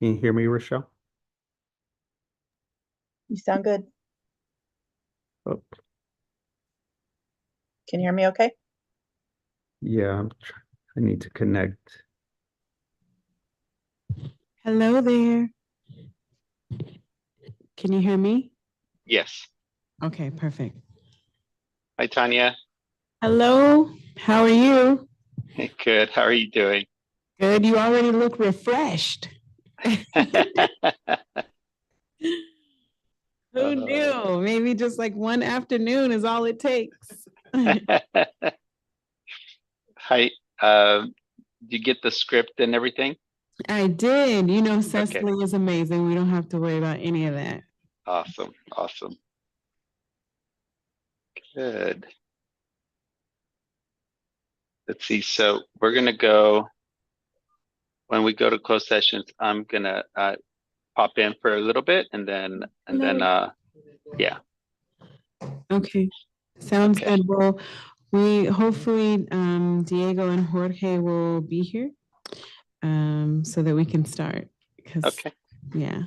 Can you hear me, Rochelle? You sound good. Oh, Can you hear me okay? yeah, I need to connect. Hello there. Can you hear me? Yes. Okay, perfect. Hi, Tanya. Hello, how are you? Good. How are you doing? Good. You already look refreshed. Who knew? Maybe just like one afternoon is all it takes. Hi. Did you get the script and everything? I did. You know, Okay. Cecily is amazing. We don't have to worry about any of that. Awesome. Awesome. Good. Let's see. So we're gonna go. When we go to closed sessions, I'm gonna pop in for a little bit, and then yeah. Okay, sounds Okay. good. Well, we hopefully Diego and Jorge will be here so that we can start. Because Okay. yeah,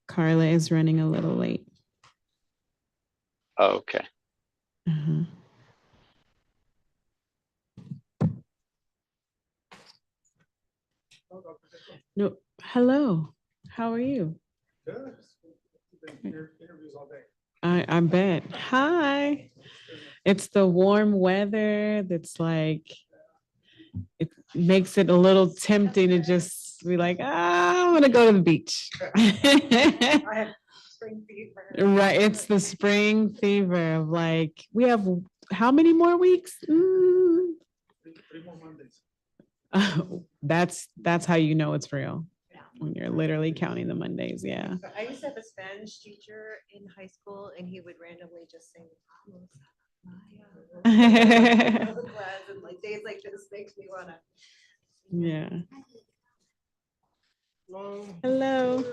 Carla is running a little late. Okay. Uh-huh. No, hello. How are you? Good. Been here interviews all day. I bet. Hi. It's the warm weather that's like it makes it a little tempting to just be like, ah, I'm gonna go to the beach. I have spring fever. Right. It's the spring fever of like, we have how many more weeks? Three more Mondays. That's how you know it's real. Yeah. When you're literally counting the Mondays. Yeah. I used to have a Spanish teacher in high school, and he would randomly just sing "Vamos a la playa." Class, and like days like this makes me wanna. Yeah. Hello.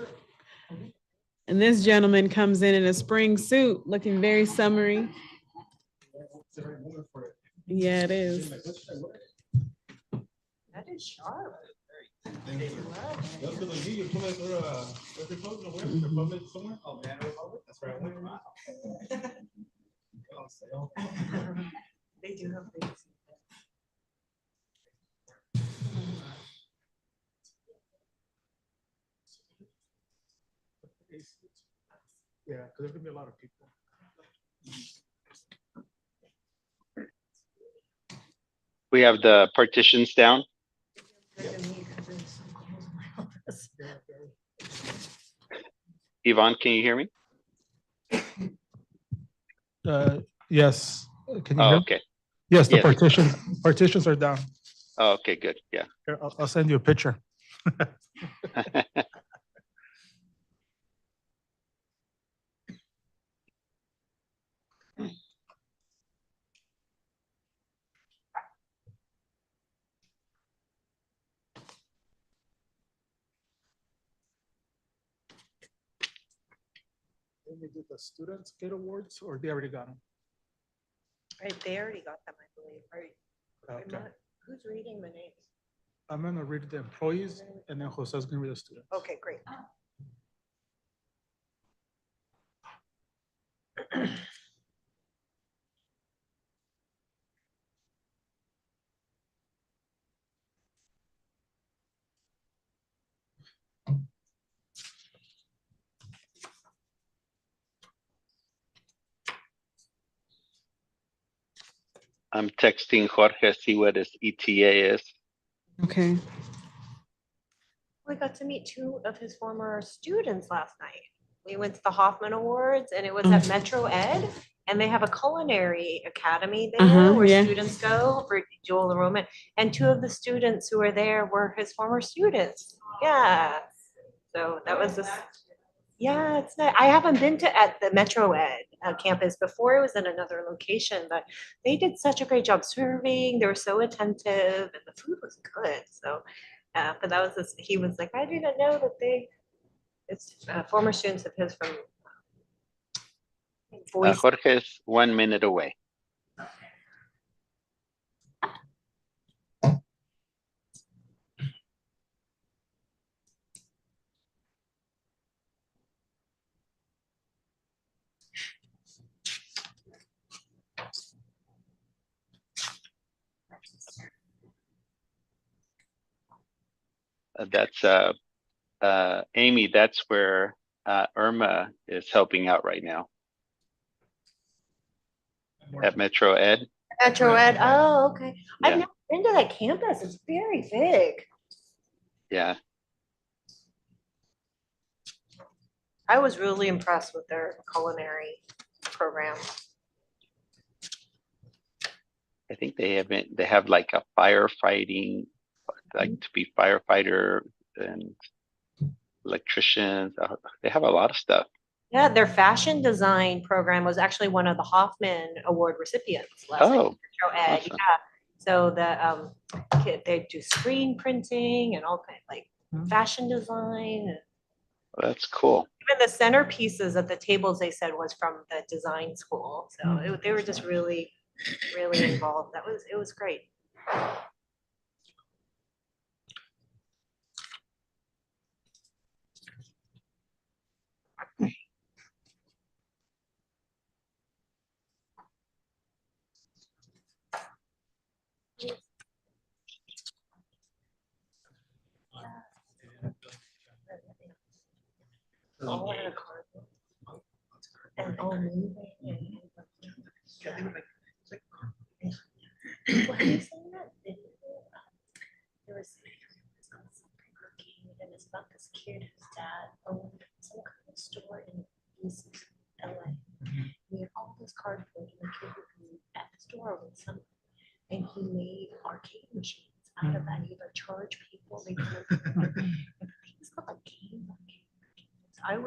And this gentleman comes in a spring suit looking very summery. Yeah, it is. That is sharp. They do have things. Yeah, because there's gonna be a lot of people. We have the partitions down. Yvonne, can you hear me? Yes. Can you Oh, hear? okay. Yes, the Yes. partitions are down. Oh, okay, good. Yeah. Here, I'll send you a picture. Did the students get awards or they already got them? Right, they already got them, I believe. Right. Okay. Who's reading the names? I'm gonna read the employees and then Jose's gonna read the students. Okay, great. I'm texting Jorge, see what his ETA is. Okay. We got to meet two of his former students last night. We went to the Hoffman Awards, and it was at Metro Ed, and they have a culinary academy there where yeah. students go for dual enrollment. And two of the students who were there were his former students. Yeah. So that was this. Yeah, it's nice. I haven't been to at the Metro Ed campus before. It was in another location, but they did such a great job serving. They were so attentive, and the food was good. So, but that was this. He was like, I didn't know that it's former students of his from Boise. Jorge is 1 minute away. that's Amy, that's where Irma is helping out right now at Metro Ed. Metro Ed, oh, okay. I've Yeah, never been to that campus. It's very big. yeah. I was really impressed with their culinary program. I think they have like a firefighting, like to be firefighter and electricians. They have a lot of stuff. Yeah, their fashion design program was actually one of the Hoffman Award recipients last year. Oh, Metro Ed, awesome. yeah. So they do screen printing and all kind like fashion design. And Well, that's cool. even the centerpieces of the tables they said was from the design school. So they were just really, really involved. It was great. All in a cardboard. And all moving and. Well, have you seen that video? There was something cooking and it's about this kid whose dad owned some kind of store in East LA. He had all this cardboard and the kid would be at the store with some, and he made arcade machines out of that. He would charge people. They kind of, I think it's called like game.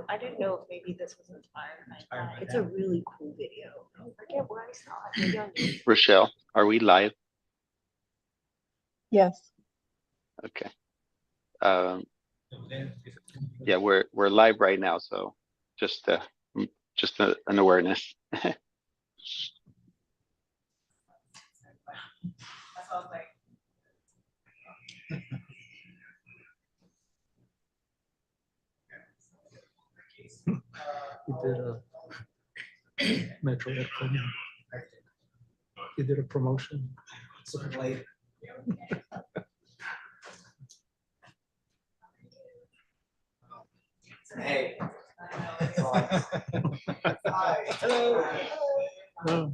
I didn't know if maybe this was inspired by that. It's a really cool video. I forget where I saw it. Maybe on YouTube. Rochelle, are we live? Yes. Okay. Yeah, we're live right now, so just an awareness. He did a Metro Ed program. He did a promotion. Hey. Hello.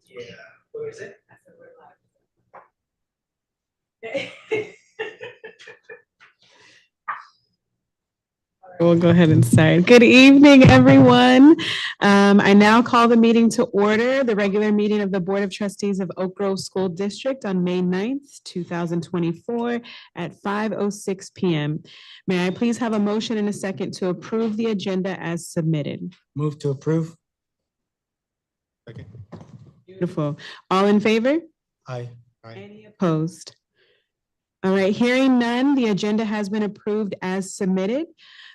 Yeah, where is it? We'll go ahead and start. Good evening, everyone. I now call the meeting to order, the regular meeting of the Board of Trustees of Oak Grove School District on May 9th, 2024 at 5:06 p.m. May I please have a motion and a second to approve the agenda as submitted? Move to approve. Beautiful. All in favor? Aye. Any opposed? All right, hearing none, the agenda has been approved as submitted.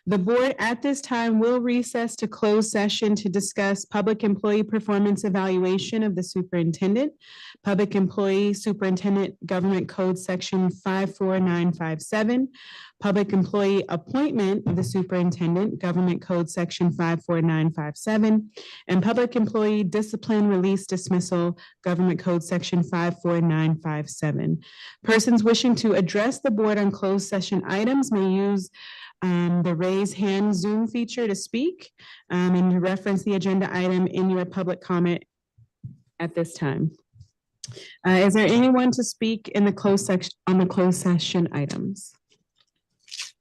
The board at this time will recess to close session to discuss public employee performance evaluation of the superintendent, public employee superintendent government code section 54957, public employee appointment of the superintendent government code section 54957, and public employee discipline release dismissal government code section 54957. Persons wishing to address the board on closed session items may use the raise hand Zoom feature to speak and to reference the agenda item in your public comment at this time. Is there anyone to speak in the closed section on the closed session items?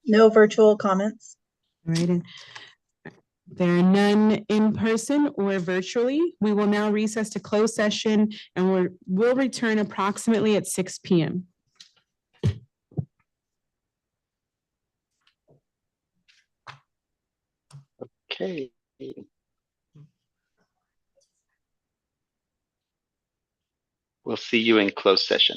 No virtual comments. All right. And there are none in person or virtually. We will now recess to closed session and we'll return approximately at 6 p.m. Okay. We'll see you in closed session.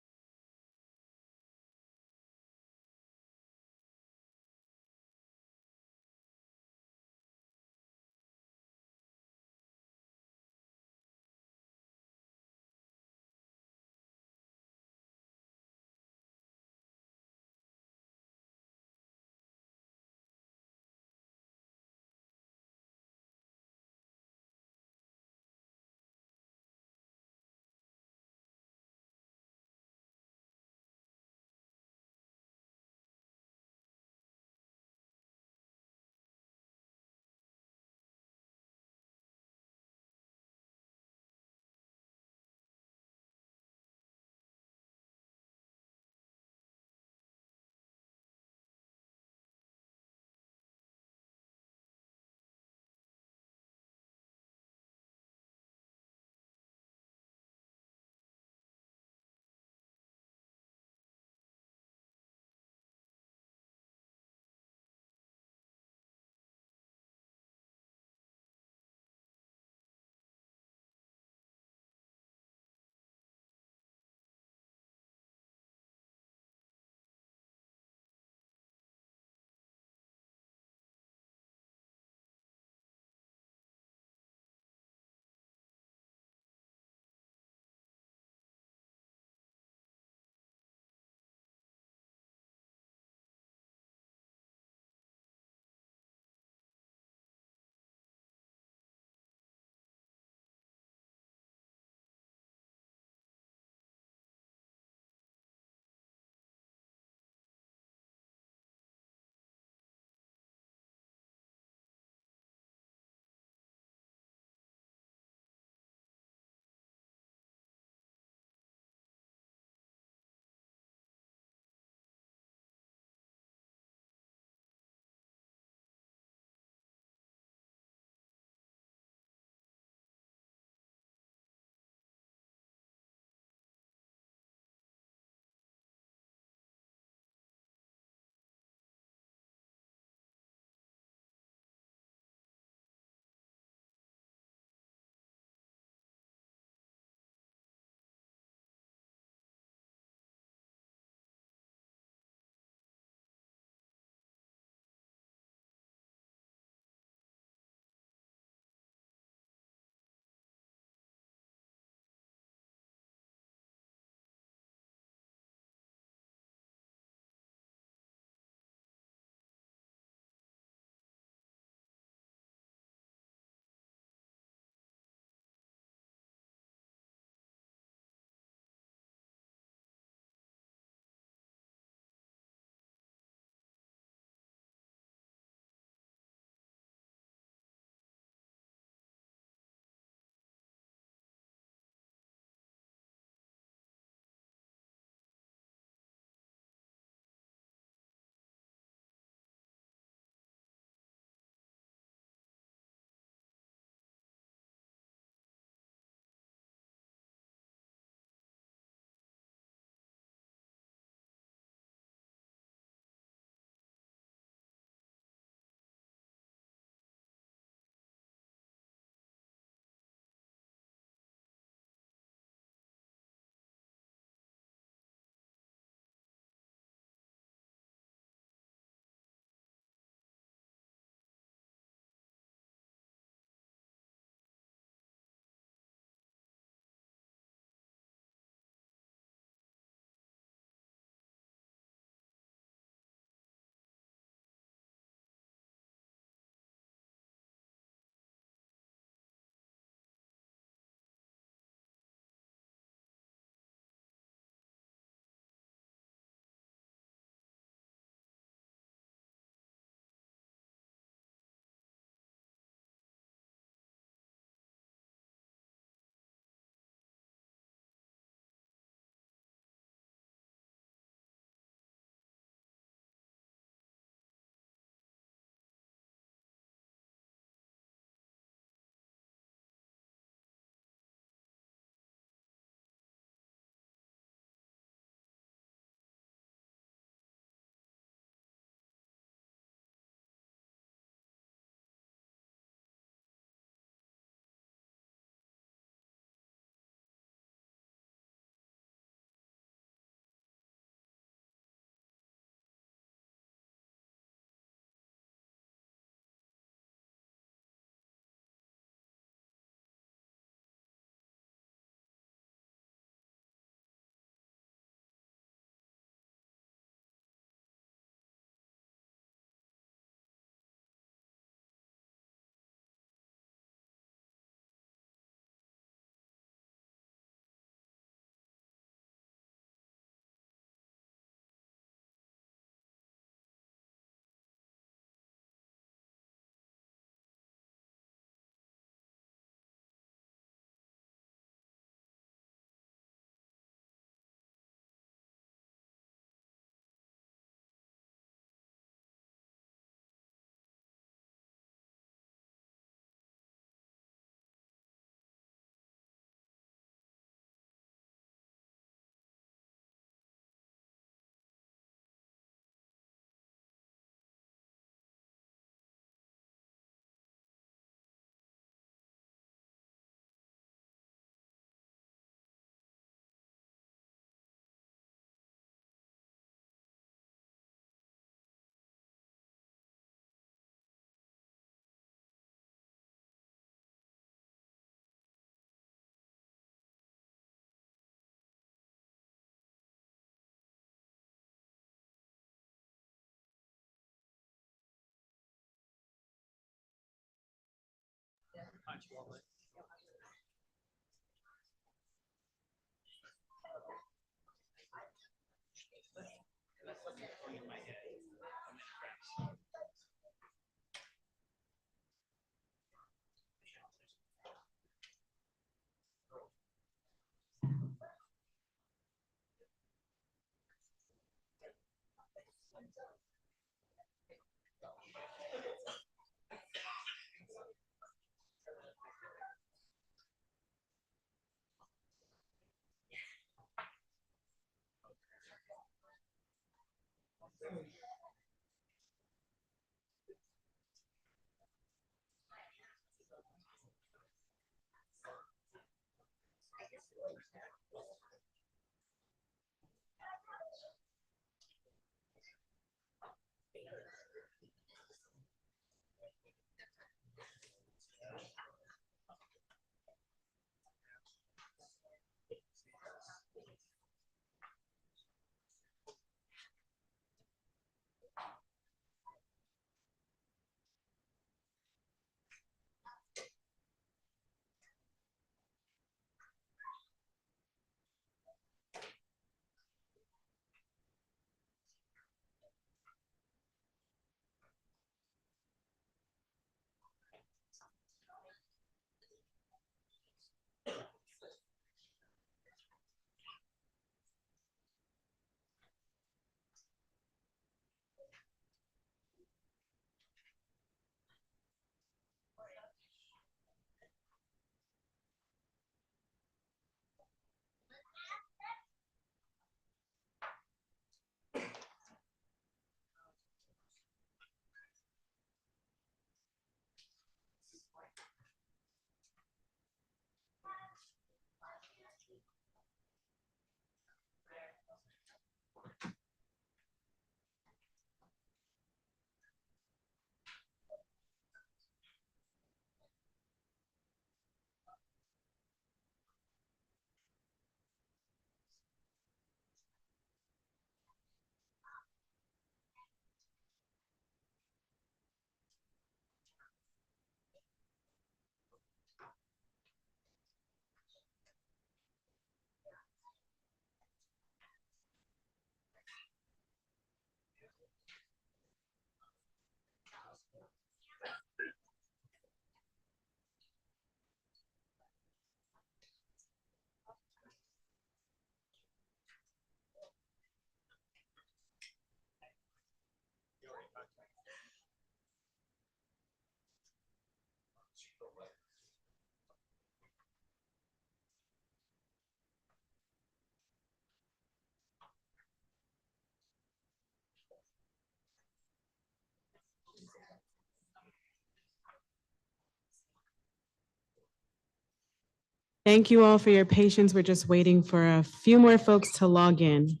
Thank you all for your patience. We're just waiting for a few more folks to log in.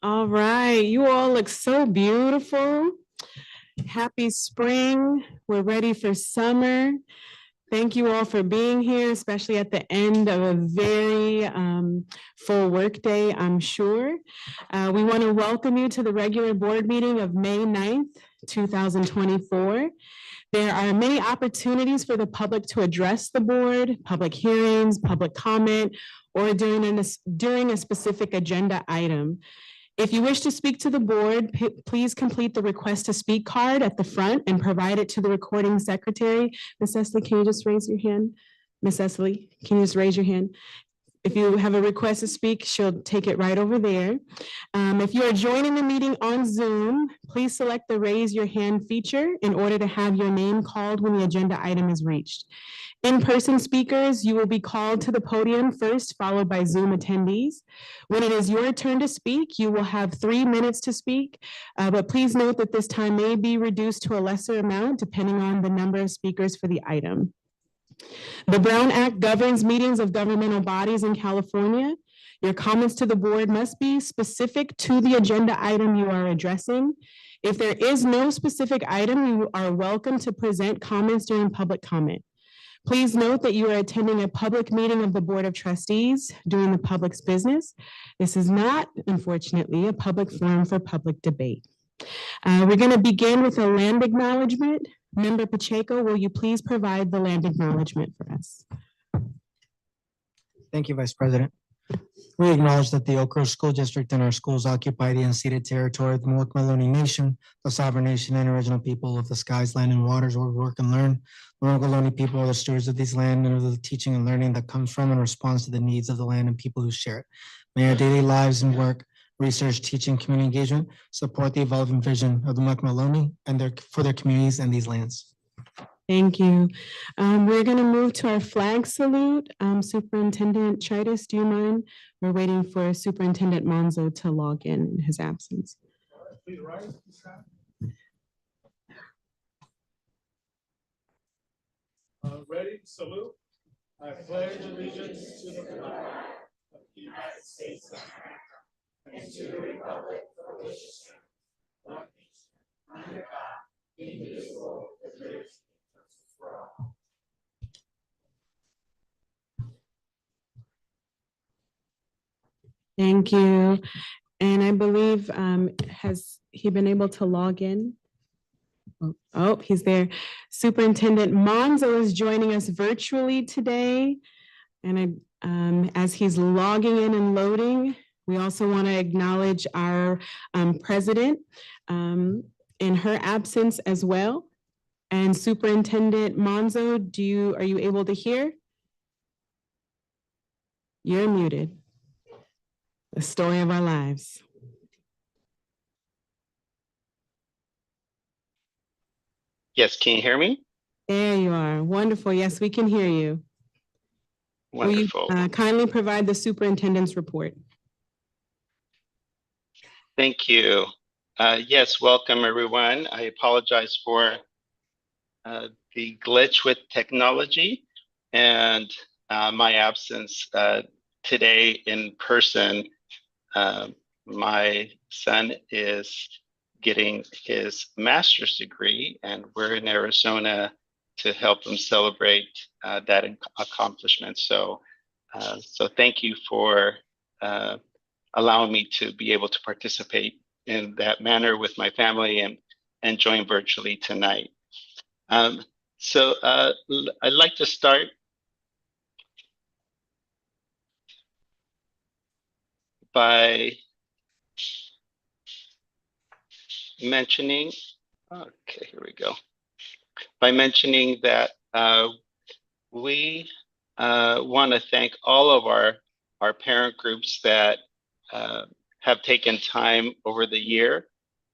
All right, you all look so beautiful. Happy spring. We're ready for summer. Thank you all for being here, especially at the end of a very full workday, I'm sure. We want to welcome you to the regular board meeting of May 9th, 2024. There are many opportunities for the public to address the board, public hearings, public comment, or during a specific agenda item. If you wish to speak to the board, please complete the request to speak card at the front and provide it to the recording secretary. Ms. Esley, can you just raise your hand? Ms. Esley, can you just raise your hand? If you have a request to speak, she'll take it right over there. If you are joining the meeting on Zoom, please select the raise your hand feature in order to have your name called when the agenda item is reached. In-person speakers, you will be called to the podium first, followed by Zoom attendees. When it is your turn to speak, you will have 3 minutes to speak, but please note that this time may be reduced to a lesser amount depending on the number of speakers for the item. The Brown Act governs meetings of governmental bodies in California. Your comments to the board must be specific to the agenda item you are addressing. If there is no specific item, you are welcome to present comments during public comment. Please note that you are attending a public meeting of the Board of Trustees doing the public's business. This is not, unfortunately, a public forum for public debate. We're going to begin with a land acknowledgement. Member Pacheco, will you please provide the land acknowledgement for us? Thank you, Vice President. We acknowledge that the Oak Grove School District and our schools occupy the unceded territory of the Muwekma Ohlone Nation, the sovereign nation and original people of the skies, land, and waters where we work and learn. The Muwekma Ohlone people are the stewards of these land and of the teaching and learning that comes from and responds to the needs of the land and people who share it. May our daily lives and work, research, teaching, community engagement support the evolving vision of the Muwekma Ohlone and for their communities and these lands. Thank you. We're going to move to our flag salute. Superintendent Chaitis, do you mind? We're waiting for Superintendent Monzo to log in his absence. Please rise. Ready, salute. I pledge allegiance to the flag of the United States of America and to the republic for which it stands, one nation, under God, indivisible, with liberty and justice for all. Thank you. And I believe, has he been able to log in? Oh, he's there. Superintendent Monzo is joining us virtually today. And as he's logging in and loading, we also want to acknowledge our president in her absence as well. And Superintendent Monzo, are you able to hear? You're muted. The story of our lives. Yes, can you hear me? There you are. Wonderful. Yes, we can hear you. Wonderful. Will you kindly provide the superintendent's report? Thank you. Yes, welcome everyone. I apologize for the glitch with technology and my absence today in person. My son is getting his master's degree and we're in Arizona to help him celebrate that accomplishment. So thank you for allowing me to be able to participate in that manner with my family and join virtually tonight. I'd like to start by mentioning, okay, here we go. By mentioning that we want to thank all of our parent groups that have taken time over the year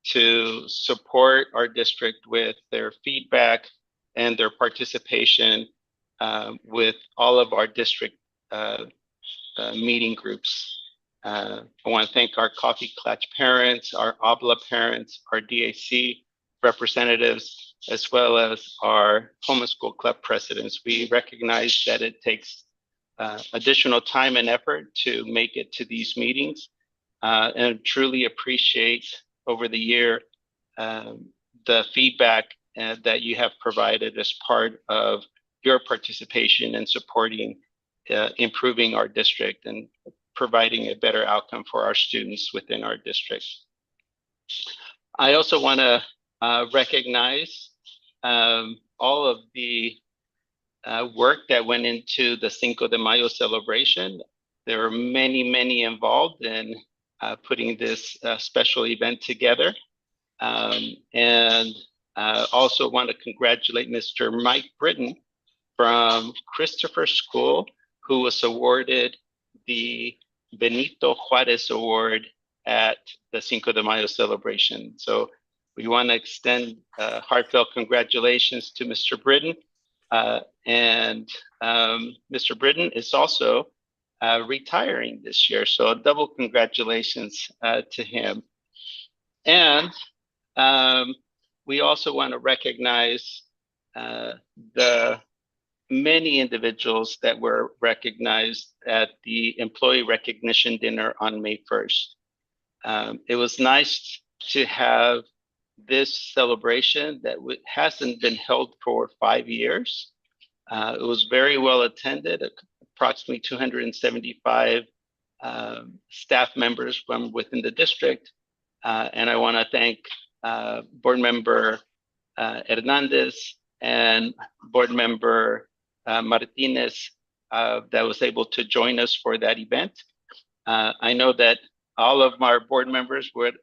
to support our district with their feedback and their participation with all of our district meeting groups. I want to thank our Coffee Klatch parents, our ABLA parents, our DAC representatives, as well as our homeschool club presidents. We recognize that it takes additional time and effort to make it to these meetings and truly appreciate over the year the feedback that you have provided as part of your participation in supporting improving our district and providing a better outcome for our students within our district. I also want to recognize all of the work that went into the Cinco de Mayo celebration. There were many involved in putting this special event together. And also want to congratulate Mr. Mike Britton from Christopher School, who was awarded the Benito Juarez Award at the Cinco de Mayo celebration. So we want to extend heartfelt congratulations to Mr. Britton. And Mr. Britton is also retiring this year. So double congratulations to him. And we also want to recognize the many individuals that were recognized at the employee recognition dinner on May 1st. It was nice to have this celebration that hasn't been held for 5 years. It was very well attended, approximately 275 staff members from within the district. And I want to thank Board Member Hernandez and Board Member Martinez that was able to join us for that event. I know that all of our board members would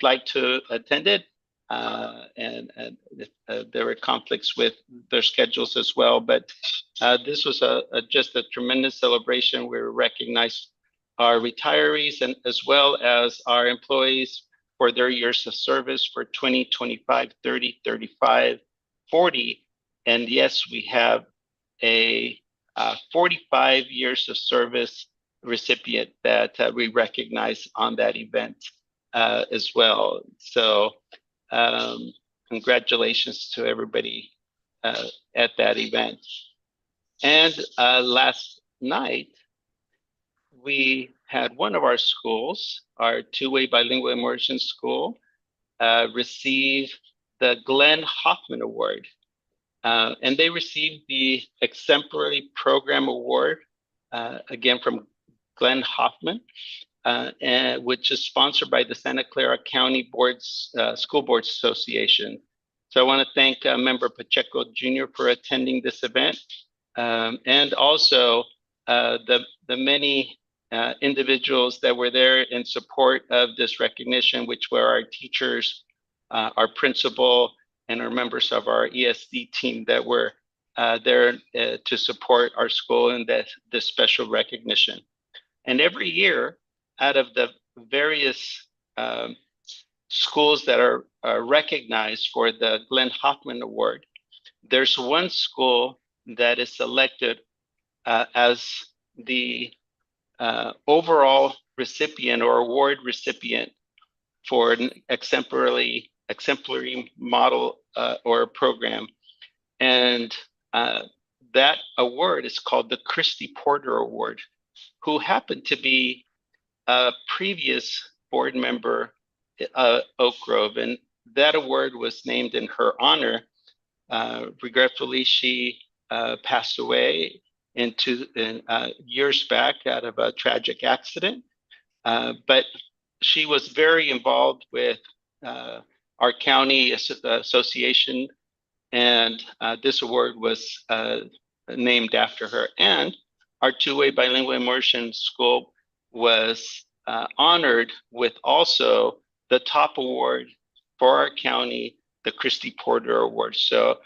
like to attend it, and there were conflicts with their schedules as well. But this was just a tremendous celebration. We recognized our retirees and as well as our employees for their years of service for 20, 25, 30, 35, 40. And yes, we have a 45 years of service recipient that we recognize on that event as well. So congratulations to everybody at that event. And last night, we had one of our schools, our two-way bilingual immersion school, receive the Glenn Hoffman Award. And they received the Exemplary Program Award, again from Glenn Hoffman, which is sponsored by the Santa Clara County School Boards Association. So I want to thank Member Pacheco Jr. for attending this event, and also the many individuals that were there in support of this recognition, which were our teachers, our principal, and our members of our ESD team that were there to support our school in this special recognition. And every year, out of the various schools that are recognized for the Glenn Hoffman Award, there's one school that is selected as the overall recipient or award recipient for an exemplary model or program. And that award is called the Christy Porter Award, who happened to be a previous board member of Oak Grove. And that award was named in her honor. Regretfully, she passed away in years back out of a tragic accident. But she was very involved with our county association, and this award was named after her. And our two-way bilingual immersion school was honored with also the top award for our county, the Christy Porter Award. So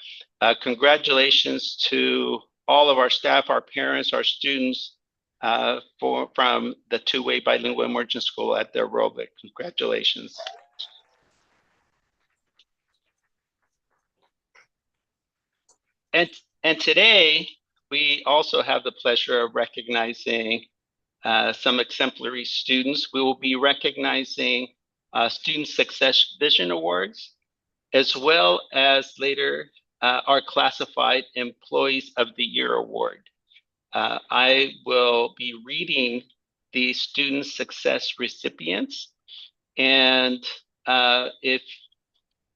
congratulations to all of our staff, our parents, our students from the two-way bilingual immersion school at Del Roble. Congratulations. And today, we also have the pleasure of recognizing some exemplary students. We will be recognizing Student Success Vision Awards, as well as later our Classified Employees of the Year Award. I will be reading the Student Success recipients, and if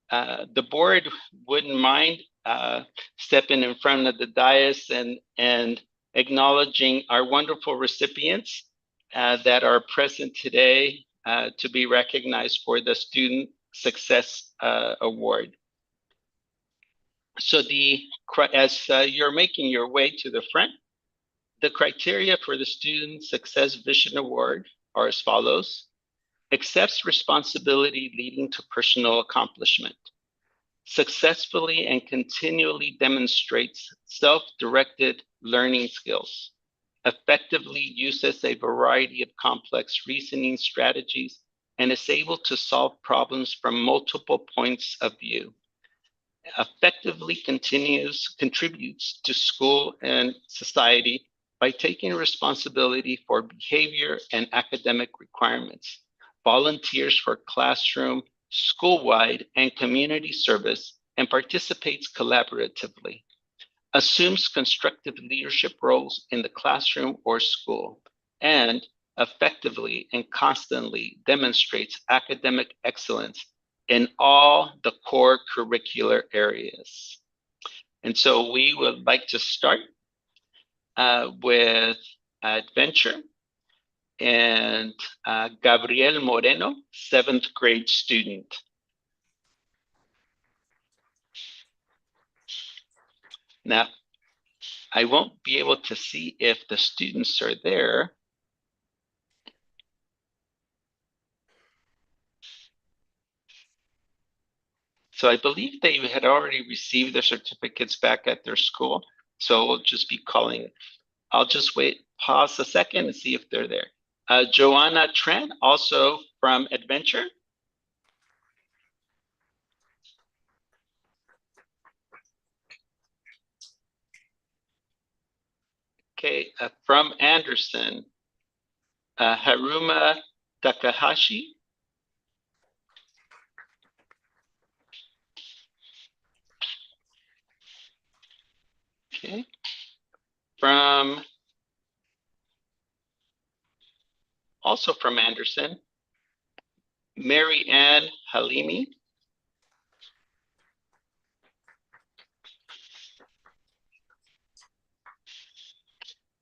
the board wouldn't mind stepping in front of the dais and acknowledging our wonderful recipients that are present today to be recognized for the Student Success Award. So as you're making your way to the front, the criteria for the Student Success Vision Award are as follows. Accepts responsibility leading to personal accomplishment. Successfully and continually demonstrates self-directed learning skills. Effectively uses a variety of complex reasoning strategies and is able to solve problems from multiple points of view. Effectively contributes to school and society by taking responsibility for behavior and academic requirements, volunteers for classroom, school-wide, and community service, and participates collaboratively, assumes constructive leadership roles in the classroom or school, and effectively and constantly demonstrates academic excellence in all the core curricular areas. And so we would like to start with Adventure and Gabriel Moreno, 7th grade student. Now, I won't be able to see if the students are there. So I believe they had already received their certificates back at their school. So we'll just be calling. I'll just pause a second and see if they're there. Joanna Trent, also from Adventure. Okay, from Anderson, Haruma Takahashi. Okay, also from Anderson, Mary Ann Halimi.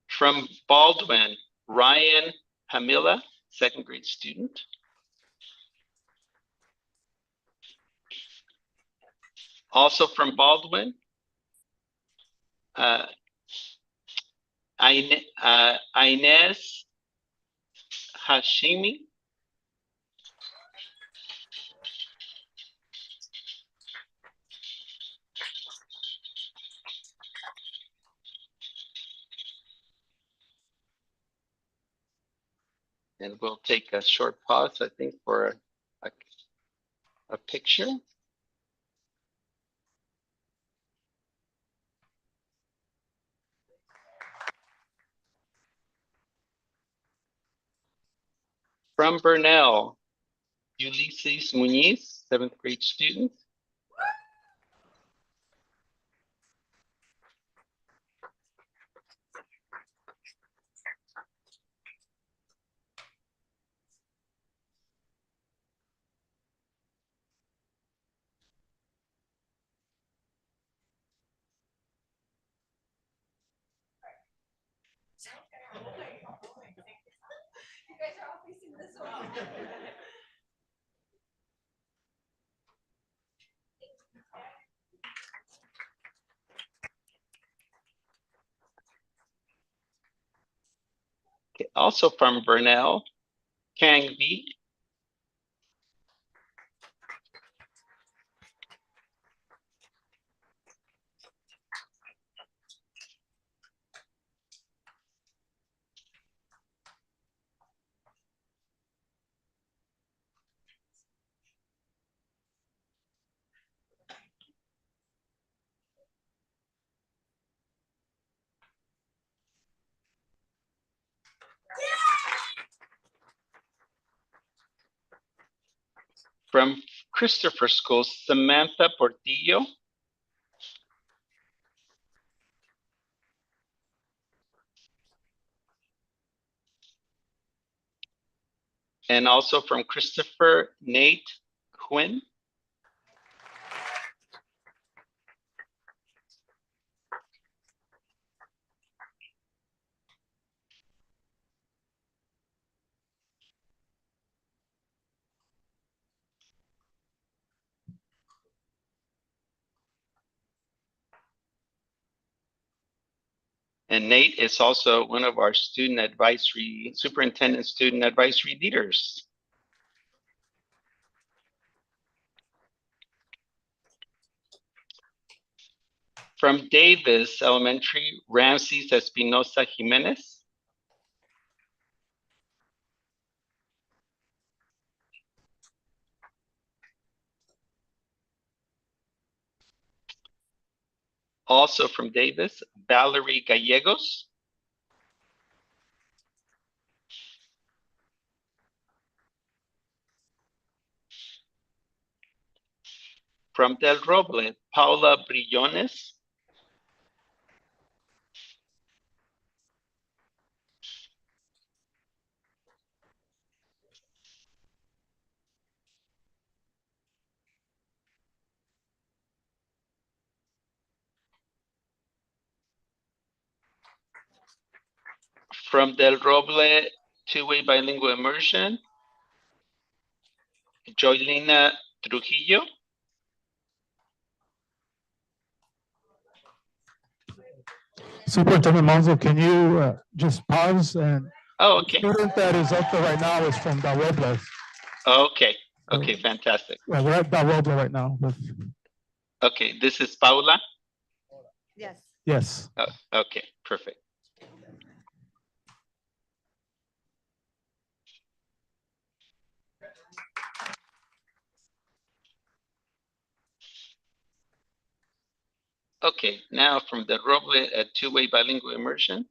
From Baldwin, Ryan Hamila, 2nd grade student. Also from Baldwin, Inez Hashimi. And we'll take a short pause, I think, for a picture. From Burnell, Ulysses Muniz, 7th grade student. Okay, also from Burnell, Kang V. From Christopher School, Samantha Portillo. And also from Christopher, Nate Quinn. And Nate is also one of our superintendent student advisory leaders. From Davis Elementary, Ramses Espinosa Jimenez. Also from Davis, Valerie Gallegos. From Del Roble, Paula Brillones. From Del Roble, two-way bilingual immersion, Joylina Trujillo. Superintendent Monzo, can you just pause and Oh, the okay. student that is up there right now is from Del Robles. Okay. Okay, fantastic. Yeah, we're at Del Roble right now. Okay, this is Paula. Yes. Yes. Oh, okay, perfect. Okay, now from the Roble two-way bilingual immersion,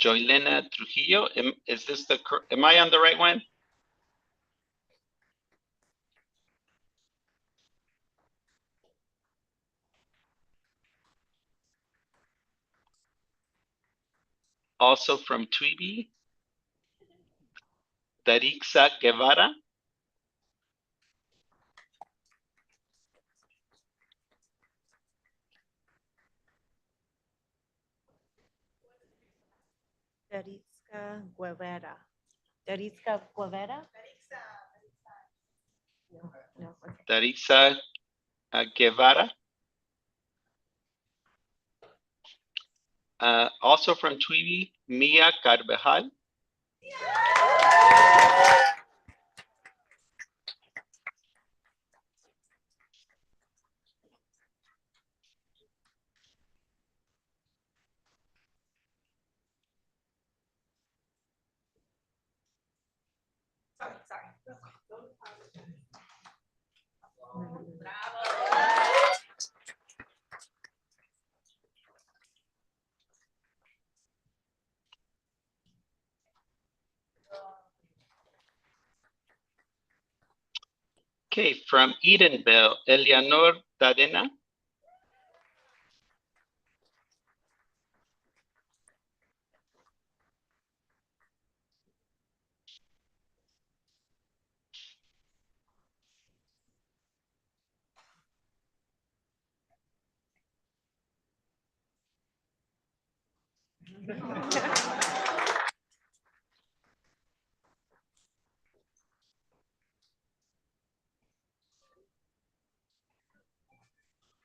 Joylena Trujillo. Am I on the right one? Also from Twibi, Darixa Guevara. Daritska Guevara. Daritska Guevara? No, no, okay. Darixa Guevara. Also from Twibi, Mia Carvajal. Okay, from Edenville, Eleanor Tadena.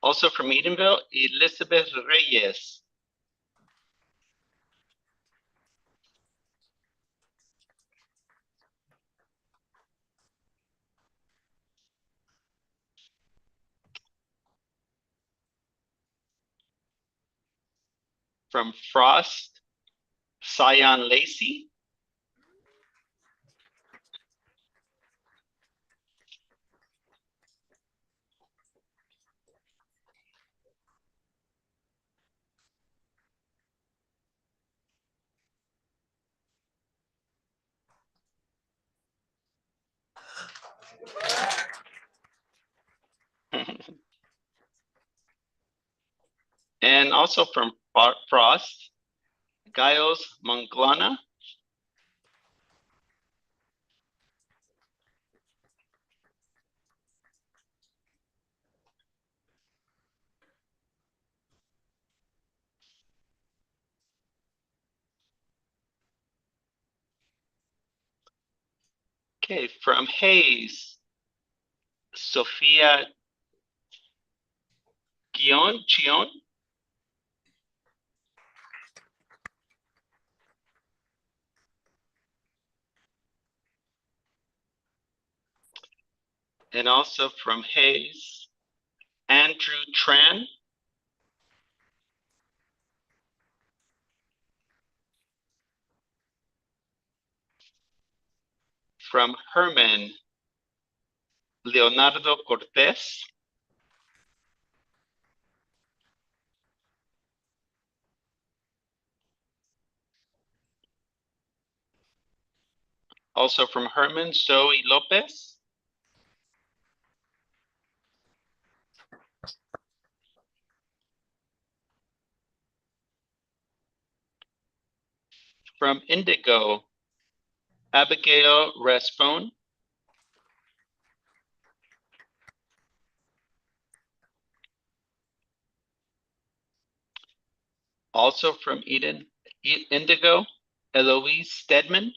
Also from Edenville, Elizabeth Reyes. From Frost, Sion Lacey. And also from Frost, Giles Manglana. Okay, from Hayes, Sophia Chion. And also from Hayes, Andrew Tran. From Herman, Leonardo Cortés. Also from Herman, Zoe Lopez. From Indigo, Abigail Raspone. Also from Indigo, Eloise Stedman.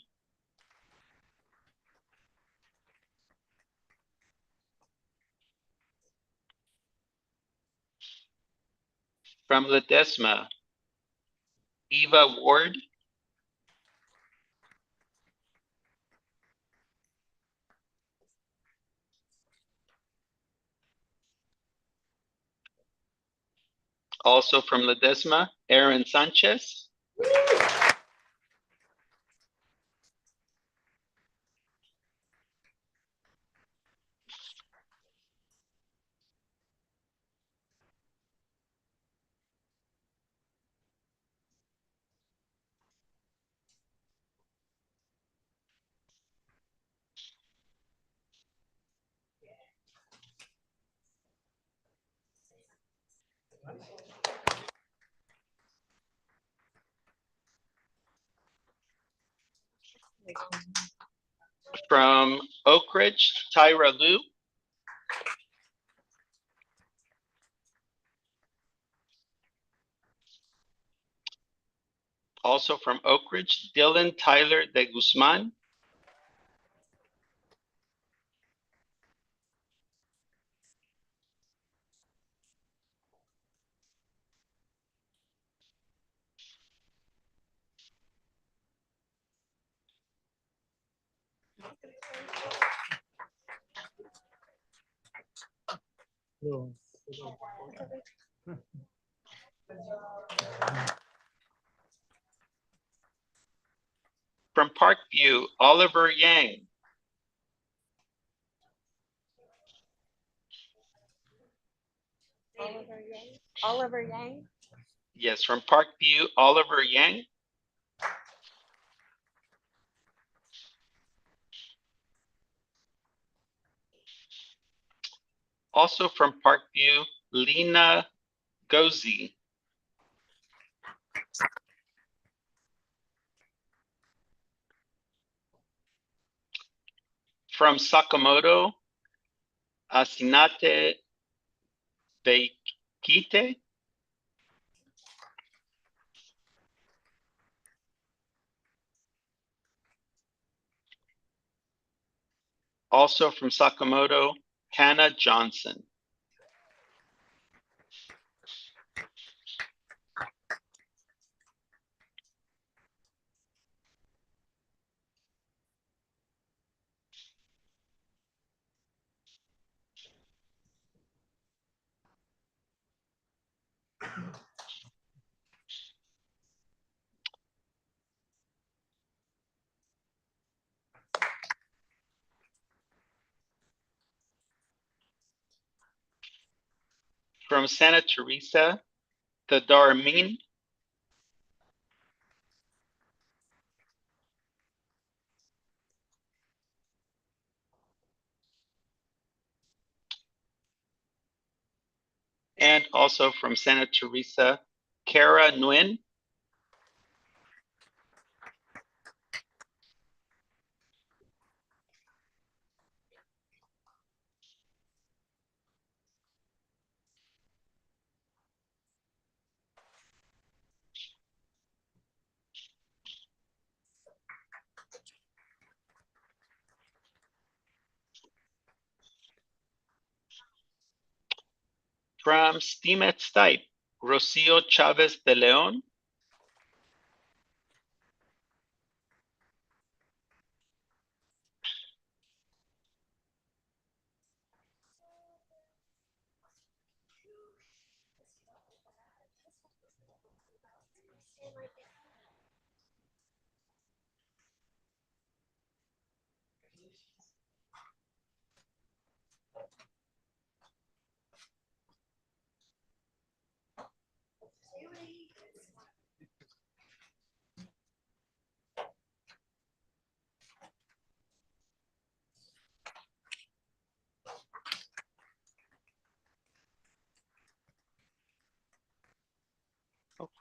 From Ledesma, Eva Ward. Also from Ledesma, Aaron Sanchez. From Oak Ridge, Tyra Liu. Also from Oak Ridge, Dylan Tyler de Guzman. From Parkview, Oliver Yang. Oliver Yang. Yes, from Parkview, Oliver Yang. Also from Parkview, Lena Gozi. From Sakamoto, Asinate Beikite. Also from Sakamoto, Hannah Johnson. From Santa Teresa, Thadar Min. And also from Santa Teresa, Kara Nguyen. From Stemet Stipe, Rocio Chavez de Leon.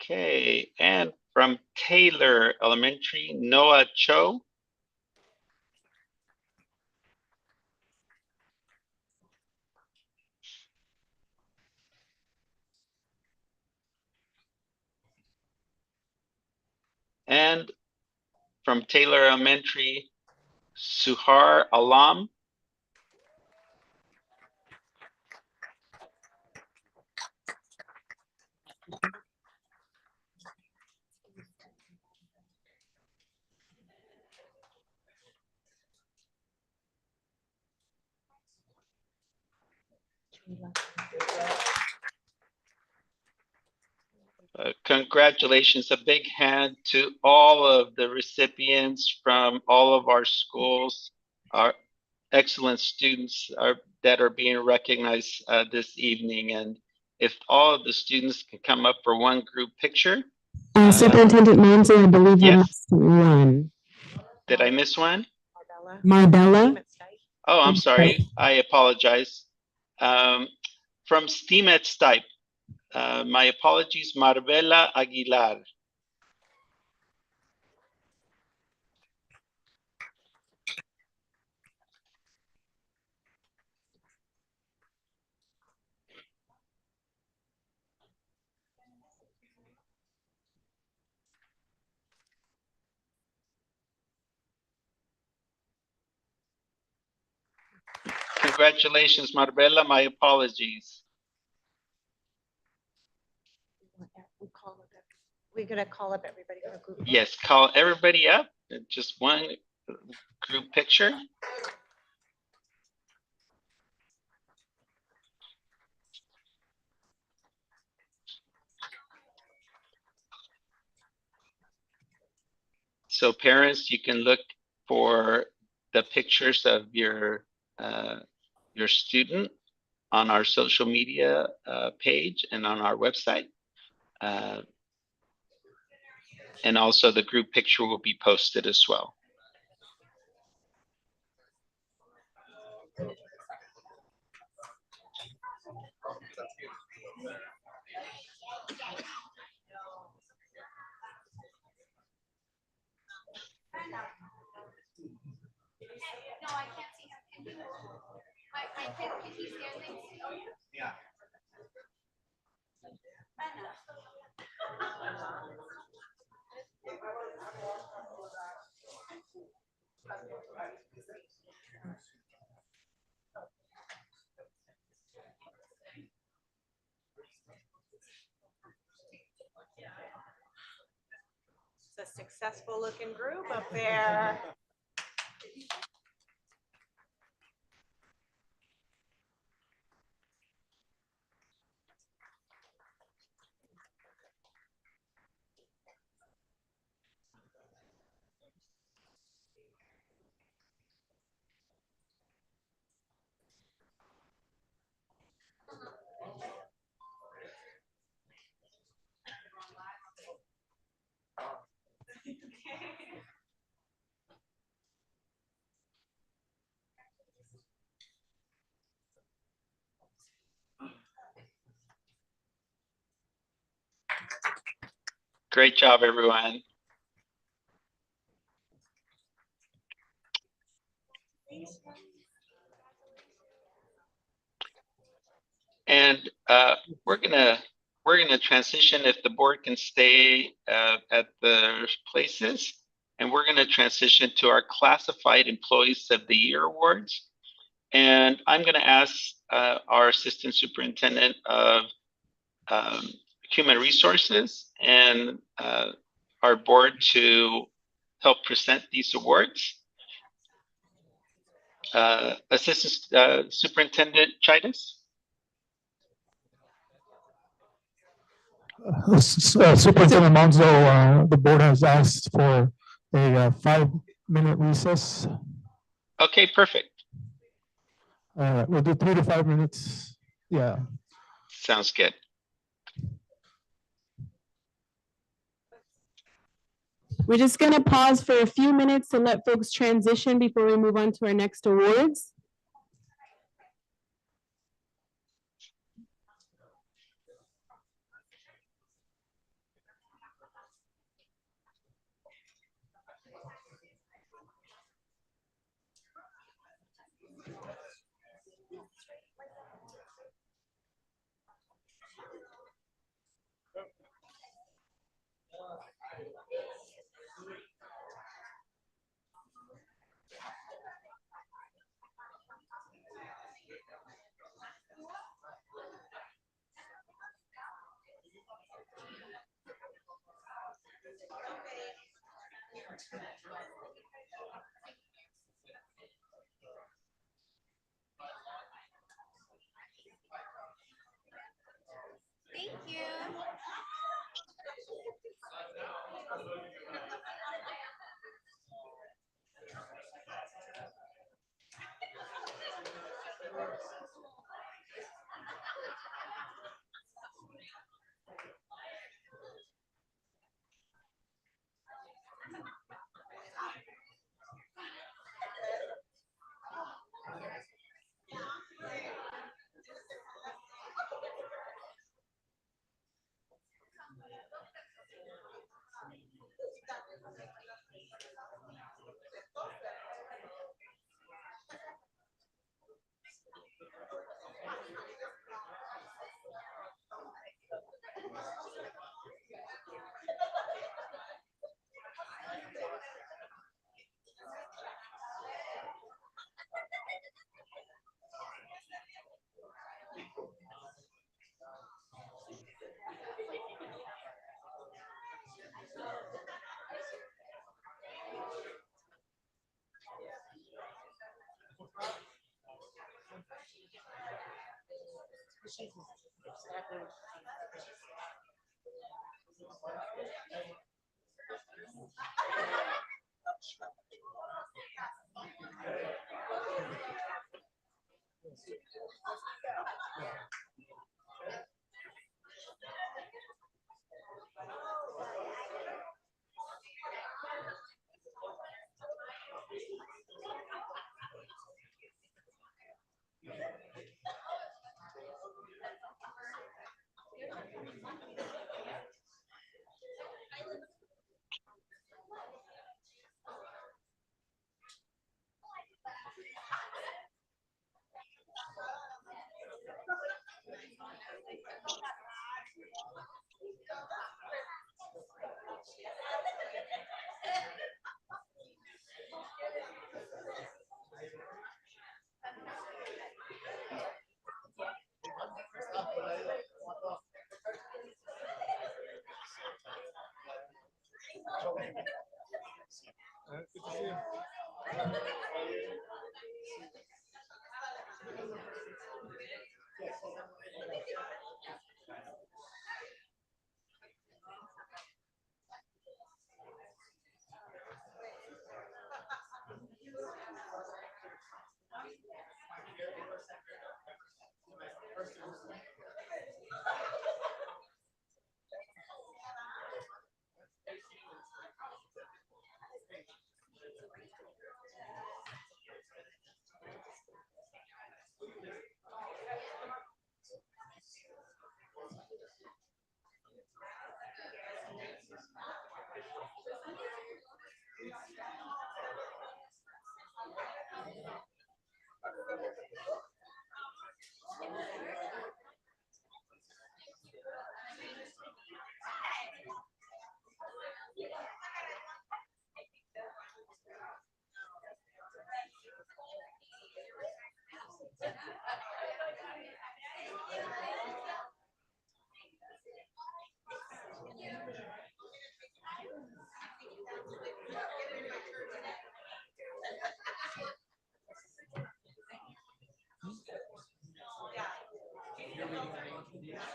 Okay, and from Taylor Elementary, Noah Cho. And from Taylor Elementary, Suhar Alam. Congratulations, a big hand to all of the recipients from all of our schools, our excellent students that are being recognized this evening. And if all of the students can come up for one group picture. Superintendent Monty, I believe you Yes. missed one. Did I miss one? Marbella? Oh, I'm sorry. I apologize. From STEAM at Stipe, my apologies, Marbella Aguilar. Congratulations, Marbella. My apologies. We're gonna call up everybody for a group. Yes, call everybody up. Just one group picture. So parents, you can look for the pictures of your student on our social media page and on our website. And also the group picture will be posted as well. It's a successful looking group up there. Great job, everyone. And we're gonna transition, if the board can stay at the places, and we're gonna transition to our Classified Employees of the Year awards. And I'm gonna ask our Assistant Superintendent of Human Resources and our board to help present these awards. Assistant Superintendent Chaitis. Superintendent Monzo, the board has asked for a 5-minute recess. Okay, perfect. We'll do 3 to 5 minutes. Yeah. Sounds good. We're just gonna pause for a few minutes to let folks transition before we move on to our next awards.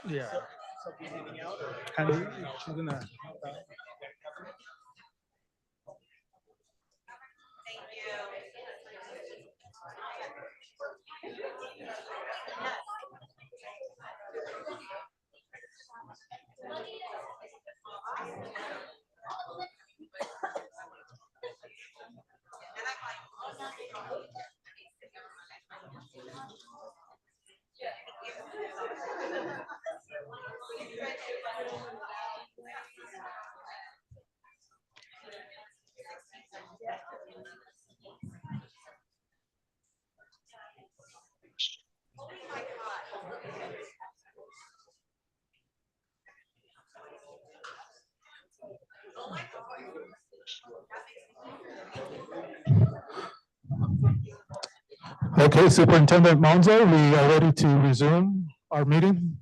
Yeah. Sophie's eating out, or Candy, she's gonna help out. Okay, Superintendent Monzo, we are ready to resume our meeting.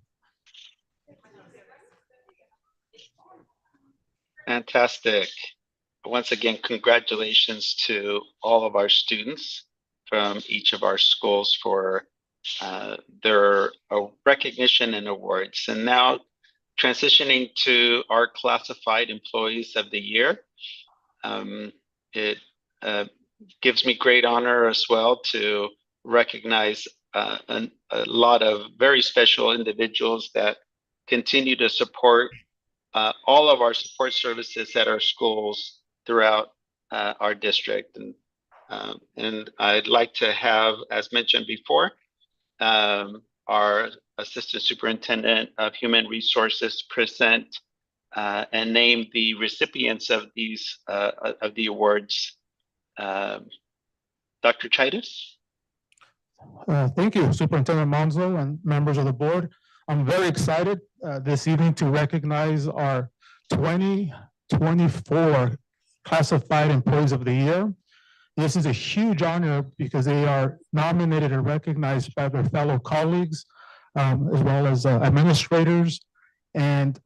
Fantastic. Once again, congratulations to all of our students from each of our schools for their recognition and awards. And now transitioning to our classified employees of the year. It gives me great honor as well to recognize a lot of very special individuals that continue to support all of our support services at our schools throughout our district. And I'd like to have, as mentioned before, our Assistant Superintendent of Human Resources present and name the recipients of these of the awards. Dr. Chaitis? Thank you, Superintendent Monzo and members of the board. I'm very excited this evening to recognize our 2024 Classified Employees of the Year. This is a huge honor because they are nominated and recognized by their fellow colleagues, as well as administrators. And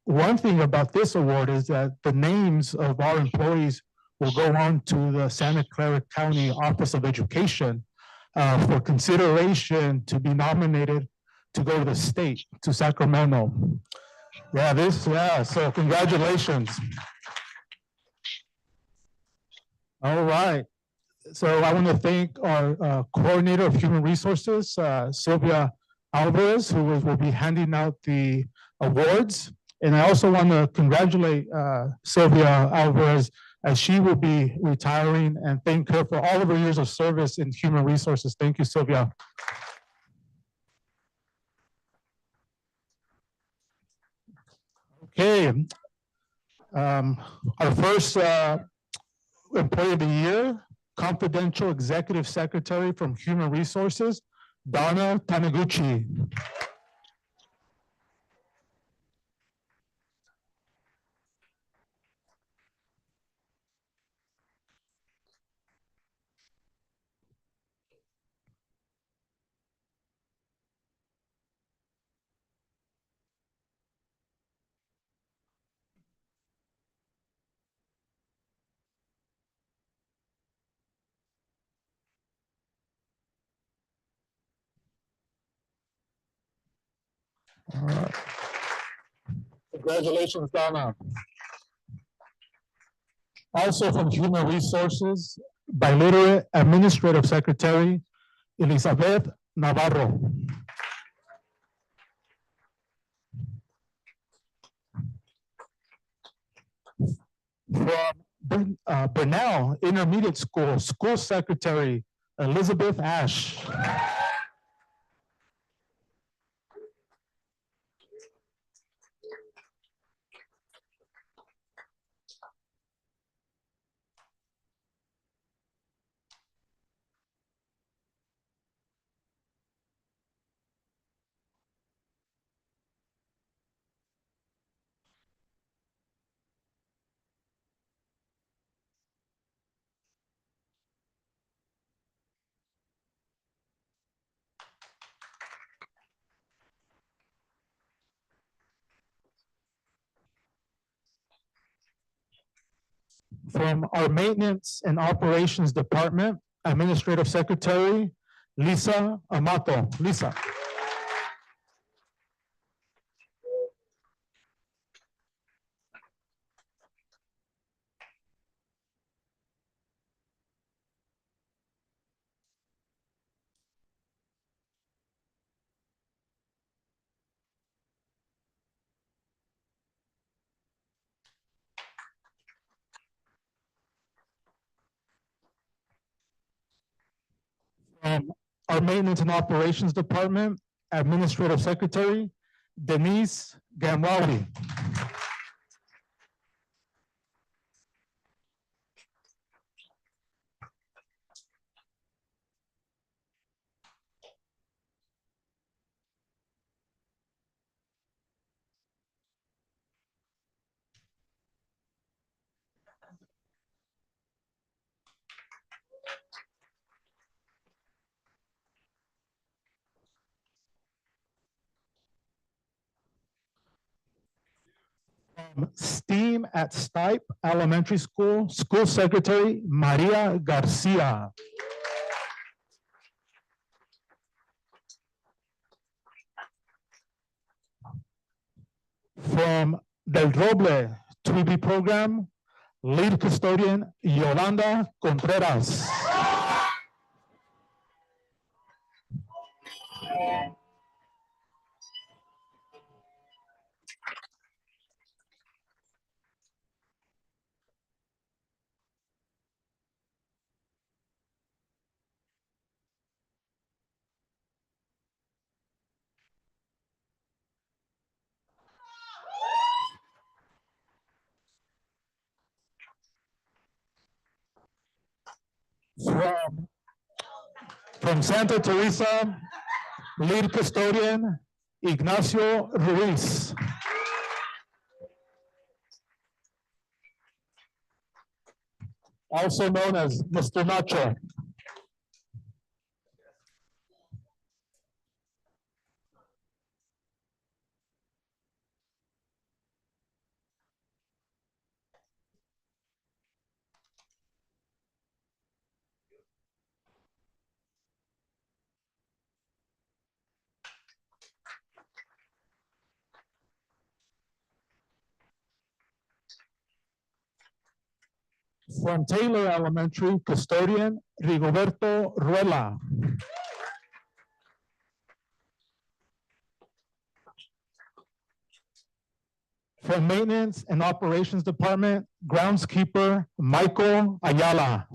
one thing about this award is that the names of our employees will go on to the Santa Clara County Office of Education for consideration to be nominated to go to the state, to Sacramento. So congratulations. All right. So I want to thank our coordinator of human resources, Sylvia Alvarez, who will be handing out the awards. And I also want to congratulate Sylvia Alvarez as she will be retiring, and thank her for all of her years of service in human resources. Thank you, Sylvia. Okay. Our first Employee of the Year, Confidential Executive Secretary from Human Resources, Donna Taniguchi. All right. Congratulations, Donna. Also from Human Resources, Biliterate Administrative Secretary, Elizabeth Navarro. From Burnell Intermediate School, School Secretary, Elizabeth Ash. From our Maintenance and Operations Department, Administrative Secretary, Lisa Amato. Lisa. our Maintenance and Operations Department Administrative Secretary, Denise Gamrawi. STEAM at Stipe Elementary School, School Secretary Maria Garcia. From Del Roble 2B program, lead custodian Yolanda Contreras. From Santa Teresa, lead custodian Ignacio Ruiz. Also known as Mr. Nacho. From Taylor Elementary, custodian Rigoberto Ruela. From Maintenance and Operations Department, groundskeeper Michael Ayala.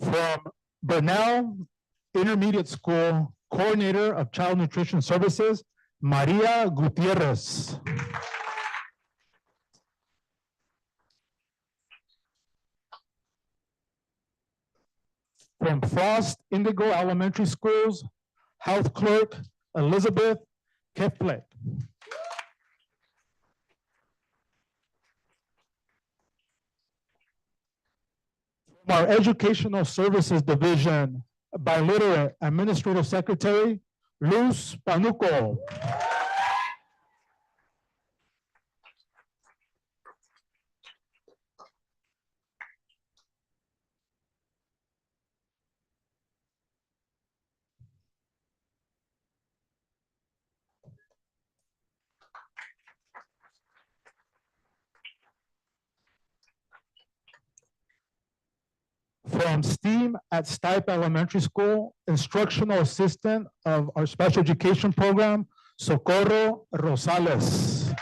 From Burnell Intermediate School, Coordinator of Child Nutrition Services, Maria Gutierrez. From Frost Indigo Elementary Schools, Health Clerk Elizabeth Keflet. From our Educational Services Division, Biliterate Administrative Secretary Luz Panuco. From STEAM at Stipe Elementary School, Instructional Assistant of our Special Education Program, Socorro Rosales.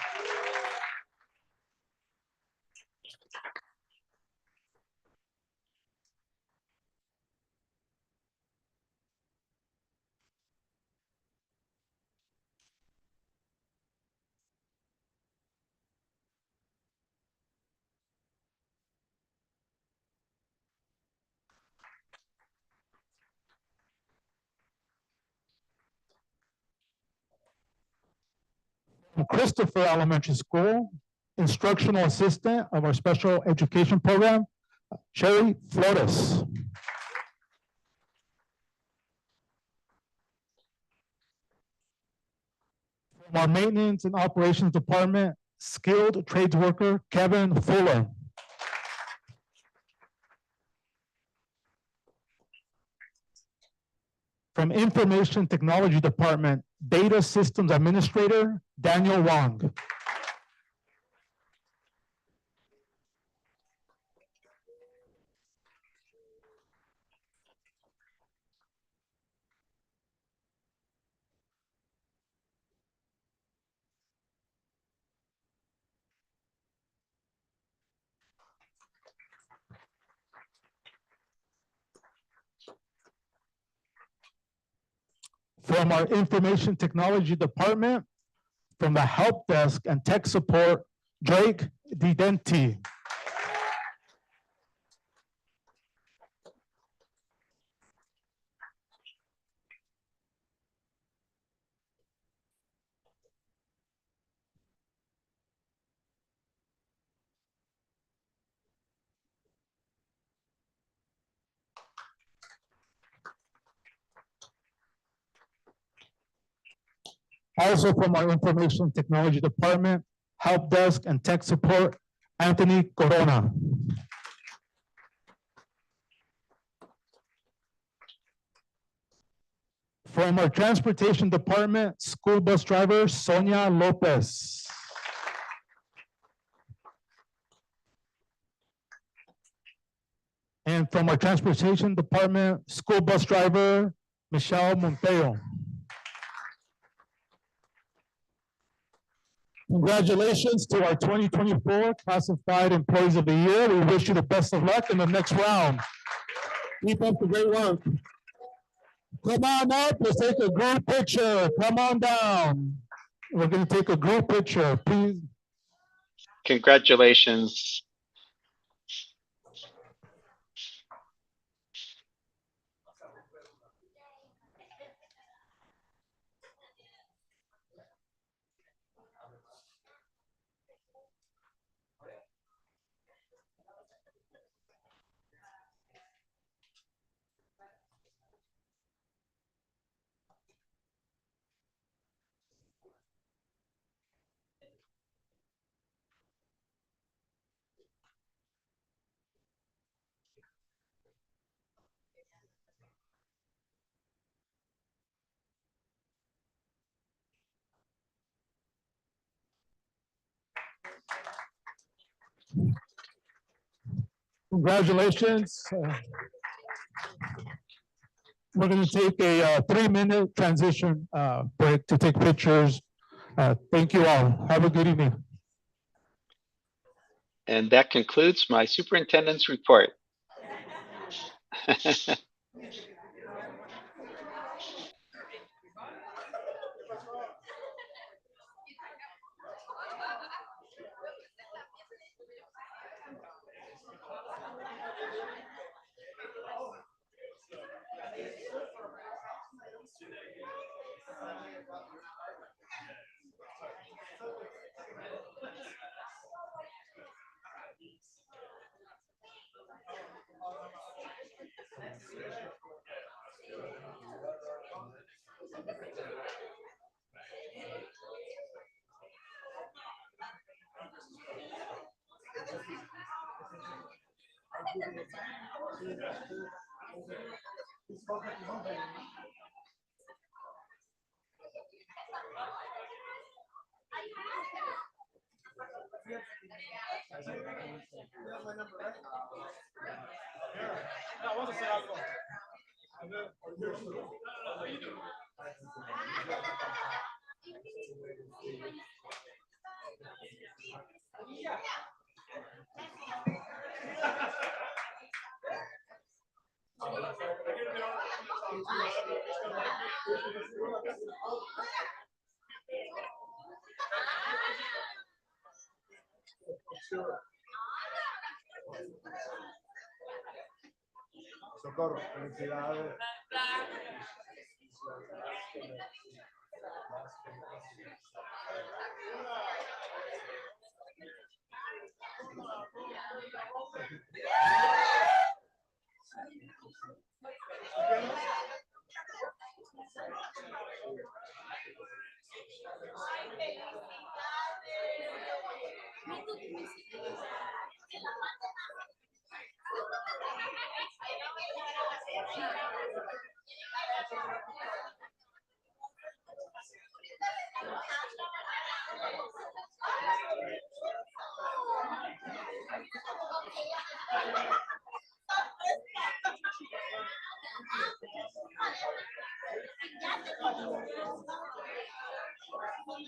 From Christopher Elementary School, Instructional Assistant of our Special Education Program, Cherry Flores. From our Maintenance and Operations Department, Skilled Trades Worker Kevin Fuller. From Information Technology Department, Data Systems Administrator, Daniel Wong. From our Information Technology Department, from the Help Desk and Tech Support, Drake DiDenti. Also from our Information Technology Department, Help Desk and Tech Support, Anthony Corona. From our Transportation Department, School Bus Driver, Sonia Lopez. And from our Transportation Department, School Bus Driver, Michelle Monteo. Congratulations to our 2024 Classified Employees of the Year. We wish you the best of luck in the next round. Keep up the great work. Come on up, let's take a group picture. Come on down. We're going to take a group picture, please. Congratulations. Congratulations. We're going to take a 3-minute transition break to take pictures. Thank you all. Have a good evening. And that concludes my superintendent's report. Socorro, felicidades. Yeah,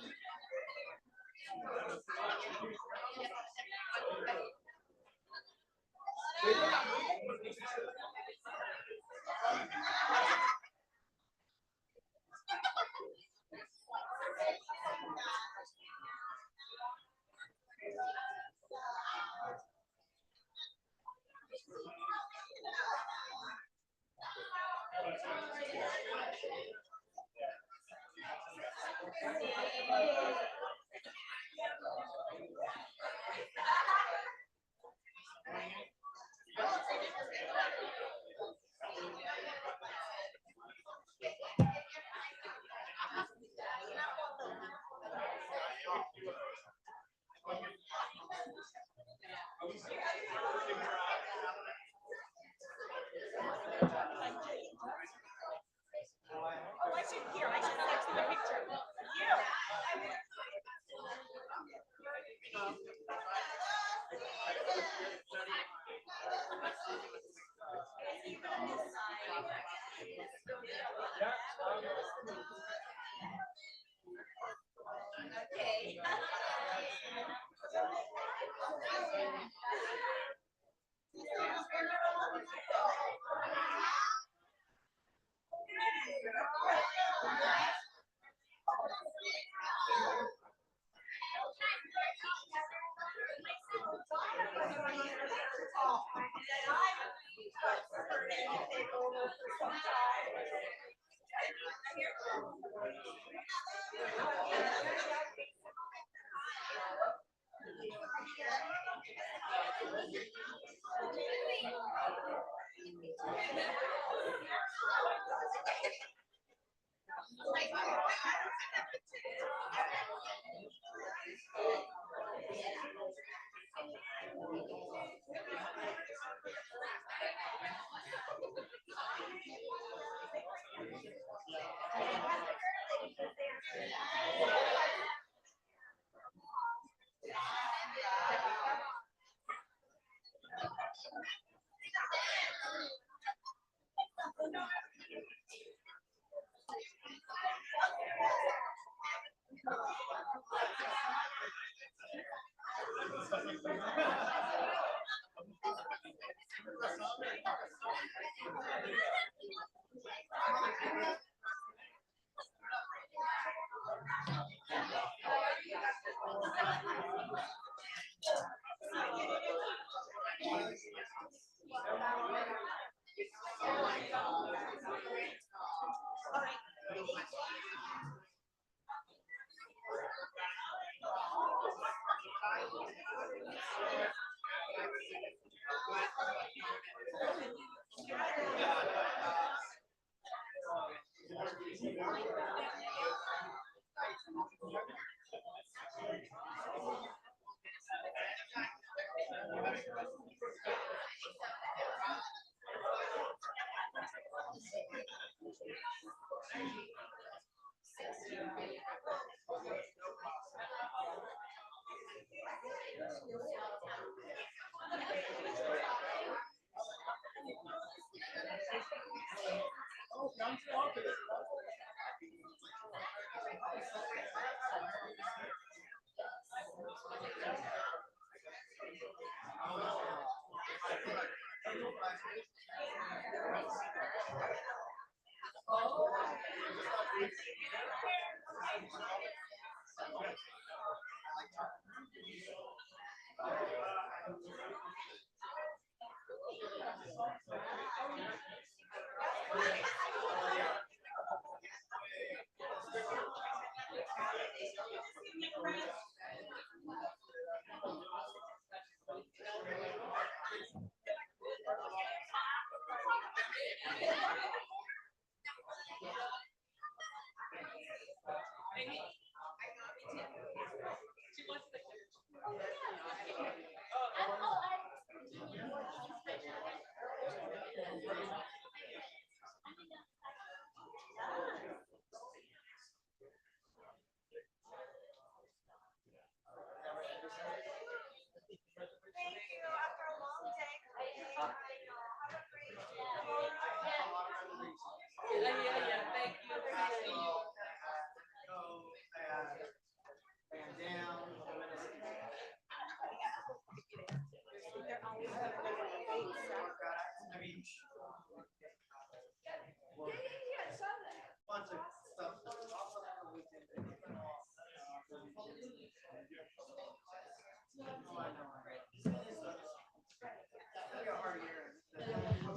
thank you.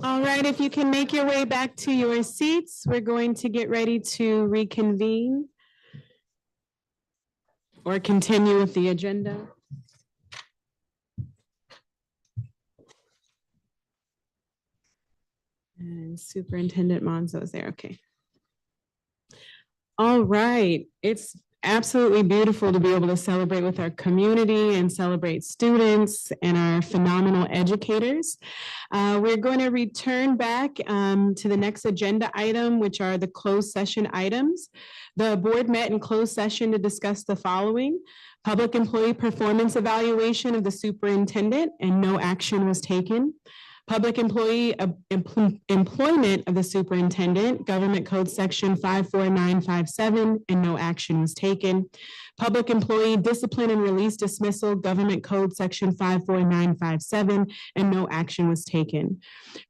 All right, if you can make your way back to your seats, we're going to get ready to reconvene or continue with the agenda. And Superintendent Monzo is there, okay. All right, it's absolutely beautiful to be able to celebrate with our community and celebrate students and our phenomenal educators. We're going to return back to the next agenda item, which are the closed session items. The board met in closed session to discuss the following: public employee performance evaluation of the superintendent, and no action was taken. Public employee employment of the superintendent, Government Code Section 54957, and no action was taken. Public employee discipline and release dismissal, Government Code Section 54957, and no action was taken.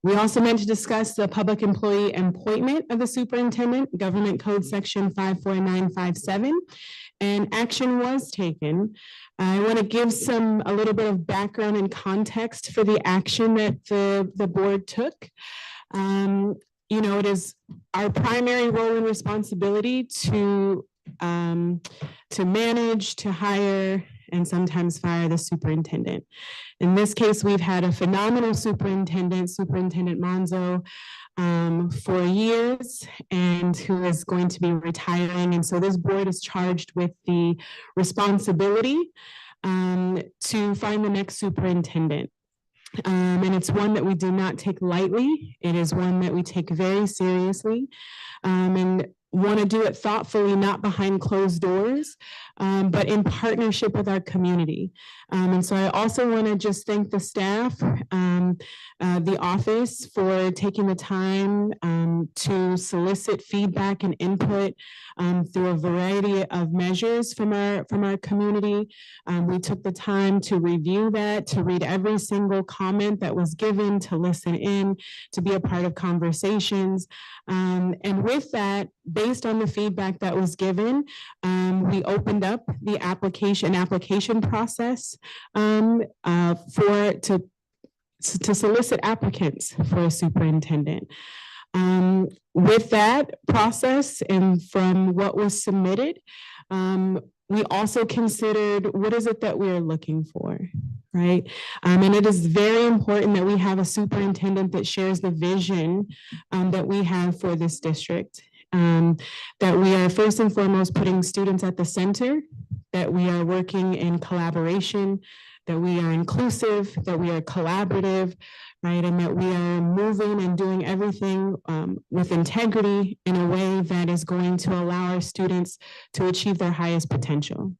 We also meant to discuss the public employee appointment of the superintendent, Government Code Section 54957, and action was taken. I want to give a little bit of background and context for the action that the board took. It is our primary role and responsibility to manage, to hire, and sometimes fire the superintendent. In this case, we've had a phenomenal superintendent, Superintendent Monzo, for years, and who is going to be retiring. And so this board is charged with the responsibility to find the next superintendent. And it's one that we do not take lightly. It is one that we take very seriously, and want to do it thoughtfully, not behind closed doors, but in partnership with our community. And so I also want to just thank the staff, the office, for taking the time to solicit feedback and input through a variety of measures from our community. We took the time to review that, to read every single comment that was given, to listen in, to be a part of conversations. And with that, based on the feedback that was given, we opened up the application process to solicit applicants for a superintendent. With that process and from what was submitted, we also considered what is it that we are looking for, right? And it is very important that we have a superintendent that shares the vision that we have for this district. That we are first and foremost putting students at the center, that we are working in collaboration, that we are inclusive, that we are collaborative, right? And that we are moving and doing everything with integrity in a way that is going to allow our students to achieve their highest potential.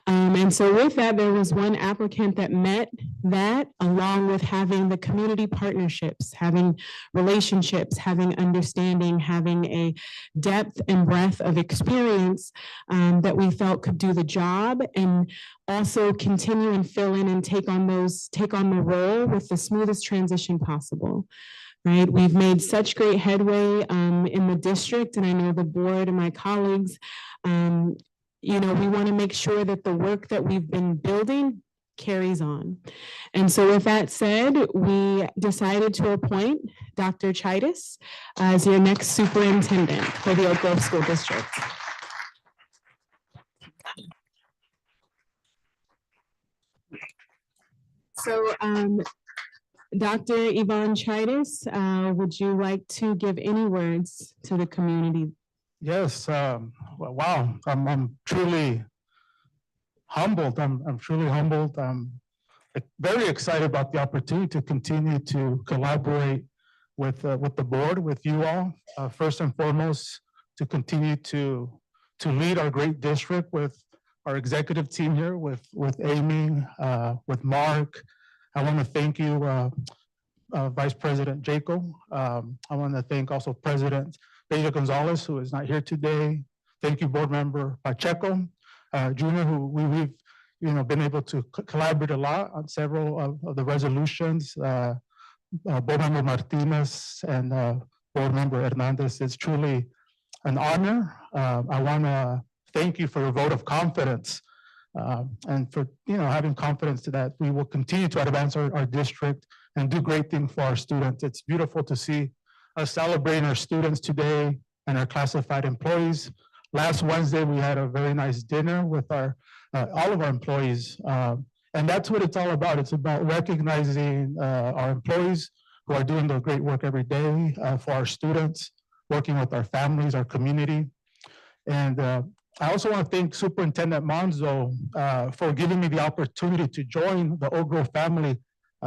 And so with that, there was one applicant that met that, along with having the community partnerships, having relationships, having understanding, having a depth and breadth of experience that we felt could do the job, and also continue and fill in and take on the role with the smoothest transition possible. Right, we've made such great headway in the district, and I know the board and my colleagues, we want to make sure that the work that we've been building carries on. And so with that said, we decided to appoint Dr. Chaitis as your next superintendent for the Oak Grove School District. So Dr. Yvonne Chaitis, would you like to give any words to the community? Yes, wow, I'm truly humbled. I'm truly humbled. I'm very excited about the opportunity to continue to collaborate with the board, with you all. First and foremost, to continue to lead our great district with our executive team here, with Amy, with Mark. I want to thank you, Vice President Jaco. I want to thank also President Pedro Gonzalez, who is not here today. Thank you, Board Member Pacheco Jr., who we've been able to collaborate a lot on several of the resolutions. Board Member Martinez and Board Member Hernandez. It's truly an honor. I want to thank you for a vote of confidence and for having confidence that we will continue to advance our district and do great things for our students. It's beautiful to see us celebrating our students today and our classified employees. Last Wednesday, we had a very nice dinner with our all of our employees. And that's what it's all about. It's about recognizing our employees who are doing the great work every day for our students, working with our families, our community. And I also want to thank Superintendent Monzo for giving me the opportunity to join the Oak Grove family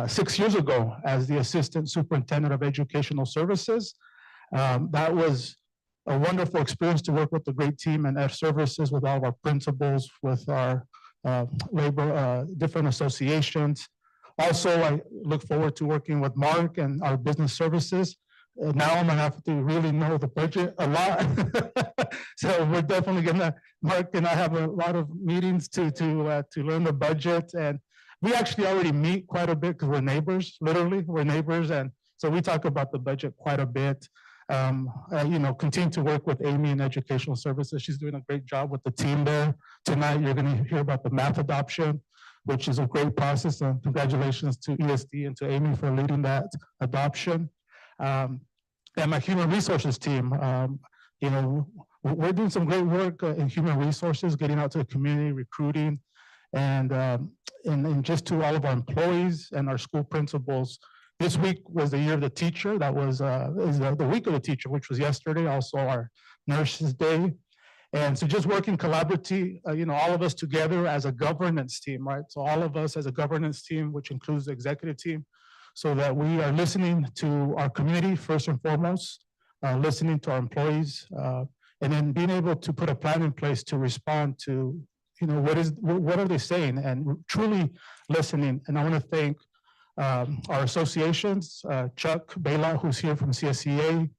6 years ago as the Assistant Superintendent of Educational Services. That was a wonderful experience to work with the great team and F services, with all of our principals, with our labor, different associations. Also, I look forward to working with Mark and our business services. Now I'm gonna have to really know the budget a lot. So we're definitely gonna, Mark and I have a lot of meetings to learn the budget. And we actually already meet quite a bit because we're neighbors, literally, we're neighbors. And so we talk about the budget quite a bit. Continue to work with Amy in Educational Services. She's doing a great job with the team there. Tonight, you're going to hear about the math adoption, which is a great process. And congratulations to ESD and to Amy for leading that adoption. And my human resources team, we're doing some great work in human resources, getting out to the community, recruiting, and just to all of our employees and our school principals. This week was the year of the teacher. That was the week of the teacher, which was yesterday, also our Nurses Day. And so just working collaboratively, all of us together as a governance team, right? So all of us as a governance team, which includes the executive team, so that we are listening to our community first and foremost, listening to our employees, and then being able to put a plan in place to respond to, what are they saying, and truly listening. And I want to thank our associations, Chuck Bayla, who's here from CSEA,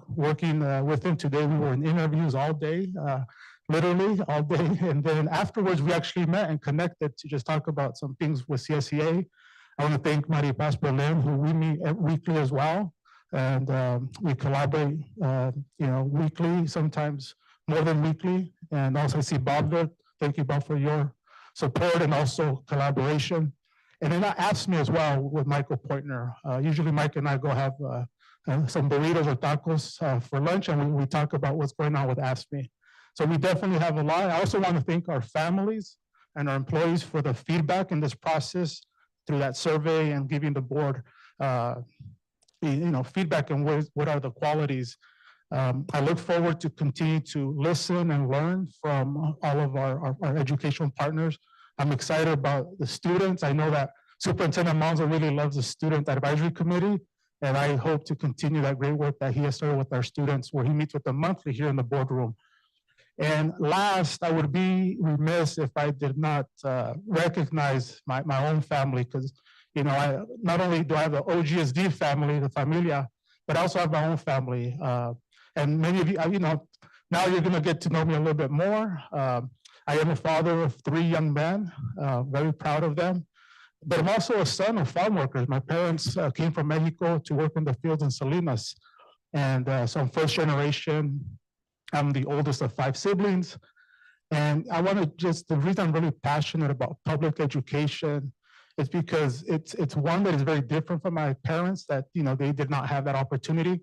working with him today. We were in interviews all day, literally all day. And then afterwards, we actually met and connected to just talk about some things with CSEA. I want to thank Maria Paz Berlin, who we meet weekly as well. And we collaborate, weekly, sometimes more than weekly. And also I see Bob there. Thank you, Bob, for your support and also collaboration. And then that asked me as well with Michael Poitner. Usually Mike and I go have some burritos or tacos for lunch, and we talk about what's going on with AFSCME. So we definitely have a lot. I also want to thank our families and our employees for the feedback in this process through that survey and giving the board feedback on what are the qualities. I look forward to continue to listen and learn from all of our educational partners. I'm excited about the students. I know that Superintendent Monzo really loves the Student Advisory Committee, and I hope to continue that great work that he has started with our students, where he meets with them monthly here in the boardroom. And last, I would be remiss if I did not recognize my own family, because not only do I have the OGSD family, the familia, but I also have my own family. And many of you, now you're going to get to know me a little bit more. I am a father of 3 young men, very proud of them. But I'm also a son of farm workers. My parents came from Mexico to work in the fields in Salinas. And so I'm first generation. I'm the oldest of 5 siblings. And I want to the reason I'm really passionate about public education is because it's one that is very different from my parents, that, they did not have that opportunity.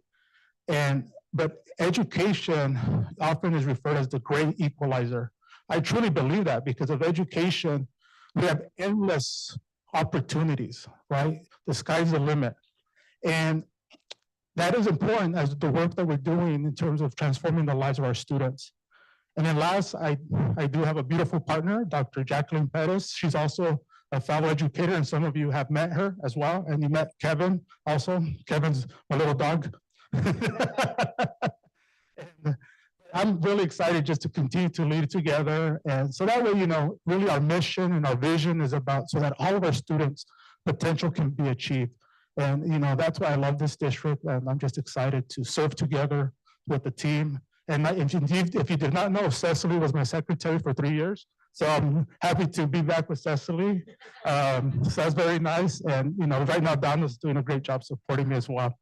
But education often is referred as the great equalizer. I truly believe that because of education, we have endless opportunities, right? The sky's the limit. And that is important as the work that we're doing in terms of transforming the lives of our students. And then last, I do have a beautiful partner, Dr. Jacqueline Perez. She's also a fellow educator, and some of you have met her as well. And you met Kevin also. Kevin's my little dog. And I'm really excited just to continue to lead together. And so that way, really our mission and our vision is about so that all of our students' potential can be achieved. And, that's why I love this district. And I'm just excited to serve together with the team. And if you did not know, Cecily was my secretary for 3 years. So I'm happy to be back with Cecily. So that's very nice. And, right now, Donna's doing a great job supporting me as well.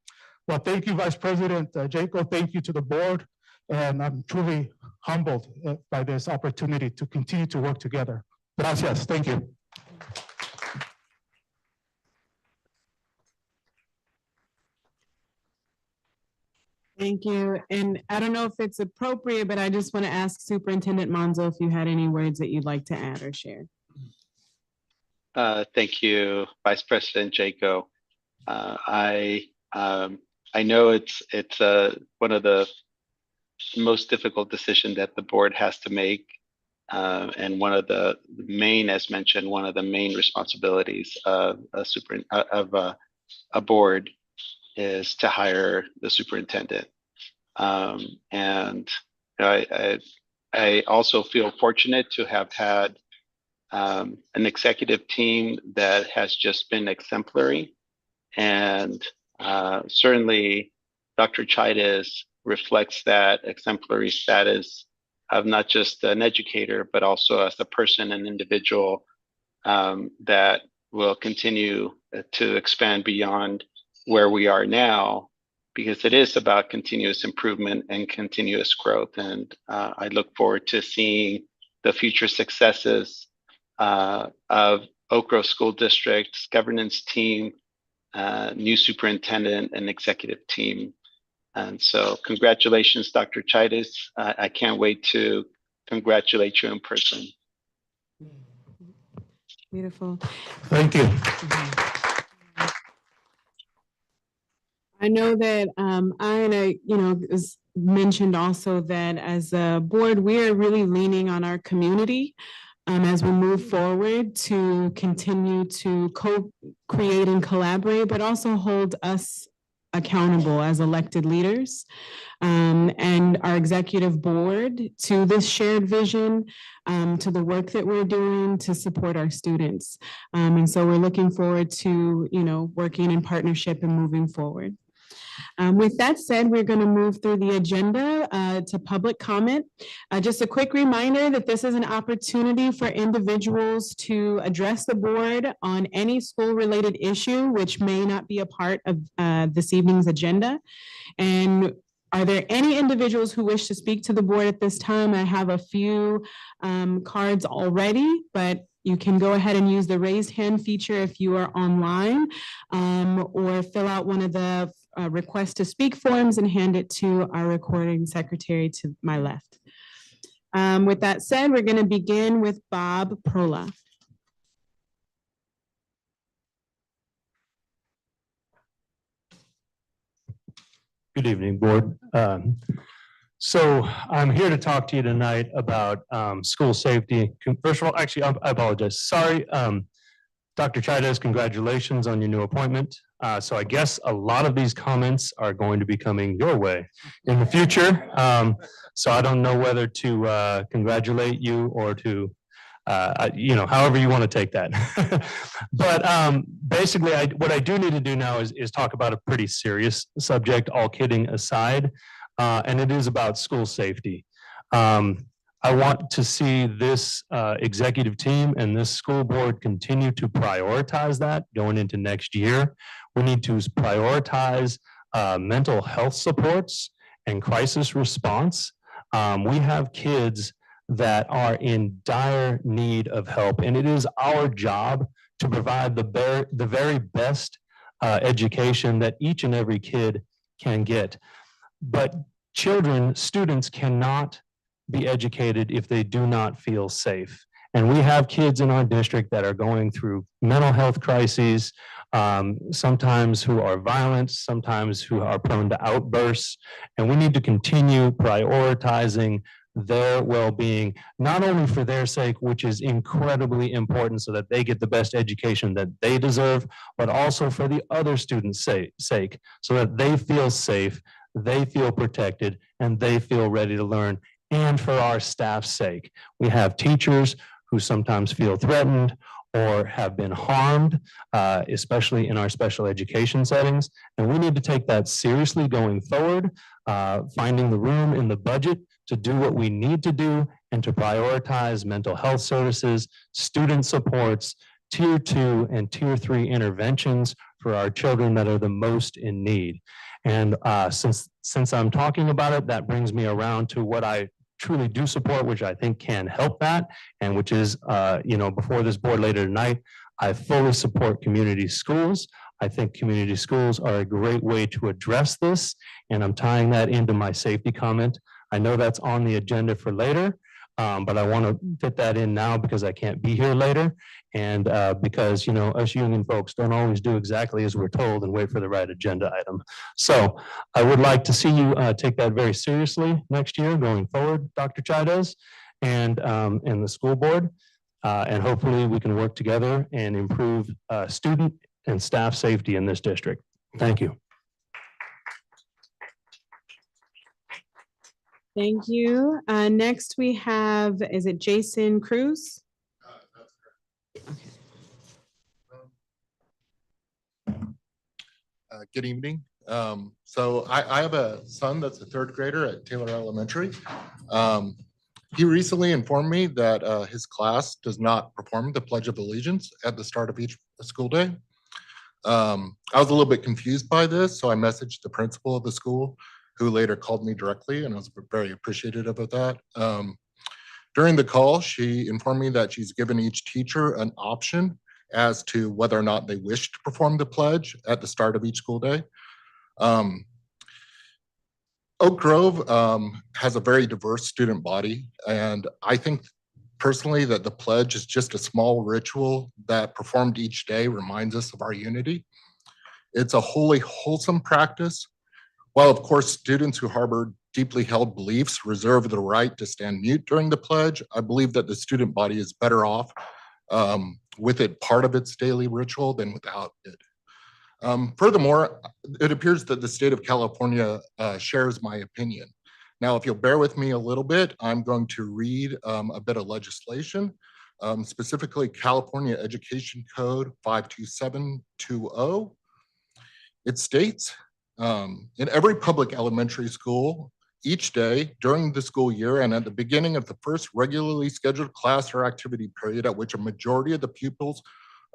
Well, thank you, Vice President Jacob. Thank you to the board. And I'm truly humbled by this opportunity to continue to work together. Gracias. Thank you. Thank you. And I don't know if it's appropriate, but I just want to ask Superintendent Monzo if you had any words that you'd like to add or share. Thank you, Vice President Jaco. I know it's one of the most difficult decision that the board has to make. And one of the main, as mentioned, one of the main responsibilities of a board is to hire the superintendent. And I also feel fortunate to have had an executive team that has just been exemplary. And certainly Dr. Chaitis reflects that exemplary status of not just an educator, but also as a person and individual that will continue to expand beyond where we are now, because it is about continuous improvement and continuous growth. And I look forward to seeing the future successes of Oak Grove School District's governance team, new superintendent and executive team. And so congratulations, Dr. Chaitis. I can't wait to congratulate you in person. Beautiful. Thank you. I know that is mentioned also that as a board, we are really leaning on our community as we move forward to continue to co-create and collaborate, but also hold us accountable as elected leaders and our executive board to this shared vision, to the work that we're doing to support our students. And so we're looking forward to, working in partnership and moving forward. With that said, we're going to move through the agenda to public comment. Just a quick reminder that this is an opportunity for individuals to address the board on any school-related issue, which may not be a part of this evening's agenda. And are there any individuals who wish to speak to the board at this time? I have a few cards already, but you can go ahead and use the raised hand feature if you are online, or fill out one of the request to speak forms and hand it to our recording secretary to my left. With that said, we're going to begin with Bob Prola. Good evening, board. So I'm here to talk to you tonight about school safety. First of all, actually, I apologize. Sorry, Dr. Chaitis, congratulations on your new appointment. So I guess a lot of these comments are going to be coming your way in the future. So I don't know whether to congratulate you or to, however you want to take that. But basically, what I do need to do now is talk about a pretty serious subject, all kidding aside, and it is about school safety. I want to see this executive team and this school board continue to prioritize that going into next year. We need to prioritize mental health supports and crisis response. We have kids that are in dire need of help, and it is our job to provide the very best education that each and every kid can get. But students cannot be educated if they do not feel safe. And we have kids in our district that are going through mental health crises, sometimes who are violent, sometimes who are prone to outbursts. And we need to continue prioritizing their well-being, not only for their sake, which is incredibly important so that they get the best education that they deserve, but also for the other students' sake, so that they feel safe, they feel protected, and they feel ready to learn. And for our staff's sake. We have teachers who sometimes feel threatened or have been harmed, especially in our special education settings. And we need to take that seriously going forward, finding the room in the budget to do what we need to do and to prioritize mental health services, student supports, tier 2 and tier 3 interventions for our children that are the most in need. And since I'm talking about it, that brings me around to what I truly do support, which I think can help that, and which is, before this board later tonight, I fully support community schools. I think community schools are a great way to address this, and I'm tying that into my safety comment. I know that's on the agenda for later, but I want to fit that in now because I can't be here later. And because, you know, us union folks don't always do exactly as we're told and wait for the right agenda item. So I would like to see you take that very seriously next year going forward, Dr. Chaidez, and the school board. And hopefully we can work together and improve student and staff safety in this district. Thank you. Thank you. Next we have, is it Jason Cruz? Good evening. So I have a son that's a third grader at Taylor Elementary. He recently informed me that his class does not perform the Pledge of Allegiance at the start of each school day. I was a little bit confused by this, so I messaged the principal of the school, who later called me directly, and I was very appreciative of that. During the call, she informed me that she's given each teacher an option as to whether or not they wish to perform the pledge at the start of each school day. Oak Grove has a very diverse student body, and I think personally that the pledge is just a small ritual that performed each day reminds us of our unity. It's a wholly wholesome practice. While of course students who harbor deeply held beliefs reserve the right to stand mute during the pledge, I believe that the student body is better off with it part of its daily ritual than without it. Furthermore, it appears that the state of California shares my opinion. Now, if you'll bear with me a little bit, I'm going to read a bit of legislation, specifically California Education Code 52720. It states, in every public elementary school, each day during the school year and at the beginning of the first regularly scheduled class or activity period at which a majority of the pupils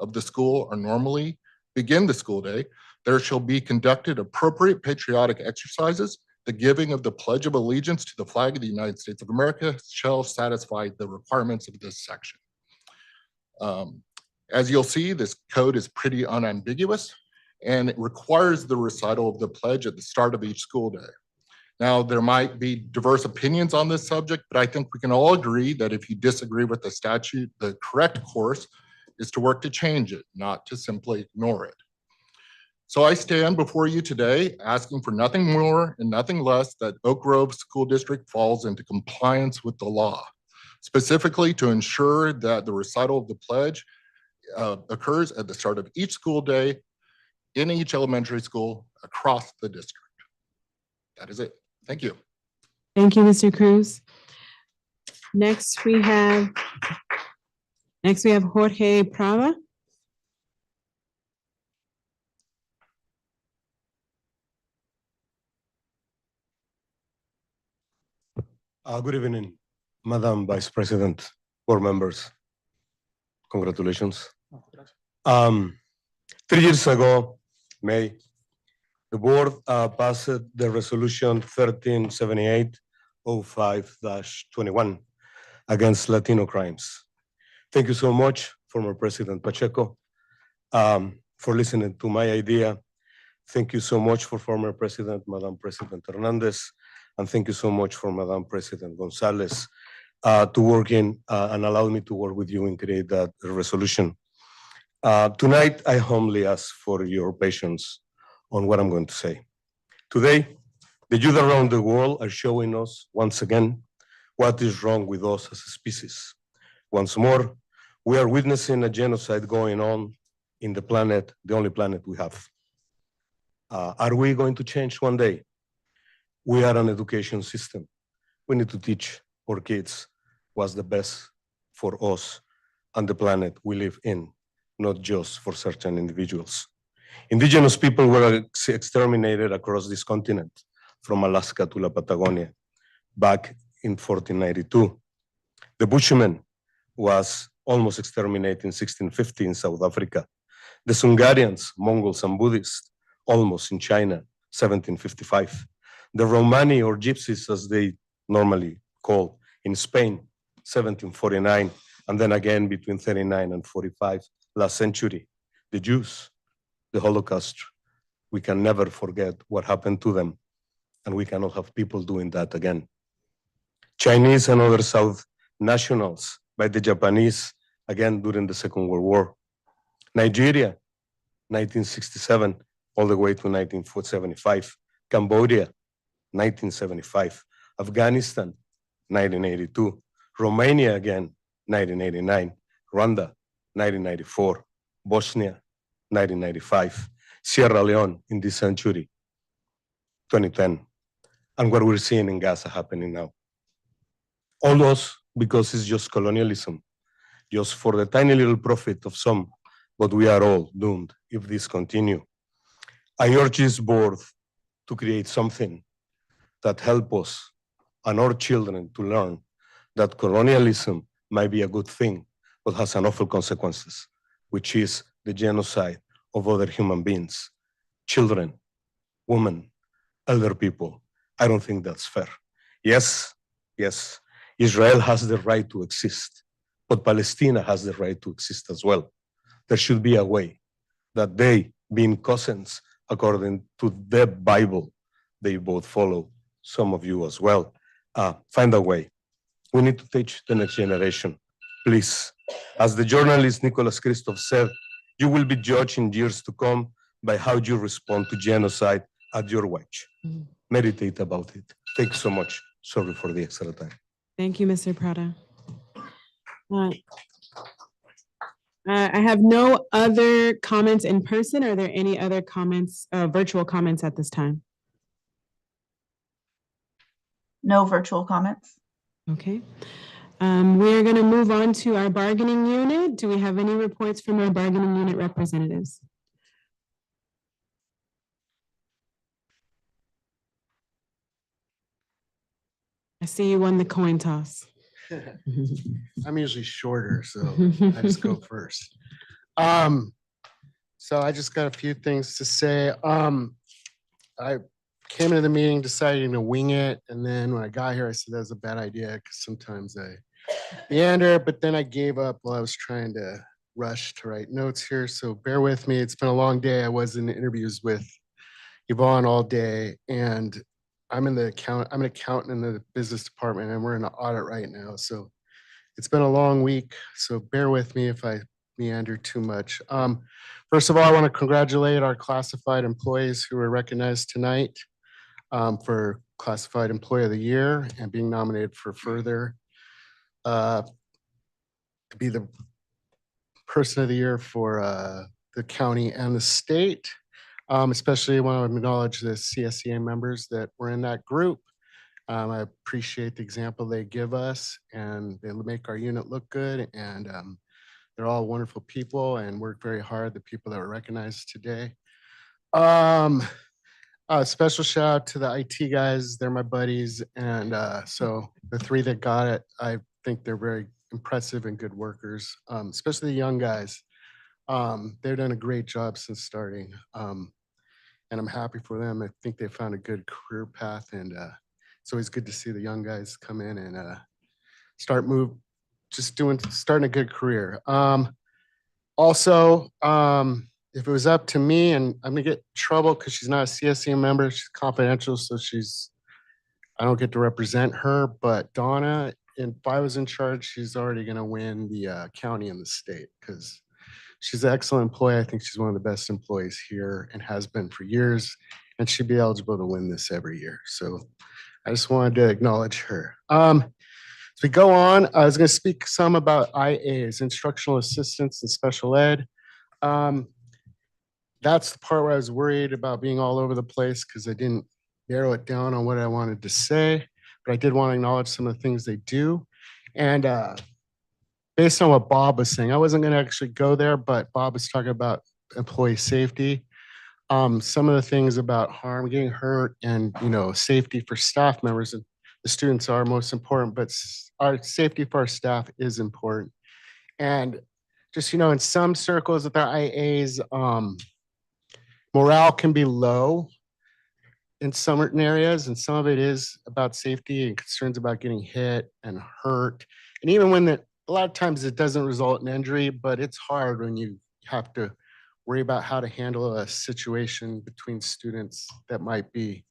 of the school are normally begin the school day, there shall be conducted appropriate patriotic exercises. The giving of the Pledge of Allegiance to the flag of the United States of America shall satisfy the requirements of this section. As you'll see, this code is pretty unambiguous, and it requires the recital of the pledge at the start of each school day. Now, there might be diverse opinions on this subject, but I think we can all agree that if you disagree with the statute, the correct course is to work to change it, not to simply ignore it. So I stand before you today asking for nothing more and nothing less that Oak Grove School District falls into compliance with the law, specifically to ensure that the recital of the pledge occurs at the start of each school day in each elementary school across the district. That is it. Thank you. Thank you, Mr. Cruz. Next we have Jorge Prava. Good evening, Madam Vice President, board members. Congratulations. 3 years ago, May, the board passed the resolution 1378-05-21 against Latino crimes. Thank you so much, former President Pacheco, for listening to my idea. Thank you so much for former President, Madam President Hernandez, and thank you so much for Madam President Gonzalez to working and allow me to work with you and create that resolution. Tonight, I humbly ask for your patience on what I'm going to say. Today, the youth around the world are showing us once again what is wrong with us as a species. Once more, we are witnessing a genocide going on in the planet, the only planet we have. Are we going to change one day? We are an education system. We need to teach our kids what's the best for us and the planet we live in, not just for certain individuals. Indigenous people were exterminated across this continent, from Alaska to La Patagonia, back in 1492. The Bushmen was almost exterminated in 1650 in South Africa. The Sungarians, Mongols, and Buddhists, almost in China, 1755. The Romani, or Gypsies, as they normally call, in Spain, 1749, and then again between 39 and 45, last century. The Jews, the Holocaust. We can never forget what happened to them, and we cannot have people doing that again. Chinese and other South nationals by the Japanese, again during the Second World War. Nigeria, 1967, all the way to 1975. Cambodia, 1975. Afghanistan, 1982. Romania again, 1989. Rwanda, 1994. Bosnia, 1995. Sierra Leone in this century, 2010. And what we're seeing in Gaza happening now. All those because it's just colonialism, just for the tiny little profit of some, but we are all doomed if this continue. I urge this board to create something that help us and our children to learn that colonialism might be a good thing, but has an awful consequences, which is the genocide of other human beings, children, women, elder people. I don't think that's fair. Yes, Israel has the right to exist, but Palestine has the right to exist as well. There should be a way that they, being cousins, according to the Bible, they both follow, some of you as well, find a way. We need to teach the next generation. Please, as the journalist Nicholas Kristof said, you will be judged in years to come by how you respond to genocide at your watch. Meditate about it. Thank you so much. Sorry for the extra time. Thank you, Mr. Prada. I have no other comments in person. Are there any other comments, virtual comments at this time? No virtual comments. Okay. We're going to move on to our bargaining unit. Do we have any reports from our bargaining unit representatives? I see you won the coin toss. I'm usually shorter, so I just go first. So I just got a few things to say. I came into the meeting deciding to wing it, and then when I got here, I said that was a bad idea because sometimes I meander, but then I gave up while I was trying to rush to write notes here. So bear with me. It's been a long day. I was in interviews with Yvonne all day, and I'm an accountant in the business department, and we're in an audit right now. So it's been a long week. So bear with me if I meander too much. First of all, I want to congratulate our classified employees who were recognized tonight for Classified Employee of the Year and being nominated for further to be the Person of the Year for the county and the state. Especially want to acknowledge the CSEA members that were in that group. I appreciate the example they give us, and they make our unit look good, and they're all wonderful people and work very hard, the people that were recognized today. A special shout out to the IT guys. They're my buddies, and so the three that got it, I think they're very impressive and good workers, especially the young guys. They've done a great job since starting. And I'm happy for them. I think they found a good career path, and it's always good to see the young guys come in and starting a good career. Also, if it was up to me, and I'm gonna get in trouble because she's not a CSE member, she's confidential, so I don't get to represent her, but Donna, if I was in charge, she's already gonna win the county and the state because she's an excellent employee. I think she's one of the best employees here and has been for years, and she'd be eligible to win this every year. So I just wanted to acknowledge her. As we go on, I was going to speak some about IAs, instructional assistants and special ed. That's the part where I was worried about being all over the place because I didn't narrow it down on what I wanted to say, but I did want to acknowledge some of the things they do. And based on what Bob was saying, I wasn't going to actually go there, but Bob was talking about employee safety. Some of the things about harm, getting hurt, and safety for staff members and the students are most important, but our safety for our staff is important. And just in some circles with our IAs, morale can be low in certain areas, and some of it is about safety and concerns about getting hit and hurt. And even when a lot of times it doesn't result in injury, but it's hard when you have to worry about how to handle a situation between students that might be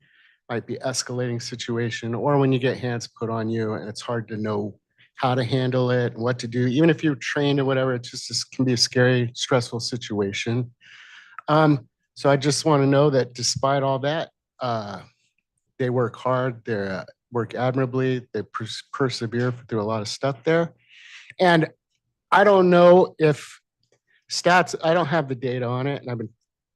escalating situation, or when you get hands put on you and it's hard to know how to handle it and what to do. Even if you're trained or whatever, it just can be a scary, stressful situation. So I just want to know that despite all that, they work hard, they work admirably, they persevere through a lot of stuff there. And I don't know if stats, I don't have the data on it, and I've been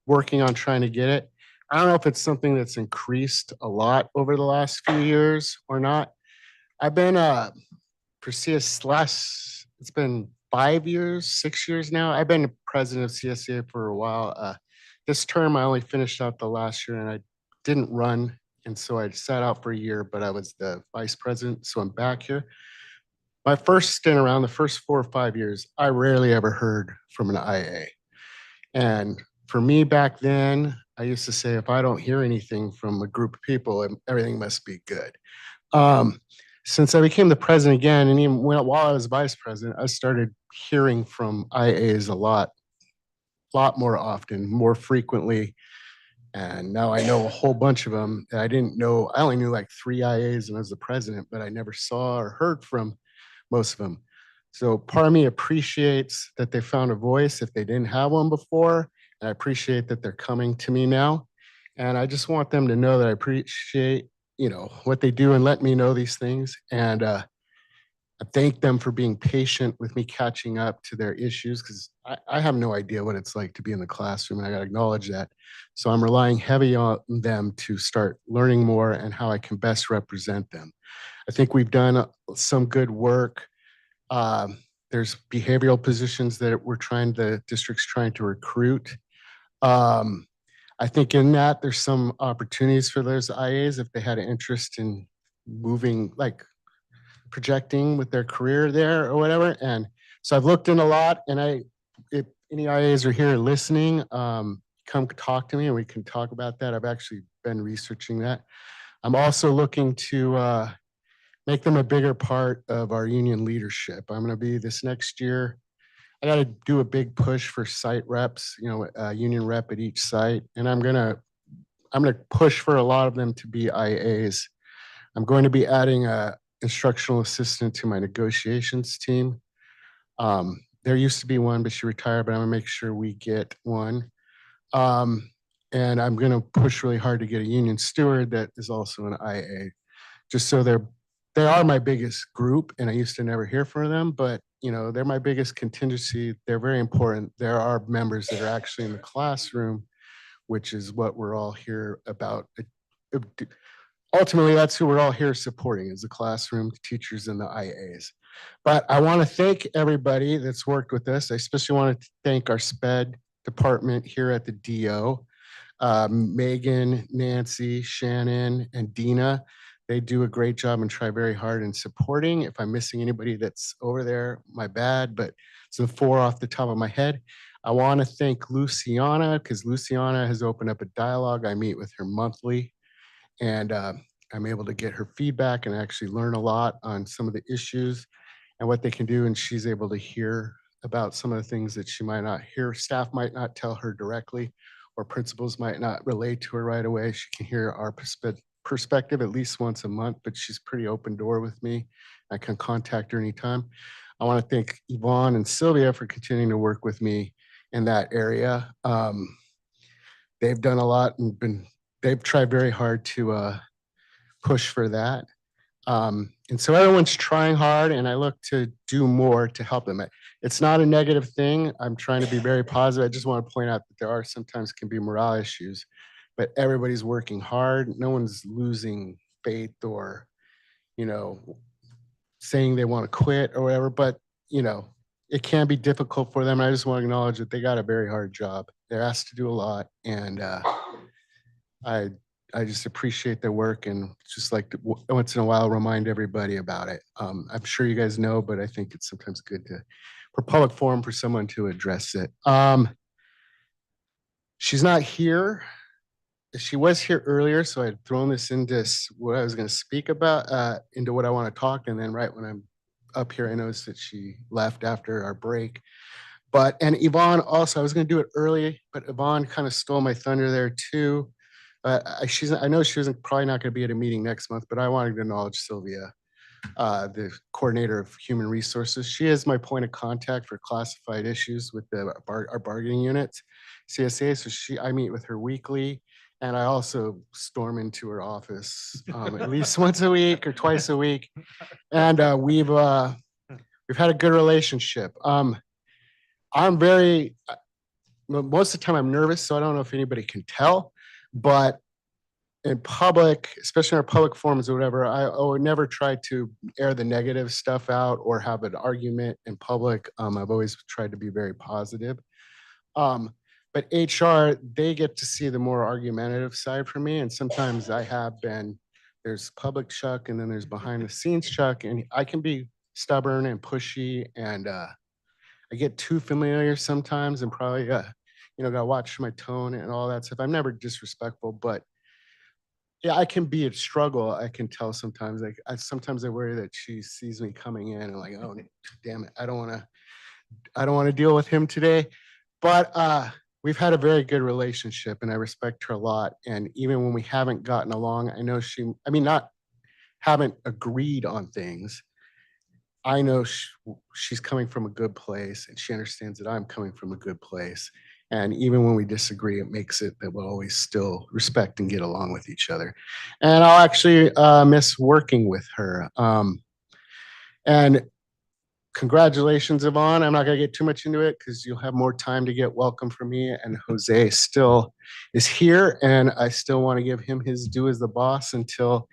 working on trying to get it. I don't know if it's something that's increased a lot over the last few years or not. I've been for CS it's been 5 years, 6 years now. I've been president of CSEA for a while. This term, I only finished out the last year and I didn't run. And so I sat out for a year, but I was the vice president. So I'm back here. My first stint around, the first 4 or 5 years, I rarely ever heard from an IA. And for me back then, I used to say, if I don't hear anything from a group of people, everything must be good. Since I became the president again, and even while I was vice president, I started hearing from IAs a lot more often, more frequently. And now I know a whole bunch of them that I didn't know. I only knew like 3 IAs when I was the president, but I never saw or heard from most of them. So part of me appreciates that they found a voice if they didn't have one before. And I appreciate that they're coming to me now. And I just want them to know that I appreciate, what they do and let me know these things. And I thank them for being patient with me catching up to their issues, because I have no idea what it's like to be in the classroom, and I got to acknowledge that. So I'm relying heavy on them to start learning more and how I can best represent them. I think we've done some good work. There's behavioral positions that the district's trying to recruit. I think in that there's some opportunities for those IAs if they had an interest in moving, like projecting with their career there or whatever. And so I've looked in a lot, and if any IAs are here listening, come talk to me and we can talk about that. I've actually been researching that. I'm also looking to make them a bigger part of our union leadership. I'm going to be this next year. I got to do a big push for site reps, a union rep at each site. And I'm going to push for a lot of them to be IAs. I'm going to be adding a instructional assistant to my negotiations team. There used to be one, but she retired, but I'm gonna make sure we get one. And I'm gonna push really hard to get a union steward that is also an IA, just so they are my biggest group, and I used to never hear from them, but they're my biggest contingency. They're very important. There are members that are actually in the classroom, which is what we're all here about. Ultimately, that's who we're all here supporting, is the classroom, the teachers, and the IAs. But I want to thank everybody that's worked with us. I especially want to thank our SPED department here at the DO, Megan, Nancy, Shannon, and Dina. They do a great job and try very hard in supporting. If I'm missing anybody that's over there, my bad, but it's the 4 off the top of my head. I want to thank Luciana, because Luciana has opened up a dialogue. I meet with her monthly, and I'm able to get her feedback and actually learn a lot on some of the issues and what they can do. And she's able to hear about some of the things that she might not hear. Staff might not tell her directly, or principals might not relate to her right away. She can hear our perspective at least once a month, but she's pretty open door with me. I can contact her anytime. I want to thank Yvonne and Sylvia for continuing to work with me in that area. They've done a lot and they've tried very hard to push for that. And so everyone's trying hard, and I look to do more to help them. It's not a negative thing. I'm trying to be very positive. I just want to point out that there are sometimes can be morale issues, but everybody's working hard. No one's losing faith or, saying they want to quit or whatever, but, it can be difficult for them. I just want to acknowledge that they got a very hard job. They're asked to do a lot, and I just appreciate their work, and just like to once in a while remind everybody about it. I'm sure you guys know, but I think it's sometimes good for public forum for someone to address it. She's not here. She was here earlier, so I had thrown this into what I was going to speak about, into what I want to talk, and then right when I'm up here, I noticed that she left after our break. And Yvonne also, I was gonna do it early, but Yvonne kind of stole my thunder there too. I know she was probably not gonna be at a meeting next month, but I wanted to acknowledge Sylvia, the coordinator of human resources. She is my point of contact for classified issues with our bargaining units, CSA. So I meet with her weekly, and I also storm into her office at least once a week or twice a week. And we've had a good relationship. I'm very, most of the time I'm nervous, so I don't know if anybody can tell, but in public, especially in our public forums or whatever, I would never try to air the negative stuff out or have an argument in public. I've always tried to be very positive. But HR, they get to see the more argumentative side from me. And sometimes I have been, there's public Chuck and then there's behind the scenes Chuck, and I can be stubborn and pushy, and I get too familiar sometimes, and probably, gotta watch my tone and all that stuff. I'm never disrespectful, but yeah, I can be a struggle. I can tell sometimes, like, sometimes I worry that she sees me coming in and like, oh, damn it, I don't want to deal with him today. But we've had a very good relationship, and I respect her a lot. And even when we haven't gotten along, I know not haven't agreed on things. I know she's coming from a good place, and she understands that I'm coming from a good place. And even when we disagree, it makes it that we'll always still respect and get along with each other. And I'll actually miss working with her. And congratulations, Yvonne. I'm not going to get too much into it because you'll have more time to get welcome from me. And Jose still is here, and I still want to give him his due as the boss until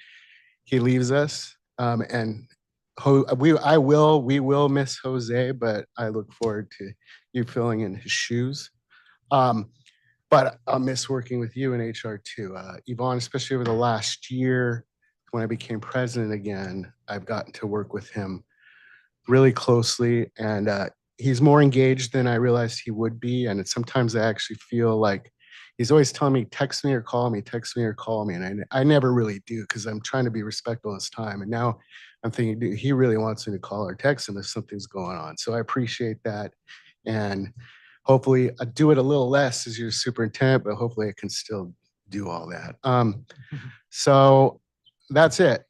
he leaves us. We will miss Jose, but I look forward to you filling in his shoes. But I'll miss working with you in HR too. Yvonne, especially over the last year, when I became president again, I've gotten to work with him really closely, and he's more engaged than I realized he would be. And sometimes I actually feel like he's always telling me, text me or call me, text me or call me. And I never really do, because I'm trying to be respectful of his time. And now I'm thinking, dude, he really wants me to call or text him if something's going on. So I appreciate that. And hopefully I do it a little less as your superintendent, but hopefully I can still do all that. So that's it.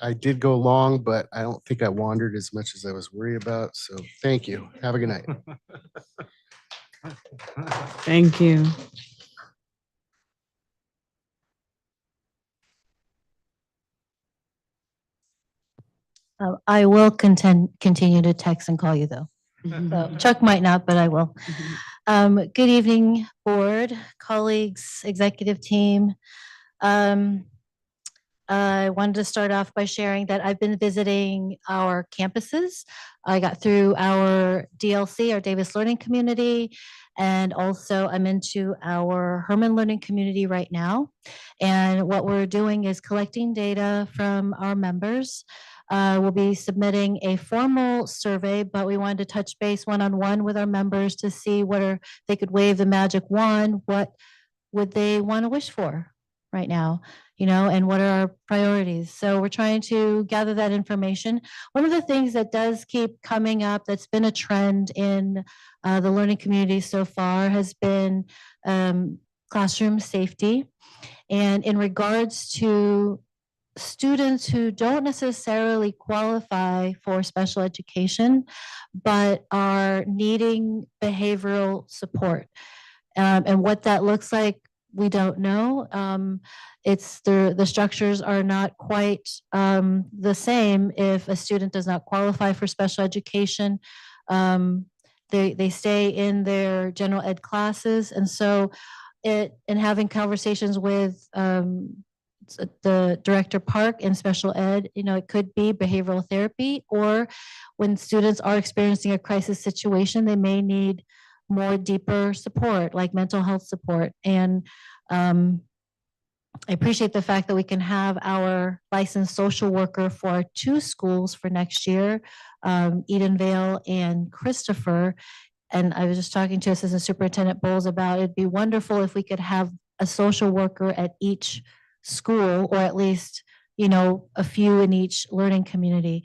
I did go long, but I don't think I wandered as much as I was worried about. So thank you. Have a good night. Thank you. I will continue to text and call you though. So Chuck might not, but I will. Good evening, board, colleagues, executive team. I wanted to start off by sharing that I've been visiting our campuses. I got through our DLC, our Davis Learning Community, and also I'm into our Herman Learning Community right now. And what we're doing is collecting data from our members. We'll be submitting a formal survey, but we wanted to touch base one-on-one with our members to see they could wave the magic wand. What would they want to wish for right now? And what are our priorities? So we're trying to gather that information. One of the things that does keep coming up that's been a trend in the learning community so far has been classroom safety. And in regards to students who don't necessarily qualify for special education, but are needing behavioral support. And what that looks like, we don't know. The structures are not quite the same if a student does not qualify for special education. They stay in their general ed classes. And so in having conversations with the director Park in special ed, it could be behavioral therapy, or when students are experiencing a crisis situation, they may need more deeper support, like mental health support. And I appreciate the fact that we can have our licensed social worker for our 2 schools for next year, Edenvale and Christopher. And I was just talking to Assistant Superintendent Bowles about it'd be wonderful if we could have a social worker at each school, or at least, a few in each learning community.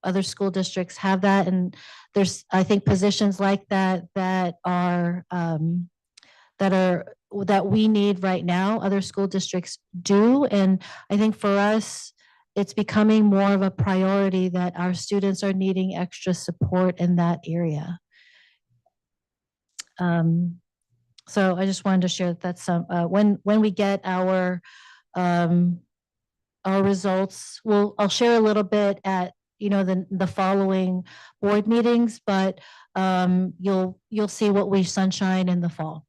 other school districts have that, and there's, I think, positions like that that are that we need right now. Other school districts do, and I think for us, it's becoming more of a priority that our students are needing extra support in that area. So I just wanted to share that that's some, when we get our results, I'll share a little bit at, you know, the following board meetings, but you'll see what we sunshine in the fall.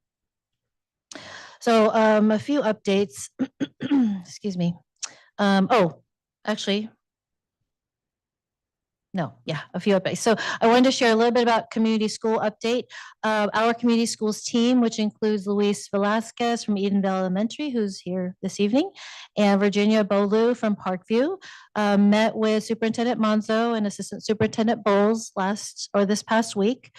So a few updates, excuse me. Oh, actually, no, yeah, a few updates. So I wanted to share a little bit about community school update. Our community schools team, which includes Luis Velasquez from Edenville Elementary, who's here this evening, and Virginia Bolu from Parkview, met with Superintendent Monzo and Assistant Superintendent Bowles this past week.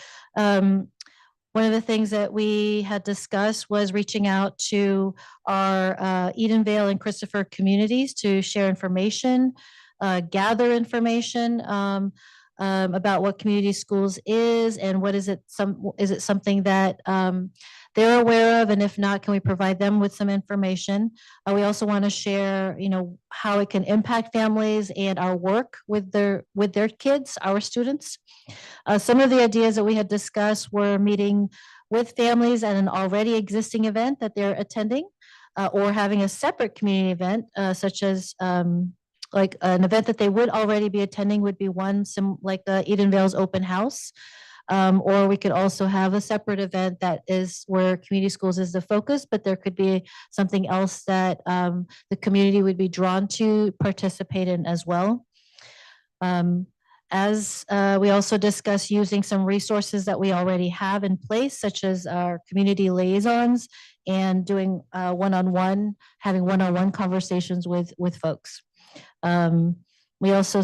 One of the things that we had discussed was reaching out to our Edenvale and Christopher communities to share information, gather information about what community schools is and what is it something that they're aware of, and if not, can we provide them with some information? We also want to share, you know, how it can impact families and our work with their kids, our students. Some of the ideas that we had discussed were meeting with families at an already existing event that they're attending, or having a separate community event, such as like an event that they would already be attending would be one like the Edenvale's open house. Or we could also have a separate event that is where community schools is the focus, but there could be something else that the community would be drawn to participate in as well. As we also discussed using some resources that we already have in place, such as our community liaisons and doing having one-on-one conversations with folks. We also,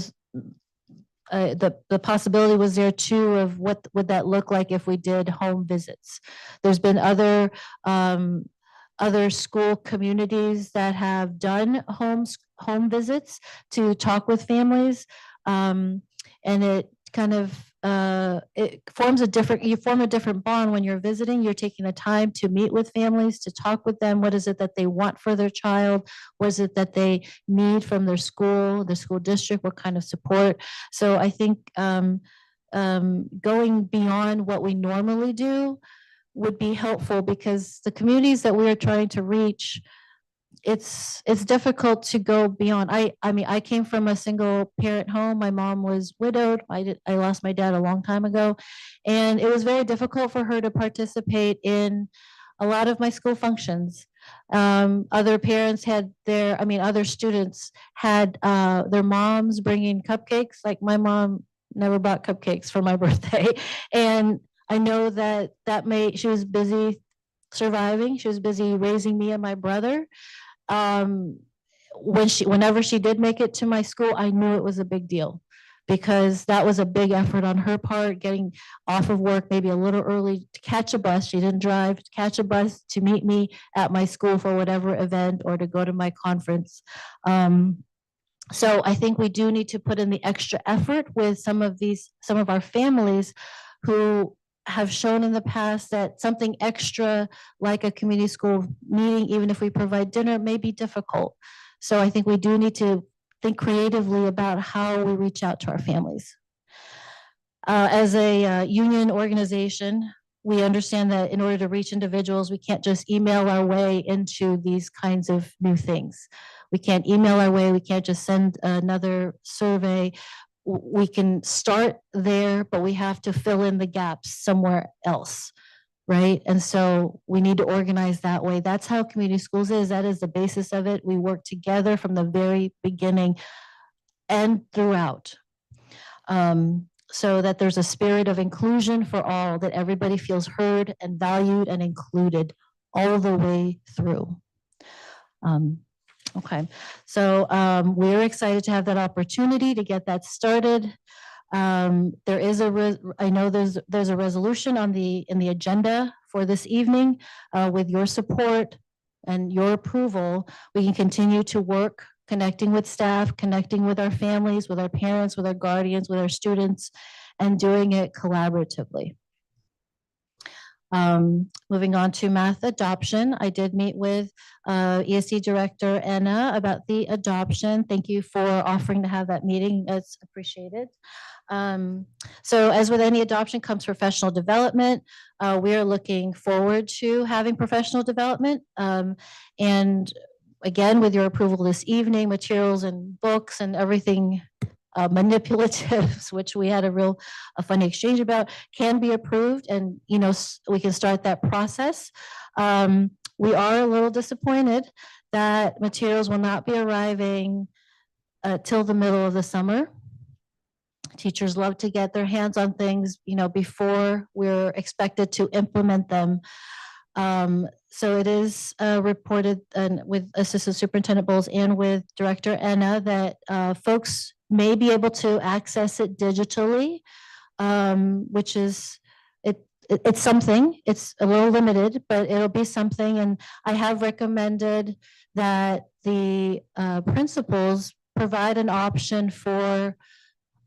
the possibility was there too of what would that look like if we did home visits. There's been other school communities that have done home visits to talk with families, and it kind of you form a different bond when you're visiting. You're taking the time to meet with families, to talk with them. What is it that they want for their child? What is it that they need from their school, the school district? What kind of support? So I think going beyond what we normally do would be helpful, because the communities that we are trying to reach, it's difficult to go beyond. I mean, I came from a single parent home. My mom was widowed. I lost my dad a long time ago, and it was very difficult for her to participate in a lot of my school functions. Other parents had other students had their moms bringing cupcakes. Like my mom never bought cupcakes for my birthday, and I know that she was busy surviving. She was busy raising me and my brother. Whenever she did make it to my school, I knew it was a big deal, because that was a big effort on her part, getting off of work maybe a little early to catch a bus. She didn't drive, to catch a bus to meet me at my school for whatever event or to go to my conference. So I think we do need to put in the extra effort with some of our families who have shown in the past that something extra like a community school meeting, even if we provide dinner, may be difficult. So I think we do need to think creatively about how we reach out to our families. As a union organization, we understand that in order to reach individuals, we can't just email our way into these kinds of new things. We can't email our way, we can't just send another survey. We can start there, but we have to fill in the gaps somewhere else, right? And so we need to organize that way. That's how community schools is. That is the basis of it. We work together from the very beginning and throughout, so that there's a spirit of inclusion for all, that everybody feels heard and valued and included all the way through. Okay, so we're excited to have that opportunity to get that started. There is I know there's a resolution in the agenda for this evening. With your support and your approval, we can continue to work connecting with staff, connecting with our families, with our parents, with our guardians, with our students, and doing it collaboratively. Moving on to math adoption, I did meet with ESC Director Anna about the adoption. Thank you for offering to have that meeting. It's appreciated. So as with any adoption comes professional development. We are looking forward to having professional development. And again, with your approval this evening, materials and books and everything manipulatives, which we had a funny exchange about, can be approved, and we can start that process. We are a little disappointed that materials will not be arriving till the middle of the summer. Teachers love to get their hands on things, before we're expected to implement them. So it is reported with Assistant Superintendent Bowles and with Director Anna that folks may be able to access it digitally, which is, it's something. It's a little limited, but it'll be something. And I have recommended that the principals provide an option for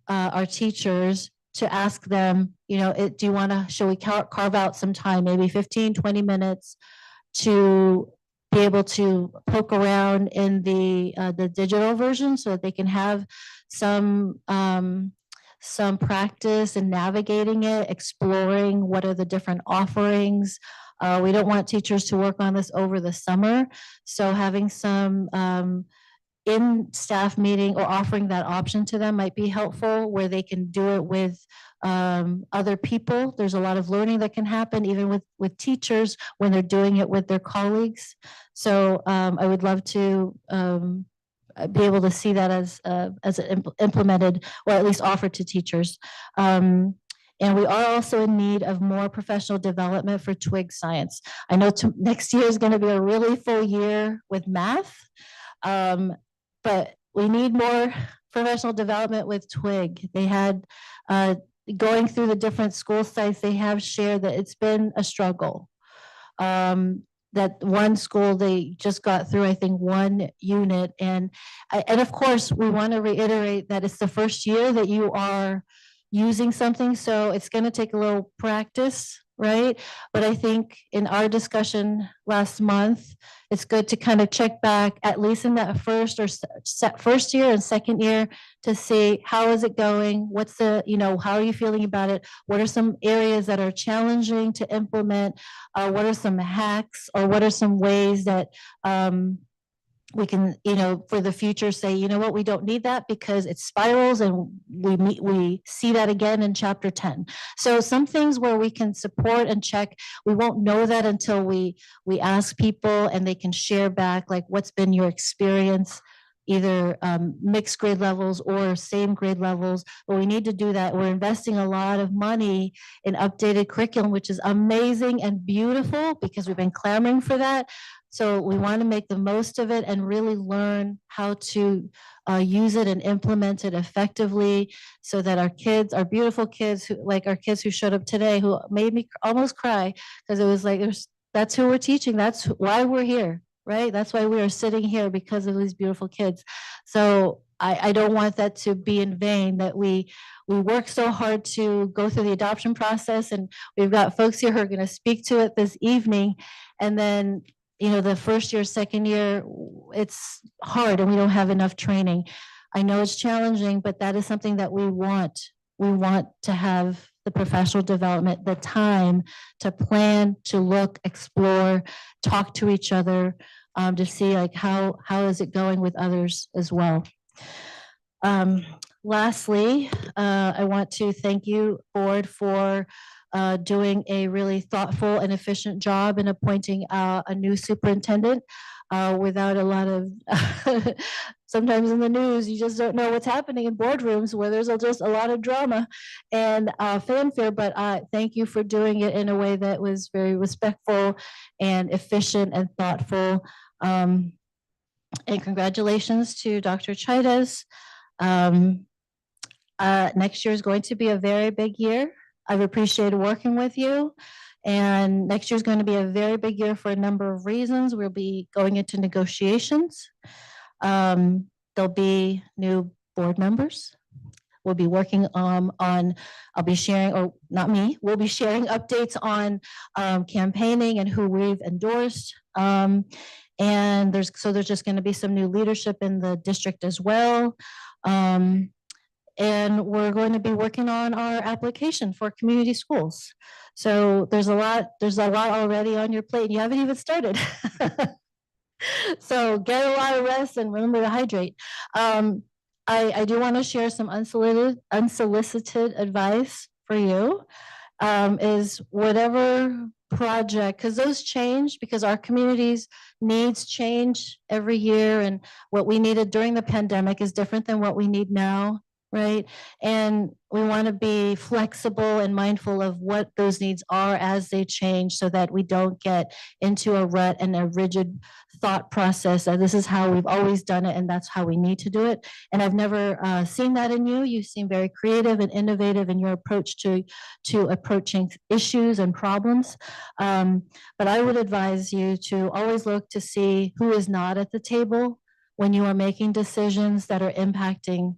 our teachers to ask them, do you want to, shall we carve out some time, maybe 15, 20 minutes to be able to poke around in the digital version so that they can have some practice in navigating it, exploring what are the different offerings. We don't want teachers to work on this over the summer. So having some in staff meeting or offering that option to them might be helpful, where they can do it with other people. There's a lot of learning that can happen even with teachers when they're doing it with their colleagues. So I would love to be able to see that as implemented, or at least offered to teachers. And we are also in need of more professional development for Twig Science. I know next year is going to be a really full year with math, but we need more professional development with Twig. They had, going through the different school sites, they have shared that it's been a struggle. That one school, they just got through, I think, one unit. And of course, we want to reiterate that it's the first year that you are using something, so it's going to take a little practice, right? But I think in our discussion last month, it's good to kind of check back, at least in that first year and second year, to see how is it going? What's the, how are you feeling about it? What are some areas that are challenging to implement? What are some hacks, or what are some ways that we can, for the future say, what, we don't need that because it spirals, and we see that again in chapter 10. So some things where we can support and check, we won't know that until we ask people and they can share back, like, what's been your experience, either mixed grade levels or same grade levels. But we need to do that. We're investing a lot of money in updated curriculum, which is amazing and beautiful because we've been clamoring for that. So we want to make the most of it and really learn how to use it and implement it effectively, so that our kids, our beautiful kids, like our kids who showed up today, who made me almost cry, because it was like, that's who we're teaching. That's why we're here, right? That's why we are sitting here, because of these beautiful kids. So I don't want that to be in vain, that we work so hard to go through the adoption process, and we've got folks here who are going to speak to it this evening. And then the first year, second year, it's hard and we don't have enough training. I know it's challenging, but that is something that we want. We want to have the professional development, the time to plan, to look, explore, talk to each other, to see like how is it going with others as well. Lastly, I want to thank you, board, for doing a really thoughtful and efficient job in appointing a new superintendent without a lot of, sometimes in the news, you just don't know what's happening in boardrooms where there's just a lot of drama and fanfare, but thank you for doing it in a way that was very respectful and efficient and thoughtful. And congratulations to Dr. Chaidez. Next year is going to be a very big year. I've appreciated working with you, and next year is going to be a very big year for a number of reasons. We'll be going into negotiations. There'll be new board members. We'll be working I'll be sharing, or not me, we'll be sharing updates on campaigning and who we've endorsed. And there's just going to be some new leadership in the district as well. And we're going to be working on our application for community schools. So there's a lot already on your plate. You haven't even started. So get a lot of rest and remember to hydrate. I do want to share some unsolicited advice for you. Is whatever project, because those change, because our communities needs change every year, and what we needed during the pandemic is different than what we need now, right? And we want to be flexible and mindful of what those needs are as they change, so that we don't get into a rut and a rigid thought process that this is how we've always done it and that's how we need to do it. And I've never seen that in you. You seem very creative and innovative in your approach to approaching issues and problems. But I would advise you to always look to see who is not at the table when you are making decisions that are impacting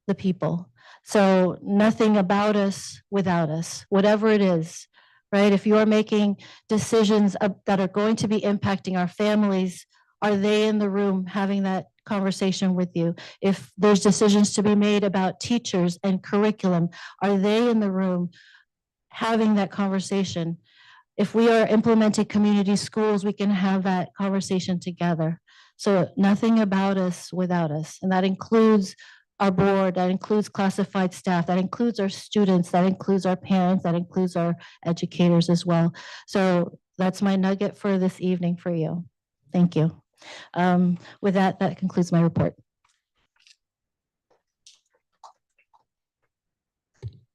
the people. So nothing about us without us, whatever it is, right? If you are making decisions that are going to be impacting our families, are they in the room having that conversation with you? If there's decisions to be made about teachers and curriculum, are they in the room having that conversation? If we are implementing community schools, we can have that conversation together. So nothing about us without us. And that includes our board, that includes classified staff, that includes our students, that includes our parents, that includes our educators as well. So that's my nugget for this evening for you. Thank you. With that concludes my report.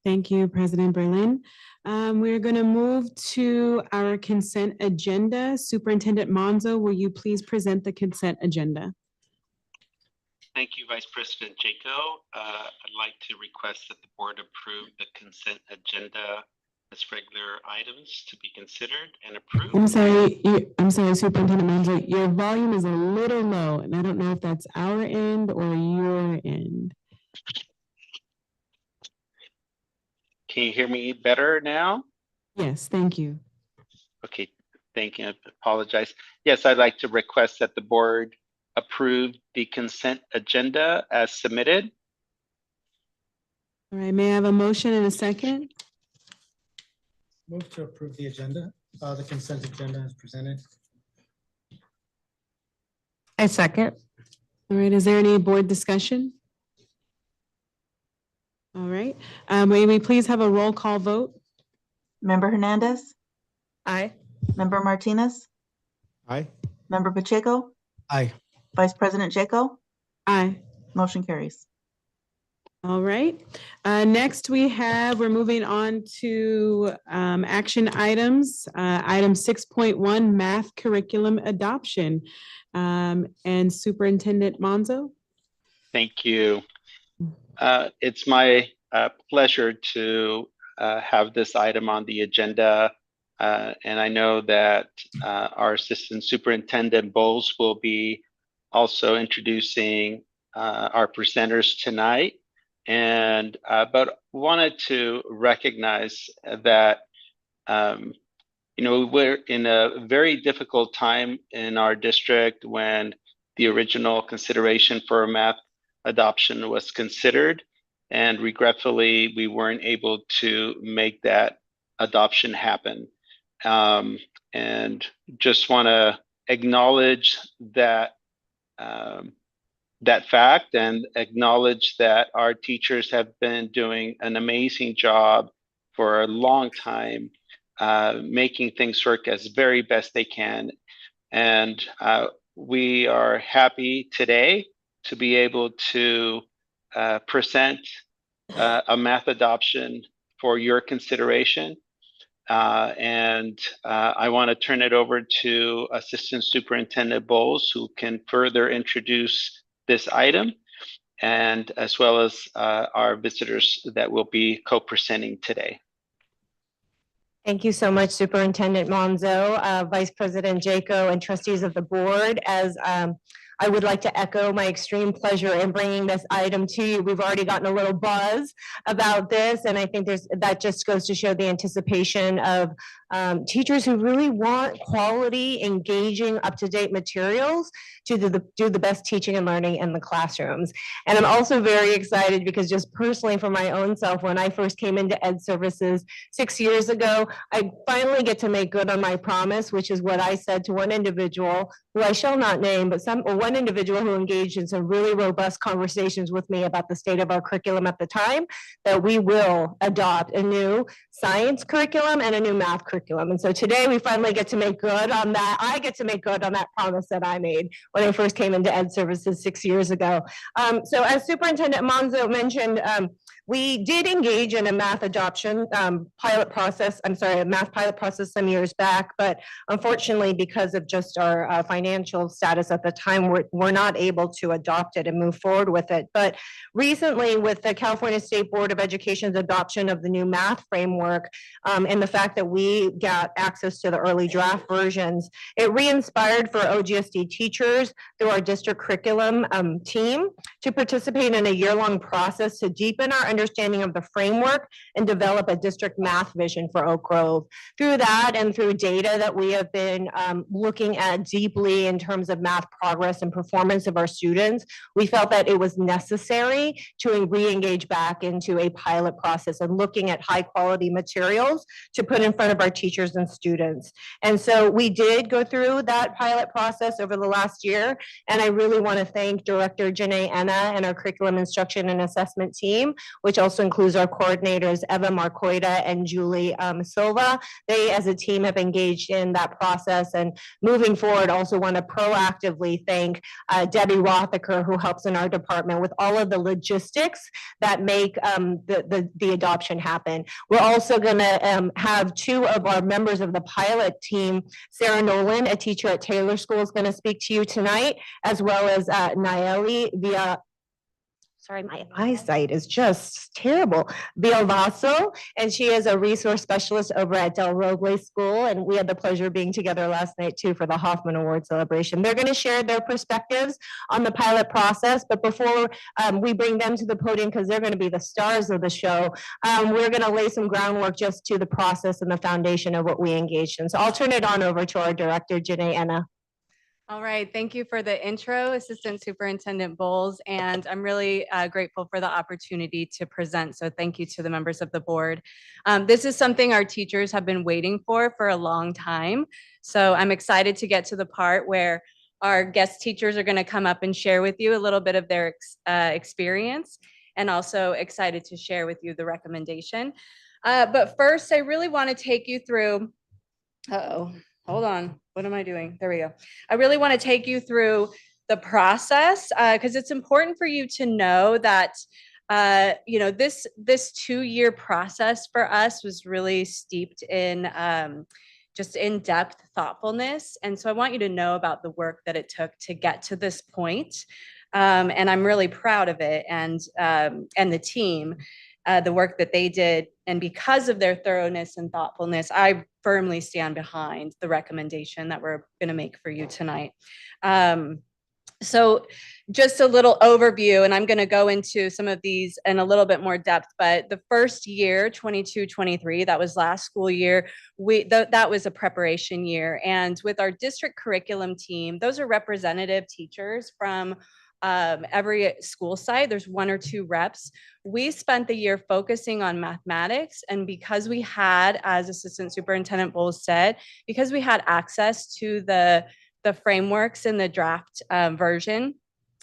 Thank you, President Berlin. We're going to move to our consent agenda. Superintendent Monzo, will you please present the consent agenda? Thank you, Vice President Jaco. I'd like to request that the board approve the consent agenda as regular items to be considered and approved. I'm sorry, Superintendent Monzo, your volume is a little low, and I don't know if that's our end or your end. Can you hear me better now? Yes, thank you. Okay, thank you. I apologize. Yes, I'd like to request that the board approve the consent agenda as submitted. All right, may I have a motion and a second? Move to approve the agenda, the consent agenda as presented. I second. All right, is there any board discussion? All right, may we please have a roll call vote? Member Hernandez, Aye. Member Martinez, Aye. Member Pacheco, Aye. Vice President Jaco, Aye. motion carries. All right, next we're moving on to action items. Item 6.1, math curriculum adoption. And Superintendent Monzo. Thank you. It's my pleasure to have this item on the agenda. And I know that our Assistant Superintendent Bowles will be also introducing our presenters tonight. And but wanted to recognize that we're in a very difficult time in our district when the original consideration for math adoption was considered, and regretfully we weren't able to make that adoption happen. And just want to acknowledge that that fact, and acknowledge that our teachers have been doing an amazing job for a long time, making things work as very best they can. And we are happy today to be able to present a math adoption for your consideration. And I want to turn it over to Assistant Superintendent Bowles, who can further introduce this item, and as well as our visitors that will be co-presenting today. Thank you so much, Superintendent Monzo, Vice President Jaco, and trustees of the board. As I would like to echo my extreme pleasure in bringing this item to you. We've already gotten a little buzz about this, and I think that just goes to show the anticipation of teachers who really want quality, engaging, up-to-date materials to do the best teaching and learning in the classrooms. And I'm also very excited because just personally for my own self, when I first came into Ed Services 6 years ago, I finally get to make good on my promise, which is what I said to one individual who I shall not name, but one individual who engaged in some really robust conversations with me about the state of our curriculum at the time, that we will adopt a new science curriculum and a new math curriculum. And so today we finally get to make good on that. I get to make good on that promise that I made when I first came into Ed Services 6 years ago. So as Superintendent Monzo mentioned, we did engage in a math adoption pilot process, a math pilot process some years back, but unfortunately, because of just our financial status at the time, we're not able to adopt it and move forward with it. But recently, with the California State Board of Education's adoption of the new math framework and the fact that we got access to the early draft versions, it re-inspired for OGSD teachers through our district curriculum team to participate in a year-long process to deepen our understanding of the framework and develop a district math vision for Oak Grove. Through that and through data that we have been looking at deeply in terms of math progress and performance of our students, we felt that it was necessary to re-engage back into a pilot process and looking at high quality materials to put in front of our teachers and students. And so we did go through that pilot process over the last year, and I really want to thank Director Janae Enna and our curriculum instruction and assessment team, which also includes our coordinators, Eva Marcoida and Julie Silva. They, as a team, have engaged in that process. And moving forward, also want to proactively thank Debbie Rothaker, who helps in our department with all of the logistics that make the adoption happen. We're also going to have two of our members of the pilot team, Sarah Nolan, a teacher at Taylor School, is going to speak to you tonight, as well as Nayeli via sorry, my eyesight is just terrible. Vilvaso, and she is a resource specialist over at Del Roble School, and we had the pleasure of being together last night too for the Hoffman Award celebration. They're going to share their perspectives on the pilot process, but before we bring them to the podium, because they're going to be the stars of the show, we're going to lay some groundwork just to the process and the foundation of what we engaged in. So I'll turn it on over to our director, Janae Enna. All right, thank you for the intro, Assistant Superintendent Bowles, and I'm really grateful for the opportunity to present. So thank you to the members of the board. This is something our teachers have been waiting for a long time. So I'm excited to get to the part where our guest teachers are going to come up and share with you a little bit of their experience, and also excited to share with you the recommendation. But first, I really want to take you through, hold on. What am I doing? There we go. I really want to take you through the process because it's important for you to know that, this 2-year process for us was really steeped in just in-depth thoughtfulness. And so I want you to know about the work that it took to get to this point. And I'm really proud of it and the team. The work that they did, and because of their thoroughness and thoughtfulness, I firmly stand behind the recommendation that we're going to make for you tonight. So just a little overview, and I'm going to go into some of these in a little bit more depth, but the first year, 22-23, that was last school year, that was a preparation year. And with our district curriculum team, those are representative teachers from every school site. There's 1 or 2 reps. We spent the year focusing on mathematics, and because we had, as Assistant Superintendent Bowles said, because we had access to the frameworks in the draft version,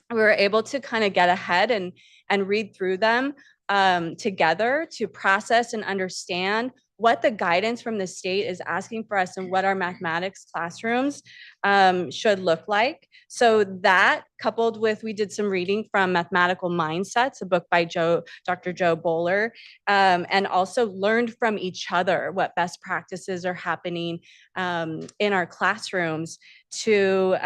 we were able to kind of get ahead and read through them together to process and understand what the guidance from the state is asking for us and what our mathematics classrooms should look like. So that, coupled with, we did some reading from Mathematical Mindsets, a book by Dr. Joe Bowler, and also learned from each other what best practices are happening in our classrooms to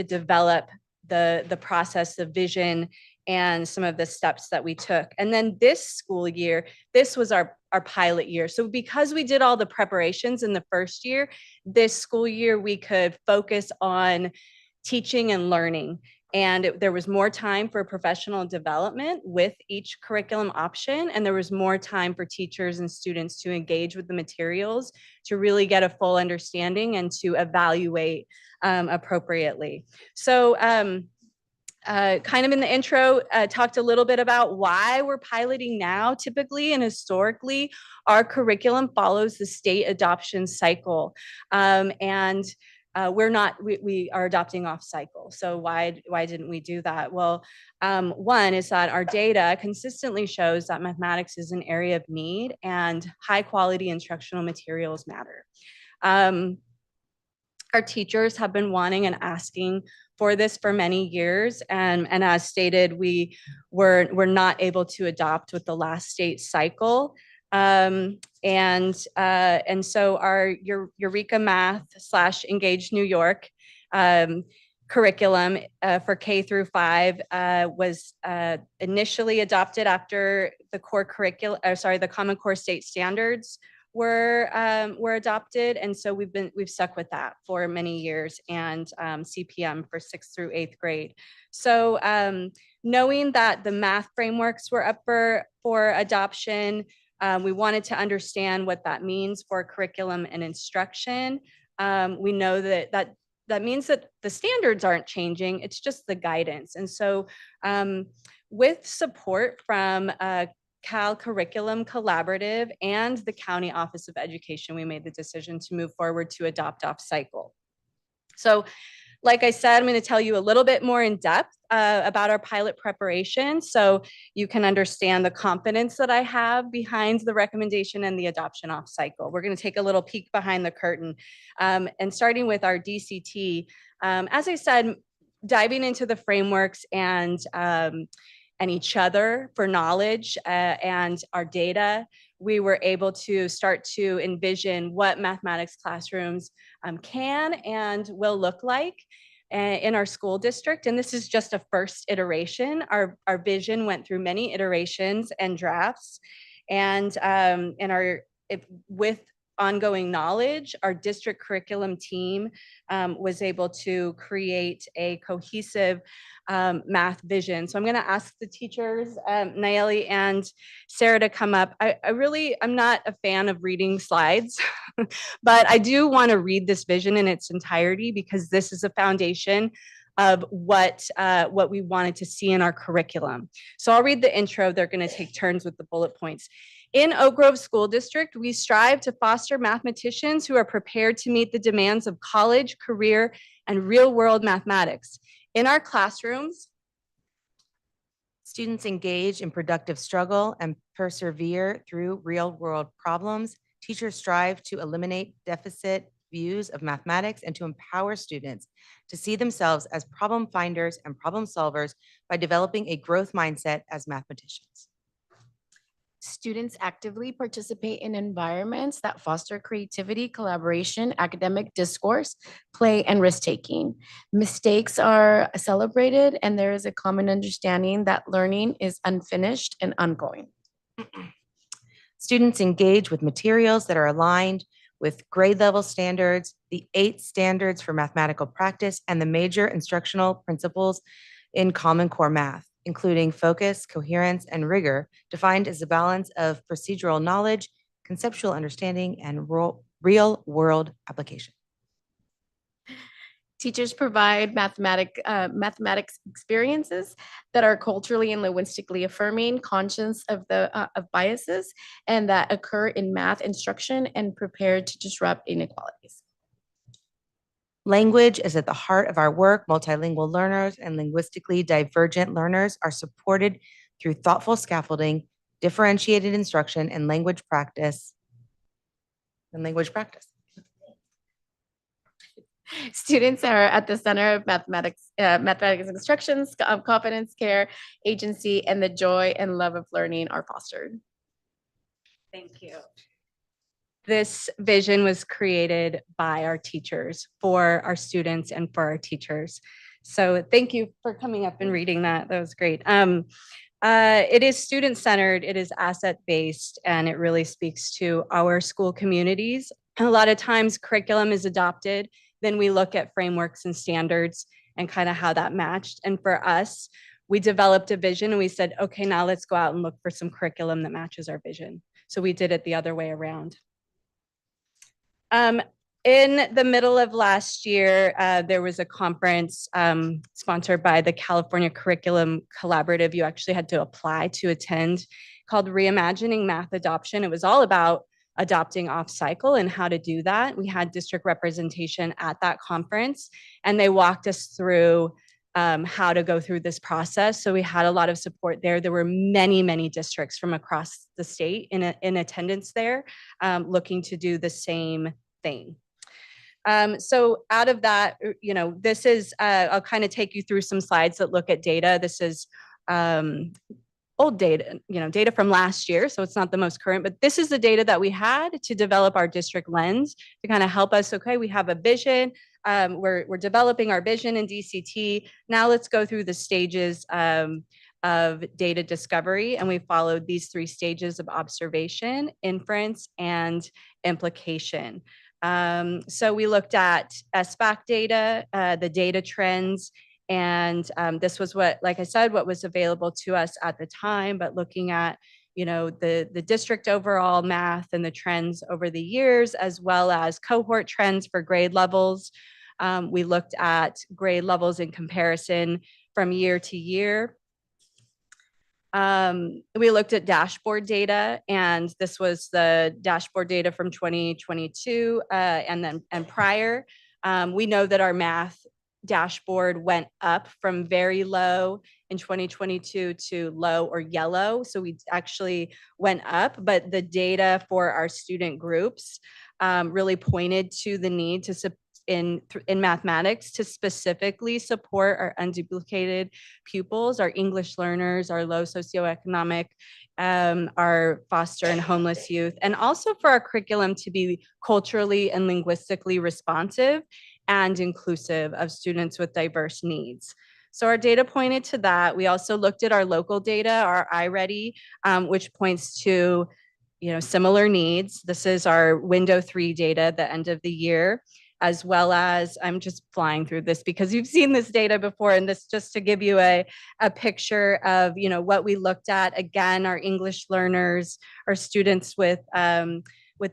develop the process, the vision, and some of the steps that we took. And then this school year, this was our pilot year. So because we did all the preparations in the first year, this school year, we could focus on teaching and learning. And there was more time for professional development with each curriculum option. And there was more time for teachers and students to engage with the materials to really get a full understanding and to evaluate appropriately. So kind of in the intro, talked a little bit about why we're piloting now. Typically and historically, our curriculum follows the state adoption cycle. We are adopting off cycle. So why didn't we do that? Well, one is that our data consistently shows that mathematics is an area of need and high quality instructional materials matter. Our teachers have been wanting and asking for this for many years. And as stated, we were not able to adopt with the last state cycle. And so our Eureka Math / Engage New York curriculum for K through 5 was initially adopted after the the Common Core State Standards were adopted. And so we've stuck with that for many years, and CPM for 6th through 8th grade. So knowing that the math frameworks were up for adoption, we wanted to understand what that means for curriculum and instruction. We know that means that the standards aren't changing, it's just the guidance. And so with support from Cal Curriculum Collaborative and the County Office of Education, we made the decision to move forward to adopt off cycle. So like I said, I'm going to tell you a little bit more in depth about our pilot preparation so you can understand the confidence that I have behind the recommendation and the adoption off cycle. We're going to take a little peek behind the curtain, and starting with our DCT. As I said, diving into the frameworks and each other for knowledge and our data, we were able to start to envision what mathematics classrooms can and will look like in our school district. And this is just a first iteration. Our vision went through many iterations and drafts, and with ongoing knowledge, our district curriculum team was able to create a cohesive math vision. So I'm going to ask the teachers, Nayeli and Sarah, to come up. I'm not a fan of reading slides, but I do want to read this vision in its entirety because this is a foundation of what we wanted to see in our curriculum. So I'll read the intro. They're going to take turns with the bullet points. In Oak Grove School District, we strive to foster mathematicians who are prepared to meet the demands of college, career, and real-world mathematics. In our classrooms, students engage in productive struggle and persevere through real-world problems. Teachers strive to eliminate deficit views of mathematics and to empower students to see themselves as problem finders and problem solvers by developing a growth mindset as mathematicians. Students actively participate in environments that foster creativity, collaboration, academic discourse, play, and risk-taking. Mistakes are celebrated, and there is a common understanding that learning is unfinished and ongoing. Students engage with materials that are aligned with grade level standards, the 8 standards for mathematical practice, and the major instructional principles in Common Core Math, including focus, coherence, and rigor, defined as a balance of procedural knowledge, conceptual understanding, and real-world application. Teachers provide mathematics experiences that are culturally and linguistically affirming, conscious of biases, and that occur in math instruction and prepared to disrupt inequalities. Language is at the heart of our work. Multilingual learners and linguistically divergent learners are supported through thoughtful scaffolding, differentiated instruction, and language practice. Students are at the center of mathematics instructions, of confidence, care, agency, and the joy and love of learning are fostered. Thank you. This vision was created by our teachers for our students and for our teachers. So thank you for coming up and reading that. That was great. It is student-centered, it is asset-based, and it really speaks to our school communities. A lot of times curriculum is adopted, then we look at frameworks and standards, and kind of how that matched. And for us, we developed a vision and we said, okay, now let's go out and look for some curriculum that matches our vision. So we did it the other way around. In the middle of last year, there was a conference sponsored by the California Curriculum Collaborative. You actually had to apply to attend, called Reimagining Math Adoption. It was all about adopting off cycle and how to do that. We had district representation at that conference, and they walked us through how to go through this process. So we had a lot of support there. There were many, many districts from across the state in attendance there, looking to do the same thing. So out of that, this is, I'll kind of take you through some slides that look at data. This is old data, data from last year. So it's not the most current, but this is the data that we had to develop our district lens to kind of help us. Okay, we have a vision. We're developing our vision in DCT. Now let's go through the stages of data discovery. And we followed these 3 stages of observation, inference, and implication. So we looked at SBAC data, the data trends, and this was what, like I said, what was available to us at the time, but looking at, the district overall math and the trends over the years, as well as cohort trends for grade levels. We looked at grade levels in comparison from year to year. We looked at dashboard data, and this was the dashboard data from 2022 and prior. We know that our math dashboard went up from very low in 2022 to low or yellow. So we actually went up, but the data for our student groups really pointed to the need to in mathematics to specifically support our unduplicated pupils, our English learners, our low socioeconomic, our foster and homeless youth, and also for our curriculum to be culturally and linguistically responsive and inclusive of students with diverse needs. So our data pointed to that. We also looked at our local data, our iReady, which points to similar needs. This is our window 3 data at the end of the year, as well as, I'm just flying through this because you've seen this data before, and this just to give you a picture of what we looked at. Again, our English learners, our students with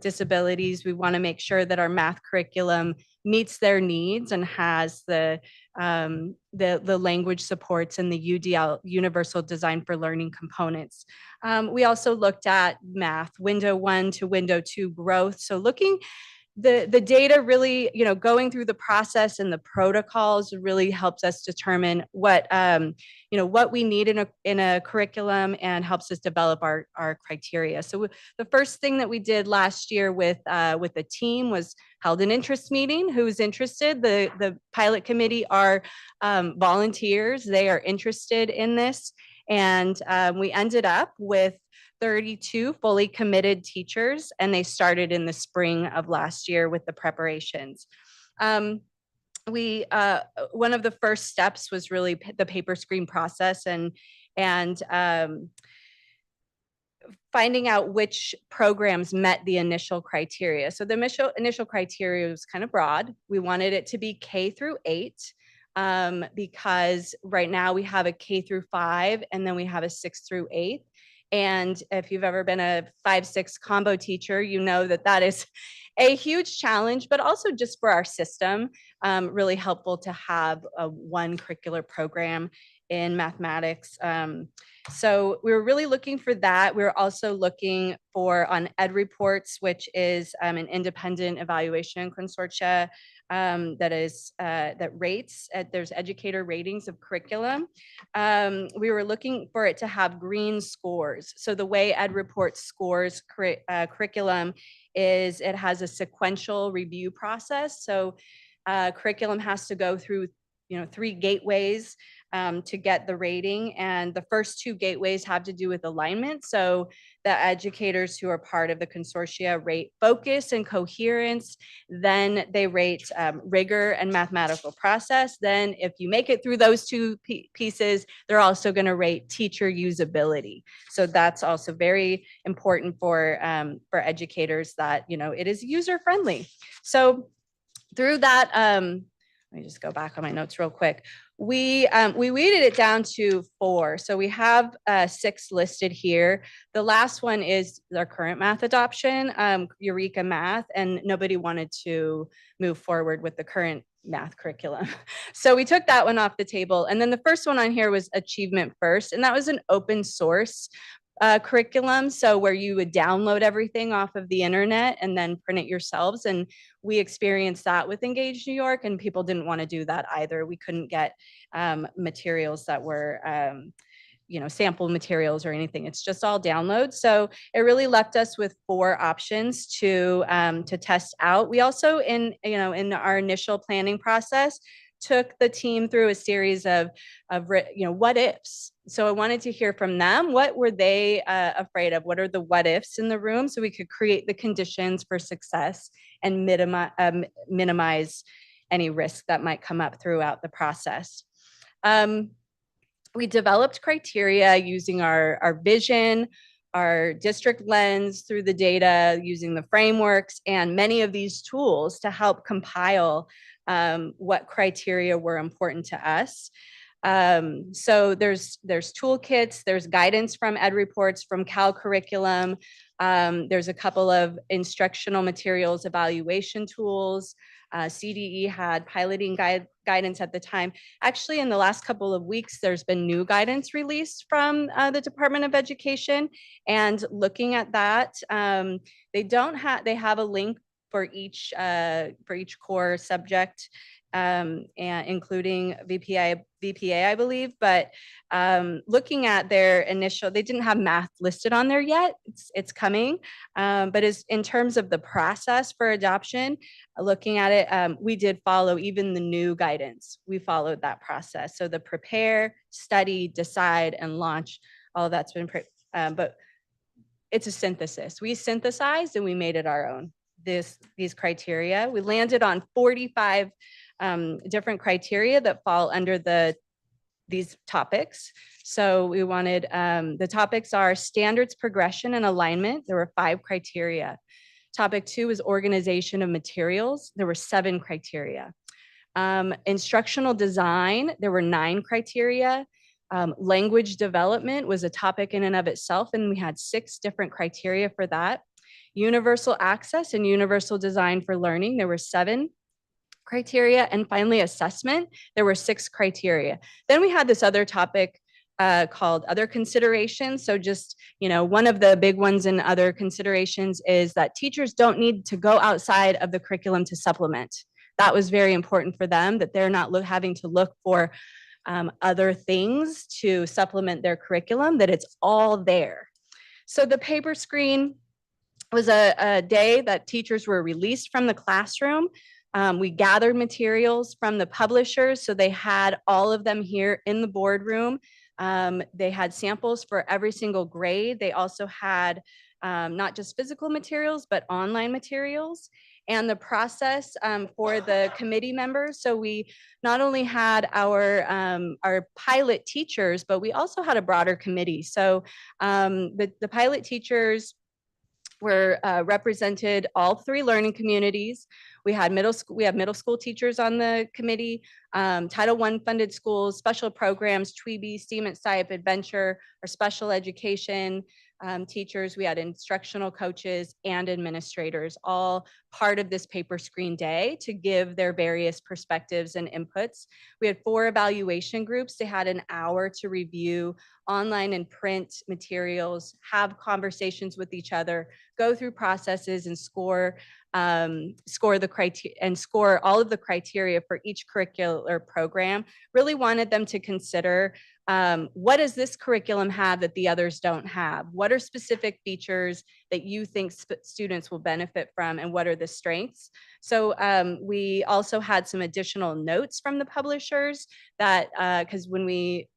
disabilities. We want to make sure that our math curriculum meets their needs and has the language supports and the UDL, Universal Design for Learning components. We also looked at math window 1 to window 2 growth. So looking the data really, going through the process and the protocols really helps us determine what, what we need in a curriculum and helps us develop our criteria. So the first thing that we did last year with the team was held an interest meeting. Who's interested? The pilot committee are volunteers. They are interested in this. And we ended up with 32 fully committed teachers, and they started in the spring of last year with the preparations. One of the first steps was really the paper screen process and finding out which programs met the initial criteria. So the initial criteria was kind of broad. We wanted it to be K through 8. Because right now we have a K through 5, and then we have a 6 through 8. And if you've ever been a 5-6 combo teacher, you know that is a huge challenge, but also just for our system, really helpful to have one curricular program in mathematics. So we were really looking for that. We were also looking for on EdReports, which is an independent evaluation consortia that rates, there's educator ratings of curriculum. We were looking for it to have green scores. So the way EdReports scores curriculum is it has a sequential review process. So curriculum has to go through 3 gateways to get the rating. And the first 2 gateways have to do with alignment. So the educators who are part of the consortia rate focus and coherence. Then they rate rigor and mathematical process. Then if you make it through those 2 pieces, they're also going to rate teacher usability. So that's also very important for educators that, it is user friendly. So through that, let me just go back on my notes real quick. We weeded it down to 4. So we have 6 listed here. The last one is our current math adoption, Eureka Math, and nobody wanted to move forward with the current math curriculum. So we took that one off the table. And then the first one on here was Achievement First, and that was an open source curriculum. So where you would download everything off of the internet and then print it yourselves. And we experienced that with Engage New York, and people didn't want to do that either. We couldn't get materials that were sample materials or anything. It's just all downloads. So it really left us with 4 options to test out. We also in our initial planning process took the team through a series of what ifs. So I wanted to hear from them. What were they afraid of? What are the what ifs in the room, so we could create the conditions for success and minimize any risk that might come up throughout the process. We developed criteria using our vision, our district lens through the data, using the frameworks and many of these tools to help compile what criteria were important to us. So there's toolkits, there's guidance from Ed Reports, from Cal Curriculum. There's a couple of instructional materials evaluation tools. CDE had piloting guidance at the time. Actually, in the last couple of weeks, there's been new guidance released from the Department of Education. And looking at that, they have a link for each core subject, and including VPA, I believe. But looking at their initial, they didn't have math listed on there yet. It's coming. But in terms of the process for adoption, looking at it, we did follow even the new guidance. We followed that process. So the prepare, study, decide, and launch, all of that's been, but it's a synthesis. We synthesized and we made it our own. These criteria. We landed on 45 different criteria that fall under these topics. So we wanted, the topics are standards, progression, and alignment. There were 5 criteria. Topic 2 is organization of materials. There were 7 criteria. Instructional design, there were 9 criteria. Language development was a topic in and of itself, and we had 6 different criteria for that. Universal access and universal design for learning, there were 7 criteria. And finally, assessment, there were 6 criteria. Then we had this other topic called other considerations. So just, one of the big ones in other considerations is that teachers don't need to go outside of the curriculum to supplement. That was very important for them, that they're not having to look for other things to supplement their curriculum, that it's all there. So the paper screen was a day that teachers were released from the classroom. We gathered materials from the publishers, so they had all of them here in the boardroom. They had samples for every single grade. They also had not just physical materials, but online materials. And the process for the committee members, so we not only had our pilot teachers, but we also had a broader committee. So the pilot teachers were represented all 3 learning communities. We have middle school teachers on the committee, Title I funded schools, special programs, TWEBE, STEAM at SIPE, Adventure, or special education teachers. We had instructional coaches and administrators, all part of this paper screen day to give their various perspectives and inputs. We had 4 evaluation groups. They had an hour to review online and print materials, have conversations with each other, go through processes and score the criteria and score all of the criteria for each curricular program. Really wanted them to consider what does this curriculum have that the others don't have? What are specific features that you think students will benefit from, and what are the strengths? So we also had some additional notes from the publishers that, because when we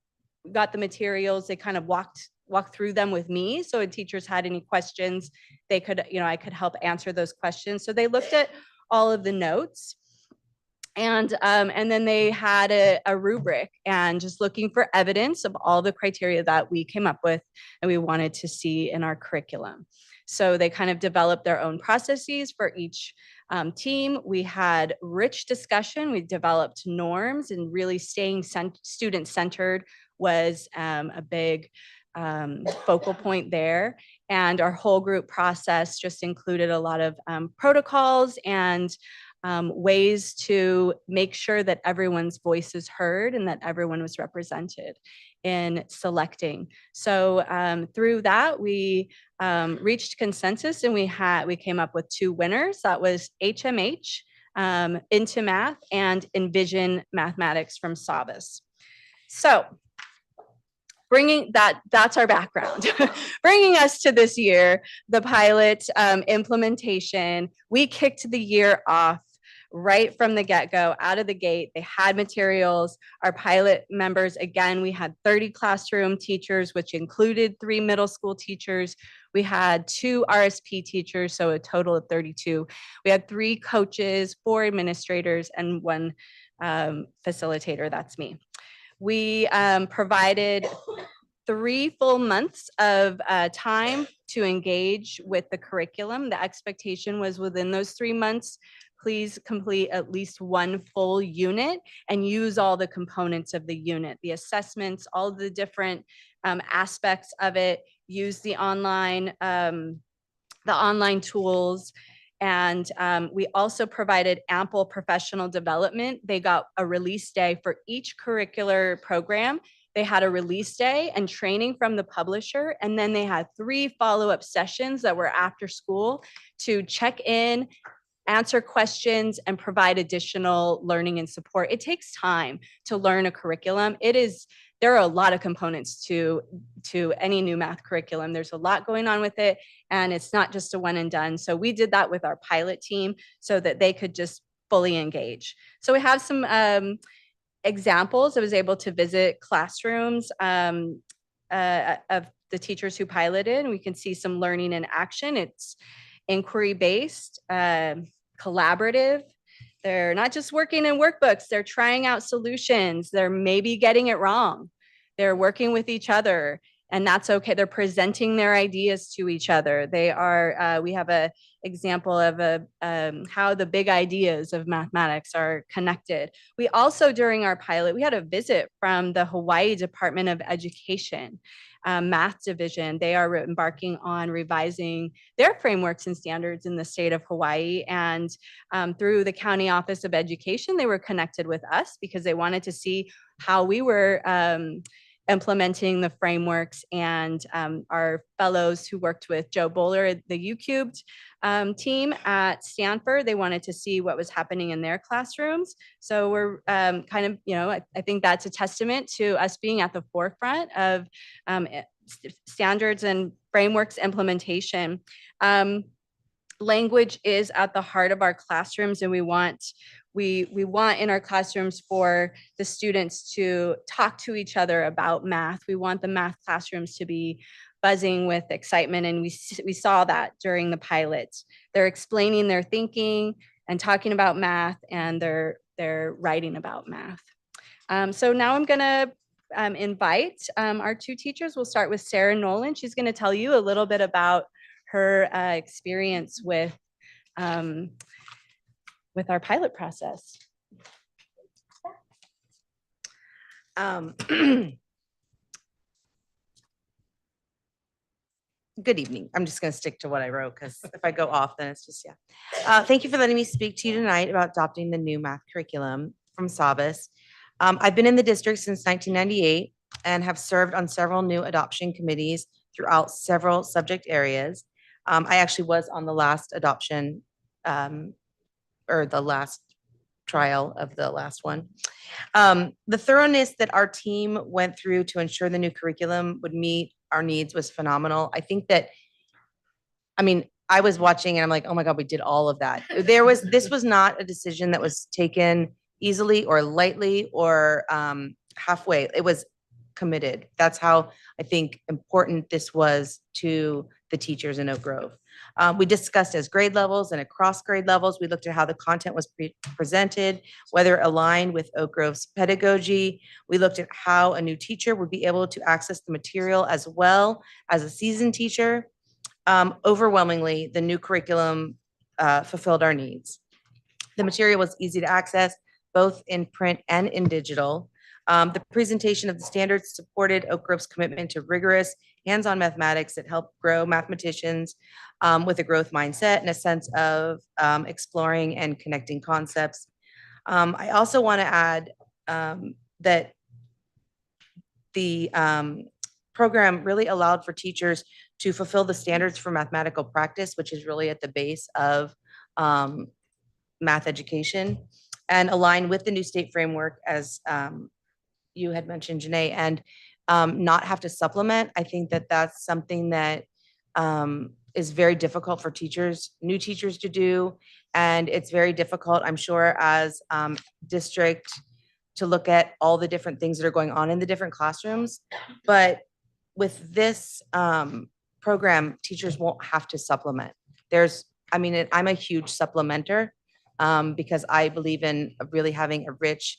got the materials, they kind of walked through them with me. So if teachers had any questions, they could, I could help answer those questions. So they looked at all of the notes. And then they had a rubric and just looking for evidence of all the criteria that we came up with and we wanted to see in our curriculum. So they kind of developed their own processes for each team. We had rich discussion. We developed norms, and really staying student-centered was a big focal point there. And our whole group process just included a lot of protocols and ways to make sure that everyone's voice is heard and that everyone was represented in selecting. So through that, we reached consensus, and we came up with 2 winners. That was HMH, Into Math, and Envision Mathematics from Savas. So that's our background. Bringing us to this year, the pilot implementation, we kicked the year off right from the get-go, out of the gate. They had materials. Our pilot members, again, we had 30 classroom teachers, which included 3 middle school teachers. We had 2 RSP teachers, so a total of 32. We had 3 coaches, 4 administrators, and 1 facilitator. That's me. We provided 3 full months of time to engage with the curriculum. The expectation was within those 3 months, please complete at least 1 full unit and use all the components of the unit, the assessments, all the different aspects of it, use the online tools. And we also provided ample professional development. They got a release day for each curricular program. They had a release day and training from the publisher. And then they had 3 follow-up sessions that were after school to check in, answer questions, and provide additional learning and support. It takes time to learn a curriculum. There are a lot of components to any new math curriculum. There's a lot going on with it, and it's not just a one and done. So we did that with our pilot team so that they could just fully engage. So we have some examples. I was able to visit classrooms of the teachers who piloted, and we can see some learning in action. It's inquiry-based, collaborative. They're not just working in workbooks, they're trying out solutions. They're maybe getting it wrong. They're working with each other, and that's okay. They're presenting their ideas to each other. They are, we have an example of how the big ideas of mathematics are connected. We also, during our pilot, we had a visit from the Hawaii Department of Education. Math division. They are embarking on revising their frameworks and standards in the state of Hawaii. And through the County Office of Education, they were connected with us because they wanted to see how we were implementing the frameworks. And our fellows who worked with Joe Bowler, the U-Cubed team at Stanford, they wanted to see what was happening in their classrooms. So we're kind of, I think that's a testament to us being at the forefront of standards and frameworks implementation. Language is at the heart of our classrooms, and we want in our classrooms for the students to talk to each other about math. We want the math classrooms to be buzzing with excitement, and we saw that during the pilots. They're explaining their thinking and talking about math, and they're writing about math. So now I'm gonna invite our 2 teachers. We'll start with Sarah Nolan. She's gonna tell you a little bit about her experience with our pilot process. Good evening. I'm just going to stick to what I wrote because if I go off, then it's just, yeah. Thank you for letting me speak to you tonight about adopting the new math curriculum from Savas. I've been in the district since 1998 and have served on several new adoption committees throughout several subject areas. I actually was on the last adoption or the last trial of the last one. The thoroughness that our team went through to ensure the new curriculum would meet our needs was phenomenal. I think that, I was watching and I'm like, oh my God, we did all of that. This was not a decision that was taken easily or lightly or halfway. It was committed. That's how I think important this was to the teachers in Oak Grove. We discussed as grade levels and across grade levels. We looked at how the content was presented, whether it aligned with Oak Grove's pedagogy. We looked at how a new teacher would be able to access the material as well as a seasoned teacher. Overwhelmingly, the new curriculum fulfilled our needs. The material was easy to access, both in print and in digital. The presentation of the standards supported Oak Grove's commitment to rigorous hands-on mathematics that help grow mathematicians with a growth mindset and a sense of exploring and connecting concepts. I also want to add that the program really allowed for teachers to fulfill the standards for mathematical practice, which is really at the base of math education, and align with the new state framework, as you had mentioned, Janae, and not have to supplement. I think that that's something that is very difficult for teachers, new teachers to do. And it's very difficult, I'm sure, as district to look at all the different things that are going on in the different classrooms. But with this program, teachers won't have to supplement. I'm a huge supplementer because I believe in really having a rich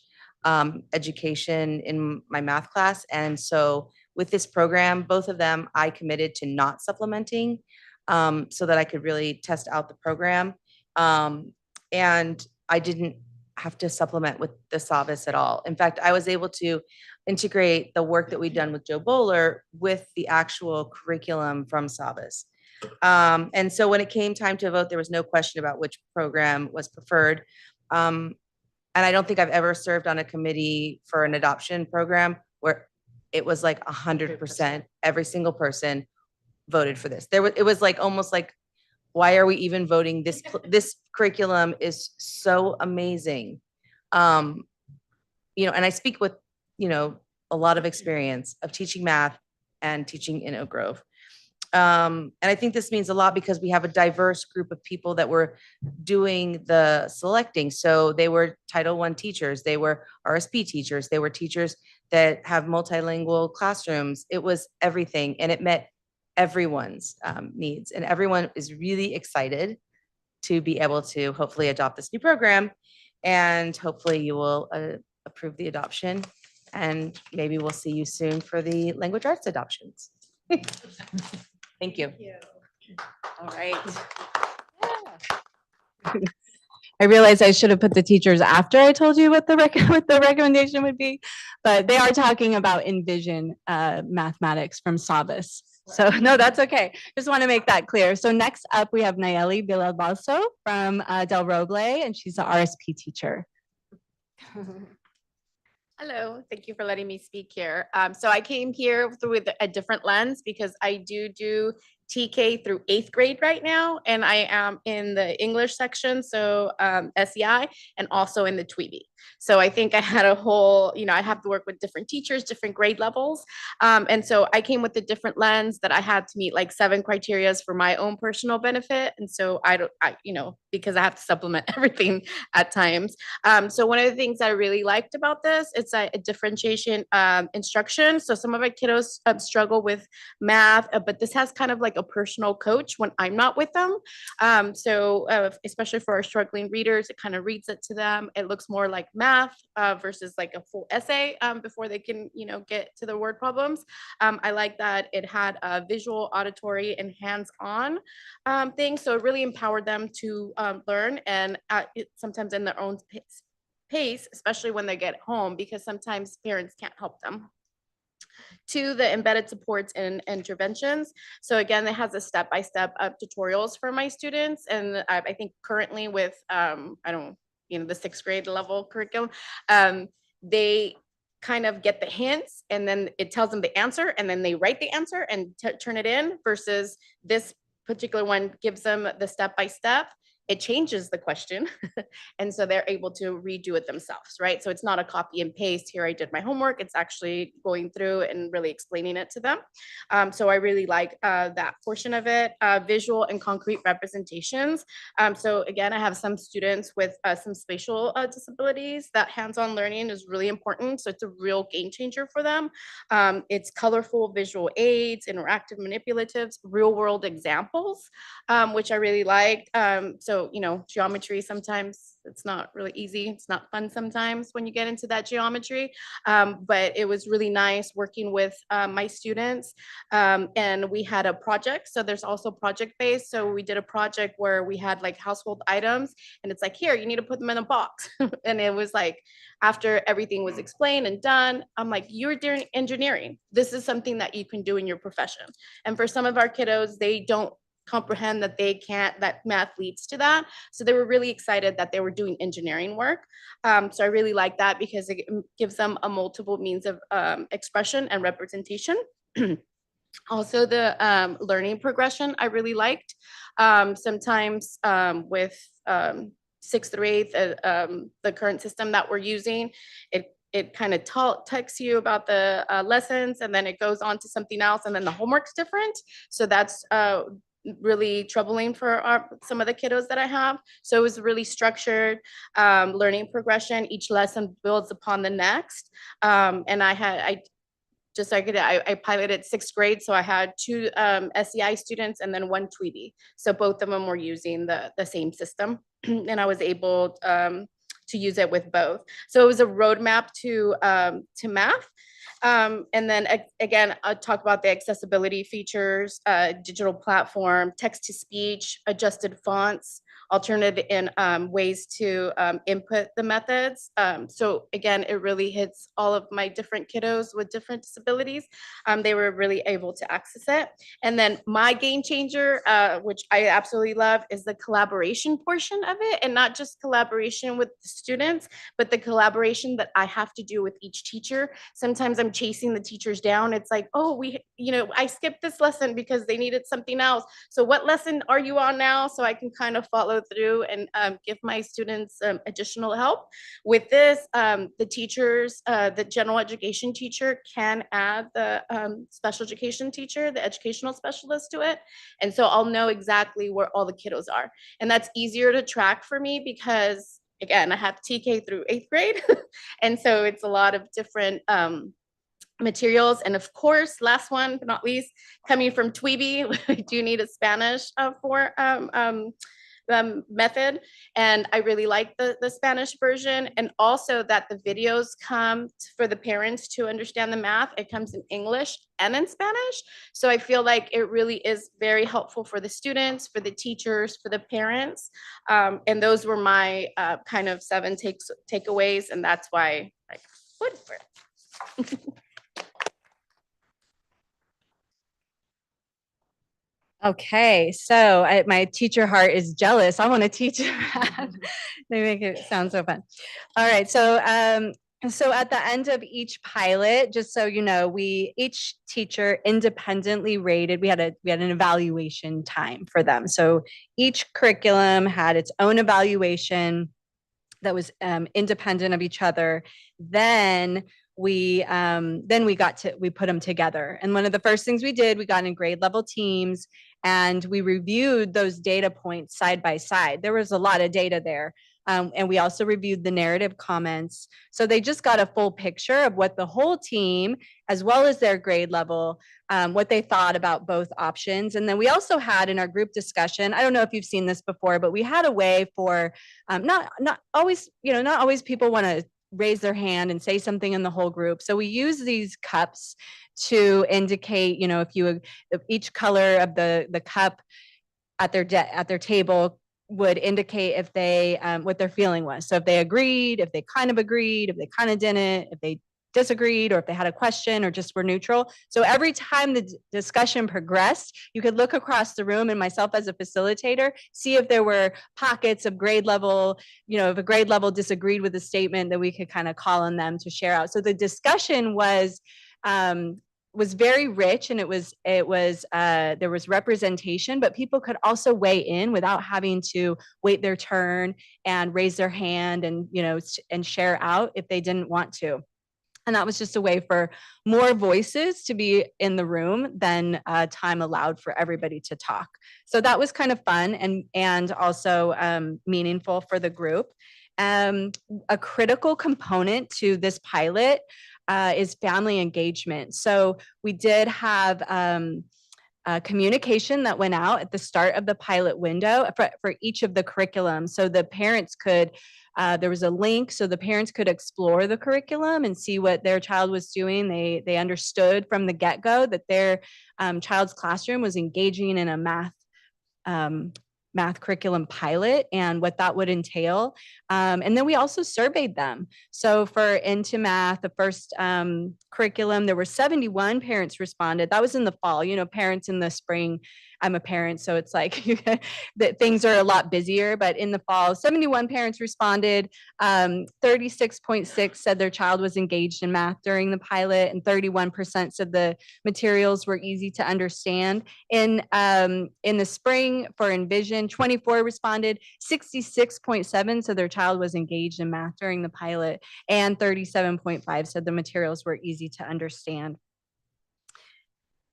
education in my math class. And so with this program, both of them, I committed to not supplementing so that I could really test out the program. And I didn't have to supplement with the Savas at all. In fact, I was able to integrate the work that we'd done with Joe Bowler with the actual curriculum from Savas. And so when it came time to vote, there was no question about which program was preferred. And I don't think I've ever served on a committee for an adoption program where it was like 100%, every single person voted for this. It was like almost like, why are we even voting? This curriculum is so amazing. And I speak with, a lot of experience of teaching math and teaching in Oak Grove. And I think this means a lot because we have a diverse group of people that were doing the selecting. So they were Title I teachers, they were RSP teachers, they were teachers that have multilingual classrooms. It was everything, and it met everyone's needs. And everyone is really excited to be able to hopefully adopt this new program. And hopefully you will approve the adoption. And maybe we'll see you soon for the language arts adoptions. Thank you. All right. I realized I should have put the teachers after I told you what the recommendation would be, but they are talking about Envision mathematics from Savas. So no, that's okay. Just want to make that clear. So next up, we have Nayeli Villalbazo from Del Roble, and she's an RSP teacher. Hello, thank you for letting me speak here. So I came here with a different lens because I do TK through 8th grade right now, and I am in the English section, so SEI, and also in the TWEBE. So I think I had a whole, I have to work with different teachers, different grade levels. And so I came with a different lens that I had to meet like 7 criterias for my own personal benefit. And so because I have to supplement everything at times. So one of the things I really liked about this, it's a differentiation instruction. So some of my kiddos struggle with math, but this has kind of like a personal coach when I'm not with them. So especially for our struggling readers, it kind of reads it to them. It looks more like math versus like a full essay before they can, get to the word problems. I like that it had a visual, auditory, and hands-on thing. So it really empowered them to learn, and sometimes in their own pace, especially when they get home, because sometimes parents can't help them. To the embedded supports and interventions. So again, it has a step-by-step tutorials for my students. And I think currently with, the 6th grade level curriculum, they kind of get the hints and then it tells them the answer and then they write the answer and turn it in, versus this particular one gives them the step-by-step. It changes the question. And so they're able to redo it themselves, right? So it's not a copy and paste, here I did my homework. It's actually going through and really explaining it to them. So I really like that portion of it. Visual and concrete representations. So again, I have some students with some spatial disabilities. That hands-on learning is really important. So it's a real game changer for them. It's colorful visual aids, interactive manipulatives, real world examples, which I really liked. So So, geometry, sometimes it's not really easy. It's not fun sometimes when you get into that geometry. But it was really nice working with my students. And we had a project. So there's also project based. So we did a project where we had like household items, and it's like, here, you need to put them in a box. And it was like, after everything was explained and done, I'm like, you're doing engineering. This is something that you can do in your profession. And for some of our kiddos, they don't comprehend that that math leads to that. So they were really excited that they were doing engineering work. So I really like that because it gives them a multiple means of expression and representation. Also, the learning progression I really liked. Sometimes with 6th through 8th, the current system that we're using, it kind of texts you about the lessons, and then it goes on to something else, and then the homework's different. So that's really troubling for some of the kiddos that I have. So it was really structured learning progression. Each lesson builds upon the next. And I piloted 6th grade, so I had 2 SEI students and then 1 Tweety. So both of them were using the same system, and I was able to use it with both. So it was a roadmap to math. And then again, I'll talk about the accessibility features, digital platform, text to speech, adjusted fonts, alternative in ways to input the methods. So again, it really hits all of my different kiddos with different disabilities. They were really able to access it. And then my game changer, which I absolutely love, is the collaboration portion of it, and not just collaboration with the students, but the collaboration that I have to do with each teacher. Sometimes I'm chasing the teachers down. It's like, oh, I skipped this lesson because they needed something else. So what lesson are you on now? So I can kind of follow through and give my students additional help. With this, the teachers, the general education teacher can add the special education teacher, the educational specialist to it. And so I'll know exactly where all the kiddos are. And that's easier to track for me because, again, I have TK through 8th grade. And so it's a lot of different materials. And of course, last one but not least, coming from Tweeby, we do need a Spanish for method. And I really like the Spanish version, and also that the videos come for the parents to understand the math. It comes in English and in Spanish. So I feel like it really is very helpful for the students, for the teachers, for the parents. And those were my kind of 7 takeaways. And that's why I voted for it. Okay, so my teacher heart is jealous. I want to teach math. They make it sound so fun. All right, so at the end of each pilot, just so you know, each teacher independently rated. We had an evaluation time for them. So each curriculum had its own evaluation that was independent of each other. Then we put them together. And one of the first things we did, we got in grade level teams and we reviewed those data points side by side. There was a lot of data there. And we also reviewed the narrative comments. So they just got a full picture of what the whole team, as well as their grade level, what they thought about both options. And then we also had in our group discussion, I don't know if you've seen this before, but we had a way for not always people want to raise their hand and say something in the whole group. So we use these cups to indicate, if each color of the cup at their table would indicate if they what their feeling was. So if they agreed, if they kind of agreed, if they kind of didn't, if they disagreed, or if they had a question or just were neutral. So every time the discussion progressed, you could look across the room and myself as a facilitator, see if there were pockets of grade level, if a grade level disagreed with the statement, that we could kind of call on them to share out. So the discussion was very rich, and there was representation, but people could also weigh in without having to wait their turn and raise their hand and share out if they didn't want to. And that was just a way for more voices to be in the room than time allowed for everybody to talk. So that was kind of fun and also meaningful for the group. A critical component to this pilot is family engagement. So we did have communication that went out at the start of the pilot window for each of the curriculum. So the parents could, there was a link so the parents could explore the curriculum and see what their child was doing. They understood from the get-go that their child's classroom was engaging in a math curriculum pilot and what that would entail. And then we also surveyed them. So for Into Math, the first curriculum, there were 71 parents responded. That was in the fall. You know, parents in the spring, I'm a parent, so it's like that things are a lot busier, but in the fall, 71 parents responded. 36.6 said their child was engaged in math during the pilot, and 31% said the materials were easy to understand. In the spring for Envision, 24 responded, 66.7 said their child was engaged in math during the pilot, and 37.5 said the materials were easy to understand.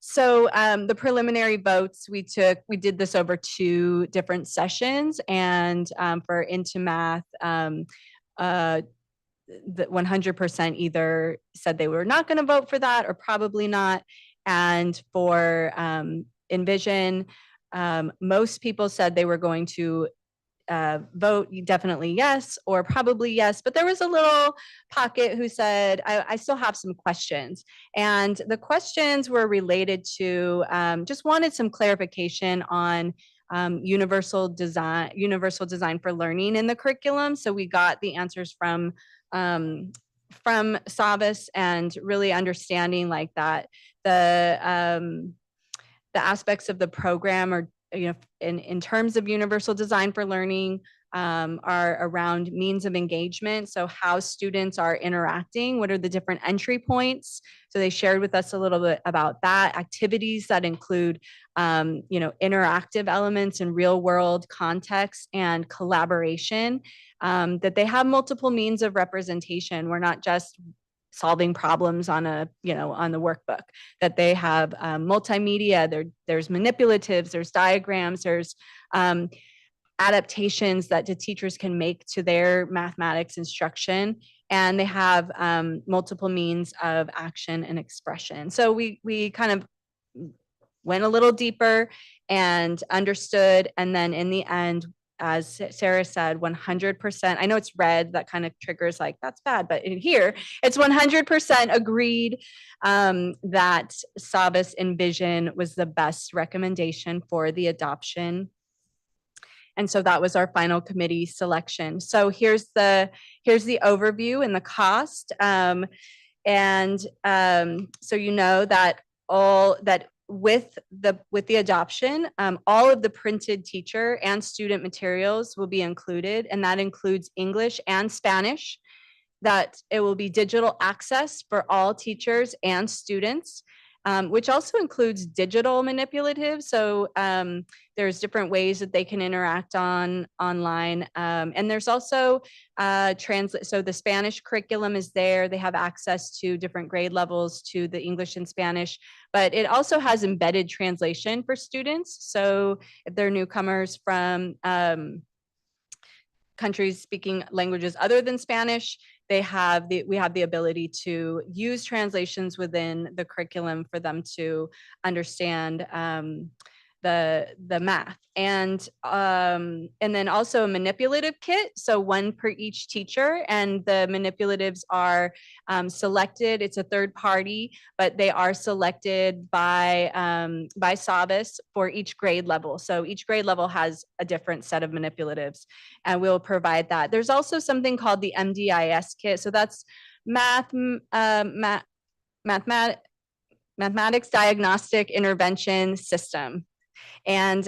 So the preliminary votes we did this over 2 different sessions, and for Into Math, the 100% either said they were not going to vote for that or probably not. And for Envision, most people said they were going to vote definitely yes or probably yes, but there was a little pocket who said I still have some questions, and the questions were related to just wanted some clarification on universal design for learning in the curriculum. So we got the answers from Savas, and really understanding like that the aspects of the program are, you know, in terms of universal design for learning, are around means of engagement. So how students are interacting, what are the different entry points? So they shared with us a little bit about that. Activities that include, you know, interactive elements in real world context and collaboration, that they have multiple means of representation. We're not just solving problems on a, you know, on the workbook, that they have multimedia, there's manipulatives, there's diagrams, there's adaptations that the teachers can make to their mathematics instruction, and they have multiple means of action and expression. So we kind of went a little deeper and understood, and then in the end, as Sarah said, 100%, I know it's red, that kind of triggers like, that's bad, but in here, it's 100% agreed that Savas Envision was the best recommendation for the adoption. And so that was our final committee selection. So here's the overview and the cost. So you know that with the adoption, all of the printed teacher and student materials will be included, and that includes English and Spanish, that it will be digital access for all teachers and students, which also includes digital manipulatives. So there's different ways that they can interact online. And there's also so the Spanish curriculum is there. They have access to different grade levels to the English and Spanish, but it also has embedded translation for students. So if they're newcomers from countries speaking languages other than Spanish, we have the ability to use translations within the curriculum for them to understand the math, and then also a manipulative kit, so one per each teacher, and the manipulatives are selected. It's a third party, but they are selected by Savas for each grade level. So each grade level has a different set of manipulatives, and we'll provide that. There's also something called the MDIS kit. So that's Mathematics Diagnostic Intervention System. And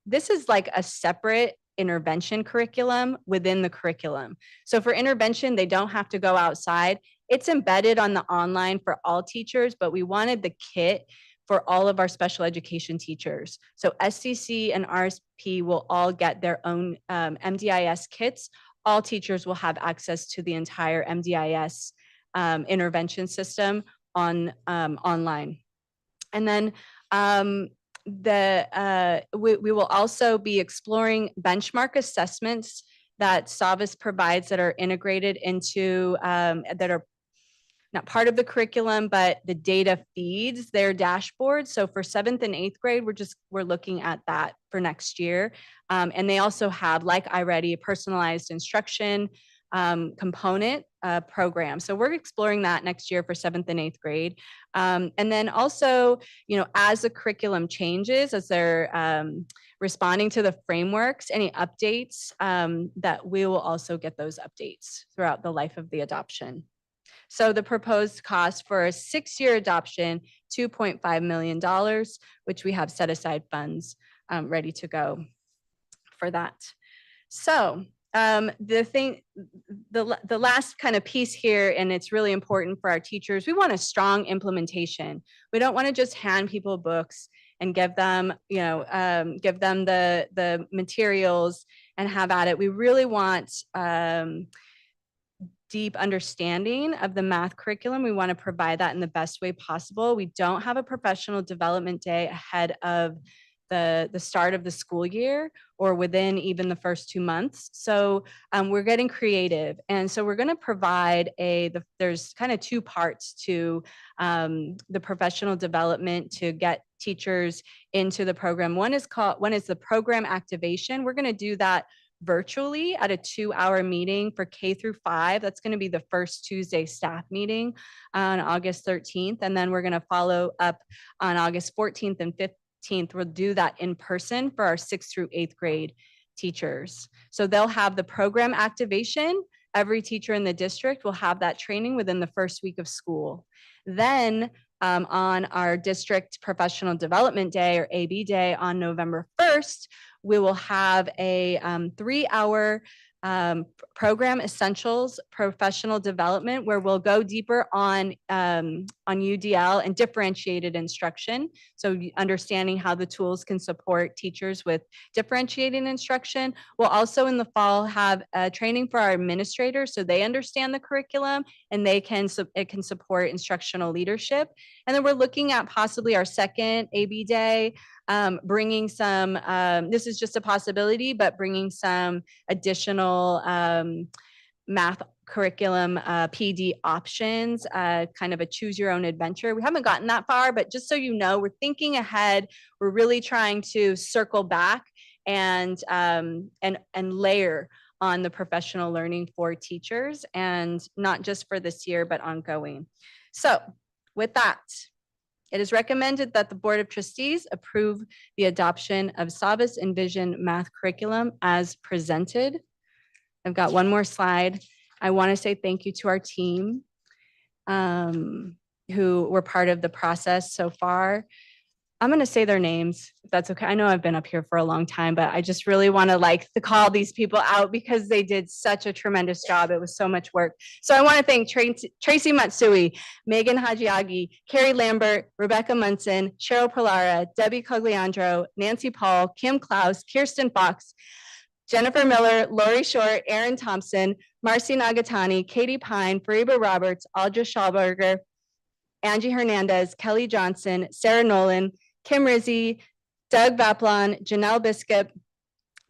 this is like a separate intervention curriculum within the curriculum. So for intervention, they don't have to go outside. It's embedded on the online for all teachers, but we wanted the kit for all of our special education teachers. So SCC and RSP will all get their own MDIS kits. All teachers will have access to the entire MDIS intervention system online. And then we will also be exploring benchmark assessments that Savas provides that are integrated into, that are not part of the curriculum, but the data feeds their dashboard. So for 7th and 8th grade, we're looking at that for next year. And they also have, like iReady, a personalized instruction component program. So we're exploring that next year for 7th and 8th grade. And then also, as the curriculum changes, as they're responding to the frameworks, any updates, that we will also get those updates throughout the life of the adoption. So the proposed cost for a 6-year adoption, $2.5 million, which we have set aside funds ready to go for that. So the last kind of piece here, and it's really important for our teachers, we want a strong implementation. We don't want to just hand people books and give them, the materials and have at it. We really want deep understanding of the math curriculum. We want to provide that in the best way possible. We don't have a professional development day ahead of the start of the school year or within even the first 2 months. So we're getting creative. And so we're going to provide there's kind of 2 parts to the professional development to get teachers into the program. One is the program activation. We're going to do that virtually at a 2-hour meeting for K through 5. That's going to be the first Tuesday staff meeting on August 13th. And then we're going to follow up on August 14th and 15th. We'll do that in person for our 6th through 8th grade teachers. So they'll have the program activation. Every teacher in the district will have that training within the first week of school. Then on our district professional development day or AB day on November 1st, we will have a 3-hour program essentials professional development where we'll go deeper on UDL and differentiated instruction. So understanding how the tools can support teachers with differentiated instruction. We'll also in the fall have training for our administrators so they understand the curriculum and it can support instructional leadership. And then we're looking at possibly our second AB day, bringing some, this is just a possibility, but bringing some additional math curriculum PD options, kind of a choose your own adventure. We haven't gotten that far, but just so you know, we're thinking ahead. We're really trying to circle back and layer on the professional learning for teachers, and not just for this year, but ongoing. So with that, it is recommended that the Board of Trustees approve the adoption of Savas Envision math curriculum as presented. I've got one more slide. I want to say thank you to our team who were part of the process so far. I'm going to say their names, if that's okay. I know I've been up here for a long time, but I just really want to call these people out because they did such a tremendous job. It was so much work. So I want to thank Tracy Matsui, Megan Hajiagi, Carrie Lambert, Rebecca Munson, Cheryl Pilara, Debbie Cogliandro, Nancy Paul, Kim Klaus, Kirsten Fox, Jennifer Miller, Lori Short, Aaron Thompson, Marcy Nagatani, Katie Pine, Fariba Roberts, Audra Schallberger, Angie Hernandez, Kelly Johnson, Sarah Nolan, Kim Rizzi, Doug Vaplon, Janelle Biscup,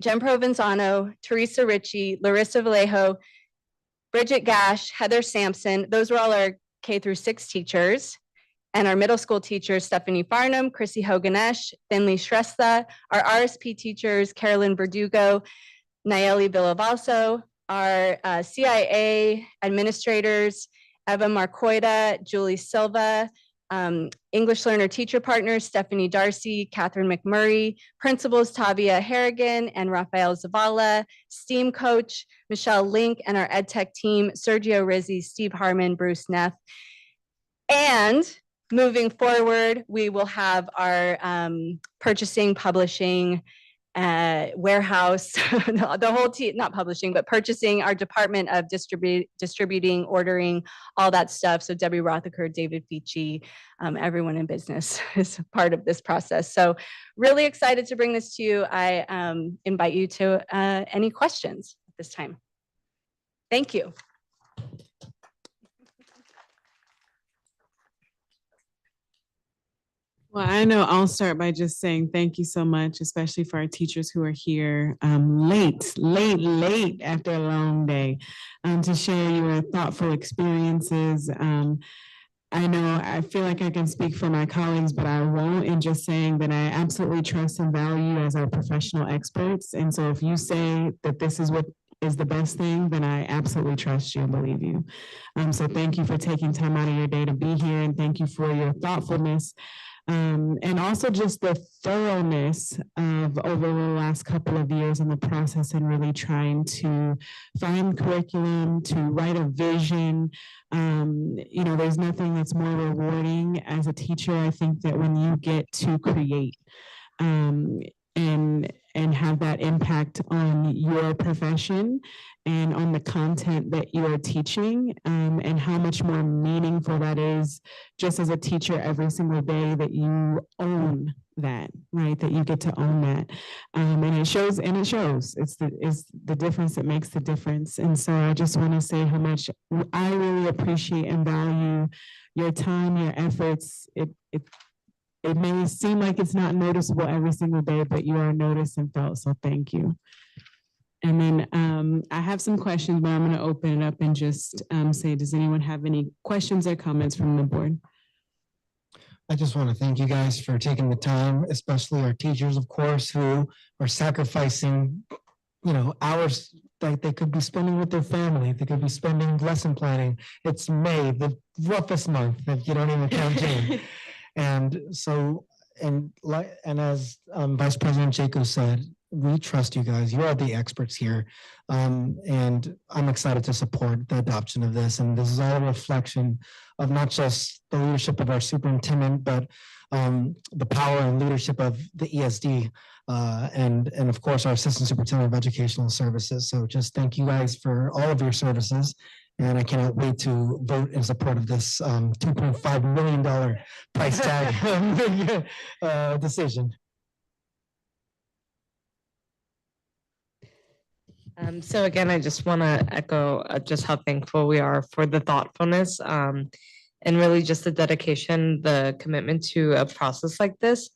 Jen Provenzano, Teresa Ritchie, Larissa Vallejo, Bridget Gash, Heather Sampson. Those were all our K through 6 teachers. And our middle school teachers, Stephanie Farnham, Chrissy Hoganesh, Finley Shrestha, our RSP teachers, Carolyn Verdugo, Nayeli Villavalso, our CIA administrators, Eva Marcoida, Julie Silva, English learner teacher partners, Stephanie Darcy, Catherine McMurray, principals, Tavia Harrigan and Rafael Zavala, STEAM coach, Michelle Link, and our ed tech team, Sergio Rizzi, Steve Harmon, Bruce Neff. And moving forward, we will have our purchasing, publishing, warehouse, the whole team, not publishing, but purchasing, our department of distributing, ordering, all that stuff. So Debbie Rothaker, David Fici, everyone in business is part of this process. So really excited to bring this to you. I invite you to any questions at this time. Thank you. Well, I know I'll start by just saying thank you so much, especially for our teachers who are here late after a long day to share your thoughtful experiences. I know I feel like I can speak for my colleagues, but I won't, in just saying that I absolutely trust and value as our professional experts. And so if you say that this is what is the best thing, then I absolutely trust you and believe you. So thank you for taking time out of your day to be here, and thank you for your thoughtfulness. And also just the thoroughness of over the last couple of years in the process and really trying to find curriculum, to write a vision. There's nothing that's more rewarding as a teacher. I think that when you get to create and have that impact on your profession and on the content that you are teaching, and how much more meaningful that is just as a teacher every single day that you own that, right? That you get to own that. And it shows. It's the difference that makes the difference. And so I just want to say how much I really appreciate and value your time, your efforts. It may seem like it's not noticeable every single day, but you are noticed and felt. So thank you. And then I have some questions, but I'm going to open it up and just say, does anyone have any questions or comments from the board? I just want to thank you guys for taking the time, especially our teachers, of course, who are sacrificing, hours that they could be spending with their family. They could be spending lesson planning. It's May, the roughest month, if you don't even count June. And so, and as Vice President Jaco said, we trust you guys. You are the experts here. And I'm excited to support the adoption of this. And this is all a reflection of not just the leadership of our superintendent, but the power and leadership of the ESD and of course our Assistant Superintendent of Educational Services. So just thank you guys for all of your services. And I cannot wait to vote in support of this $2.5 million price tag decision. So again, I just want to echo just how thankful we are for the thoughtfulness and really just the dedication, the commitment to a process like this.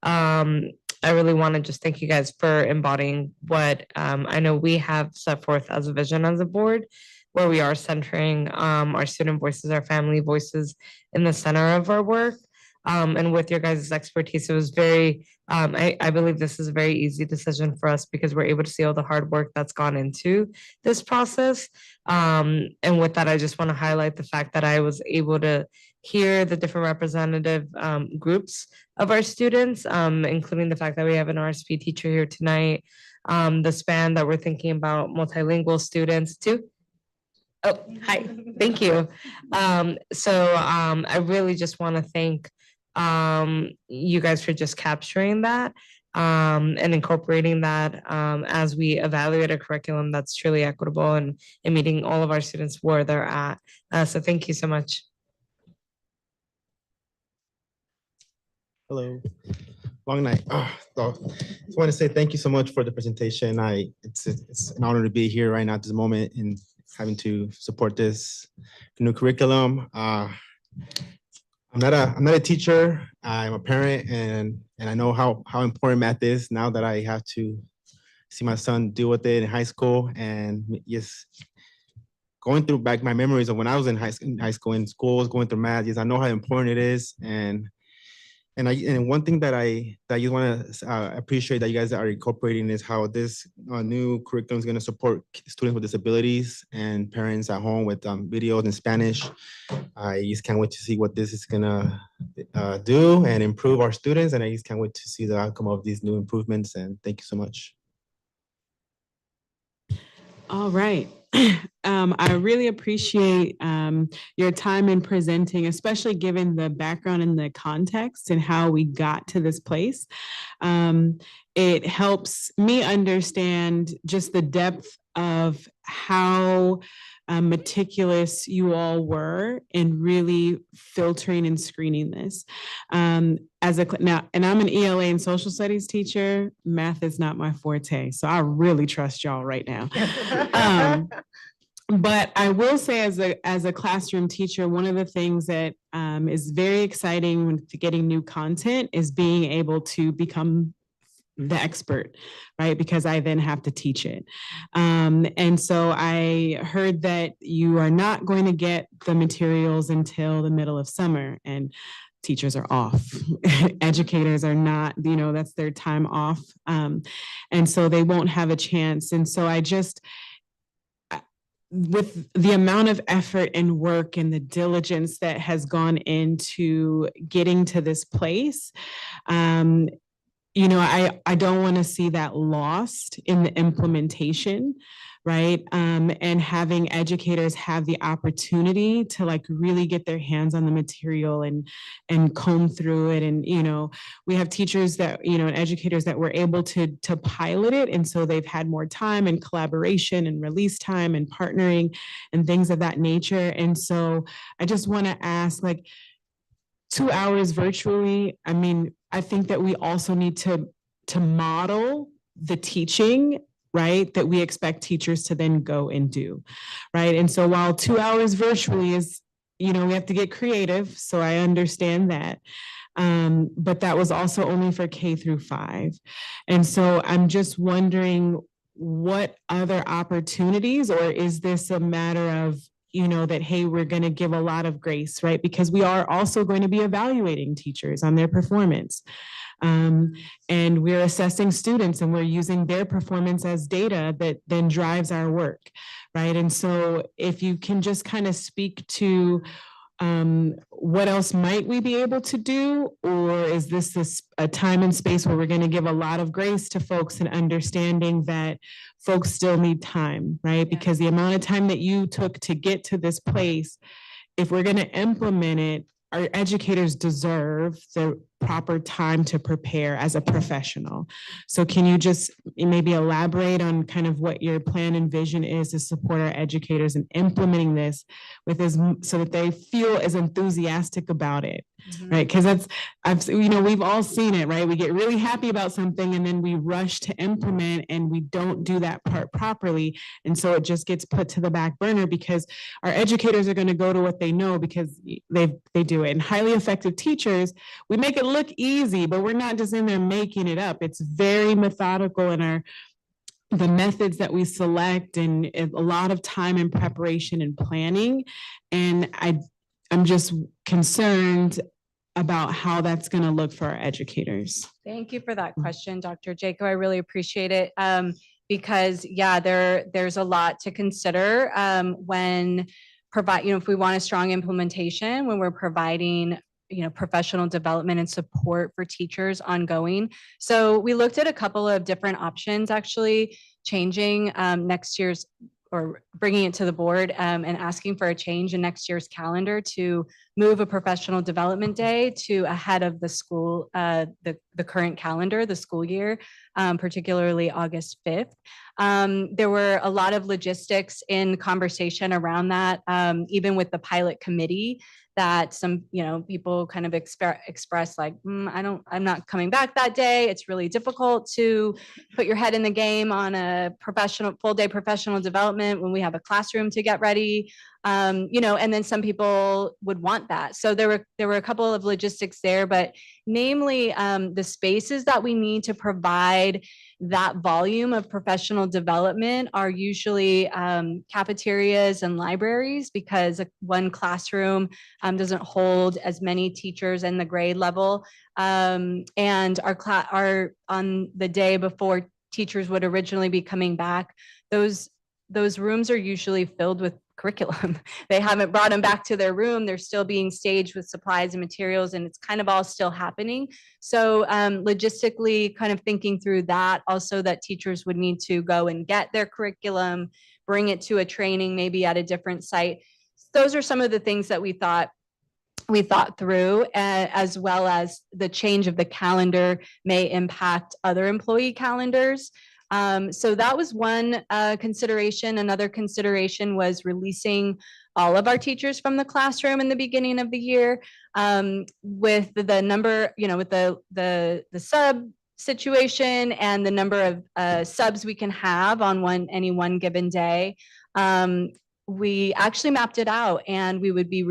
I really want to just thank you guys for embodying what I know we have set forth as a vision as a board, where we are centering our student voices, our family voices in the center of our work. And with your guys' expertise, it was very, I believe this is a very easy decision for us because we're able to see all the hard work that's gone into this process. And with that, I just want to highlight the fact that I was able to hear the different representative groups of our students, including the fact that we have an RSP teacher here tonight, the span that we're thinking about multilingual students too. Oh, hi, thank you. I really just want to thank you guys for just capturing that and incorporating that as we evaluate a curriculum that's truly equitable and meeting all of our students where they're at. So thank you so much. Hello, long night. So just want to say thank you so much for the presentation. It's an honor to be here right now at this moment and having to support this new curriculum. I'm not a teacher. I'm a parent, and I know how important math is now that I have to see my son deal with it in high school. And yes, going through back my memories of when I was in high school in schools, going through math. Yes, I know how important it is, and one thing that I just want to appreciate that you guys are incorporating is how this new curriculum is going to support students with disabilities and parents at home with videos in Spanish. I just can't wait to see what this is going to do and improve our students, and I just can't wait to see the outcome of these new improvements. And thank you so much. All right. I really appreciate your time in presenting, especially given the background and the context and how we got to this place. It helps me understand just the depth of how meticulous you all were in really filtering and screening this. Now, and I'm an ELA and social studies teacher. Math is not my forte, so I really trust y'all right now. But I will say, as a classroom teacher, one of the things that is very exciting when getting new content is being able to become the expert, right? Because I then have to teach it. And so I heard that you are not going to get the materials until the middle of summer, and teachers are off. Educators are not, that's their time off. And so they won't have a chance. And so I just, with the amount of effort and work and the diligence that has gone into getting to this place, I don't want to see that lost in the implementation, right? And having educators have the opportunity to like really get their hands on the material and comb through it. And, we have teachers that, and educators that were able to pilot it. And so they've had more time and collaboration and release time and partnering and things of that nature. And so I just want to ask, like, 2 hours virtually, I mean, I think that we also need to model the teaching, right, that we expect teachers to then go and do, right? And so while 2 hours virtually is, we have to get creative, so I understand that. But that was also only for K through 5. And so I'm just wondering what other opportunities, or is this a matter of, that, hey, we're going to give a lot of grace, right? Because we are also going to be evaluating teachers on their performance. And we're assessing students, and we're using their performance as data that then drives our work, right? And so if you can just kind of speak to what else might we be able to do, or is this a time and space where we're going to give a lot of grace to folks and understanding that folks still need time, right? Because the amount of time that you took to get to this place, if we're going to implement it, our educators deserve the proper time to prepare as a professional. So can you just maybe elaborate on kind of what your plan and vision is to support our educators in implementing this with so that they feel as enthusiastic about it, right? Because we've all seen it, right? We get really happy about something and then we rush to implement and we don't do that part properly. And so it just gets put to the back burner because our educators are going to go to what they know because they do it. And highly effective teachers, we make it look easy, but we're not just in there making it up. It's very methodical in the methods that we select, and a lot of time and preparation and planning. And I'm just concerned about how that's going to look for our educators. Thank you for that question, Dr. Jaco. I really appreciate it. Because there's a lot to consider when if we want a strong implementation, when we're providing professional development and support for teachers ongoing. So we looked at a couple of different options, actually changing next year's, or bringing it to the board and asking for a change in next year's calendar to move a professional development day to ahead of the school, the current calendar, the school year, particularly August 5th. There were a lot of logistics in conversation around that, even with the pilot committee, that some people kind of express like, I'm not coming back that day. It's really difficult to put your head in the game on a full day professional development when we have a classroom to get ready. And then some people would want that. So there were a couple of logistics there, but namely the spaces that we need to provide that volume of professional development are usually cafeterias and libraries, because one classroom doesn't hold as many teachers in the grade level. And our on the day before teachers would originally be coming back, those rooms are usually filled with curriculum. They haven't brought them back to their room. They're still being staged with supplies and materials, and it's kind of all still happening. So logistically, kind of thinking through that, also that teachers would need to go and get their curriculum, bring it to a training, maybe at a different site. Those are some of the things that we thought through, as well as the change of the calendar may impact other employee calendars. So that was one consideration. Another consideration was releasing all of our teachers from the classroom in the beginning of the year, with the number, with the sub situation and the number of subs we can have on any one given day. we actually mapped it out, and we would be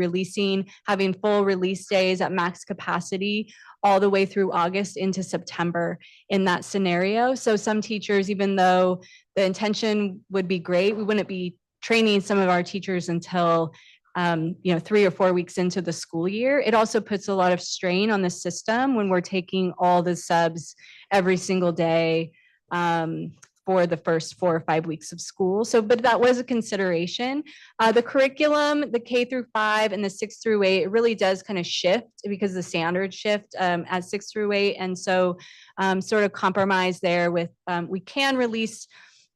having full release days at max capacity all the way through August into September in that scenario. So some teachers, even though the intention would be great, we wouldn't be training some of our teachers until 3 or 4 weeks into the school year. It also puts a lot of strain on the system when we're taking all the subs every single day for the first 4 or 5 weeks of school. So, but that was a consideration. The curriculum, the K through 5 and the 6 through 8, it really does kind of shift because the standards shift at 6 through 8. And so sort of compromise there with, we can release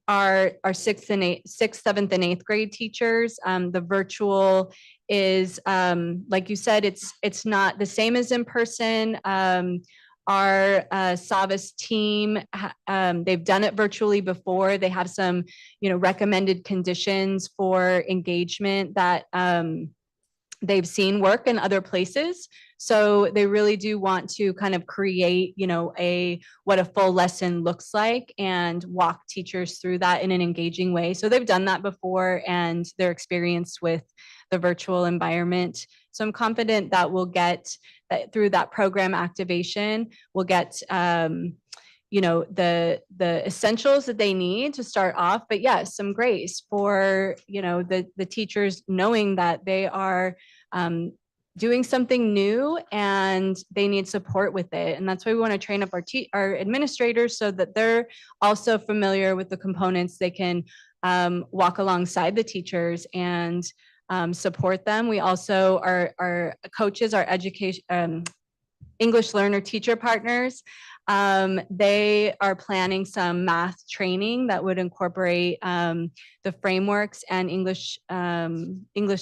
our 6th, 7th, and 8th grade teachers. The virtual is, like you said, it's not the same as in person. Our Savas team, they've done it virtually before. They have some, recommended conditions for engagement that they've seen work in other places. So they really do want to kind of create, what a full lesson looks like and walk teachers through that in an engaging way. So they've done that before and they're experienced with the virtual environment. So I'm confident that we'll get that through that program activation, we'll get the essentials that they need to start off. But yes, some grace for the teachers, knowing that they are doing something new and they need support with it. And that's why we want to train up our administrators so that they're also familiar with the components. They can walk alongside the teachers and support them. We also, our coaches, our education, English learner teacher partners, they are planning some math training that would incorporate the frameworks and English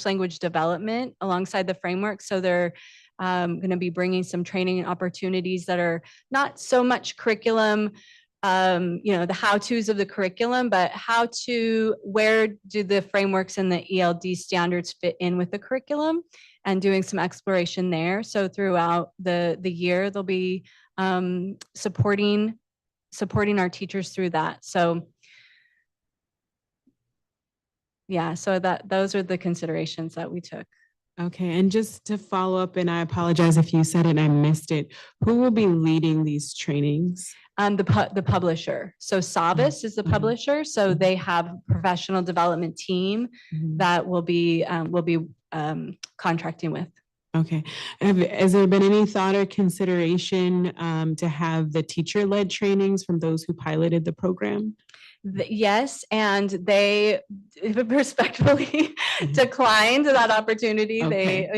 language development alongside the framework. So they're going to be bringing some training opportunities that are not so much curriculum, the how-tos of the curriculum, but where do the frameworks and the ELD standards fit in with the curriculum, and doing some exploration there. So throughout the year, they'll be supporting our teachers through that. So yeah, so those are the considerations that we took. Okay, and just to follow up, and I apologize if you said it and I missed it, who will be leading these trainings? The publisher. So Savas is the publisher. So they have a professional development team that will be contracting with. Okay. Has there been any thought or consideration to have the teacher-led trainings from those who piloted the program? Yes, and they respectfully declined that opportunity. Okay.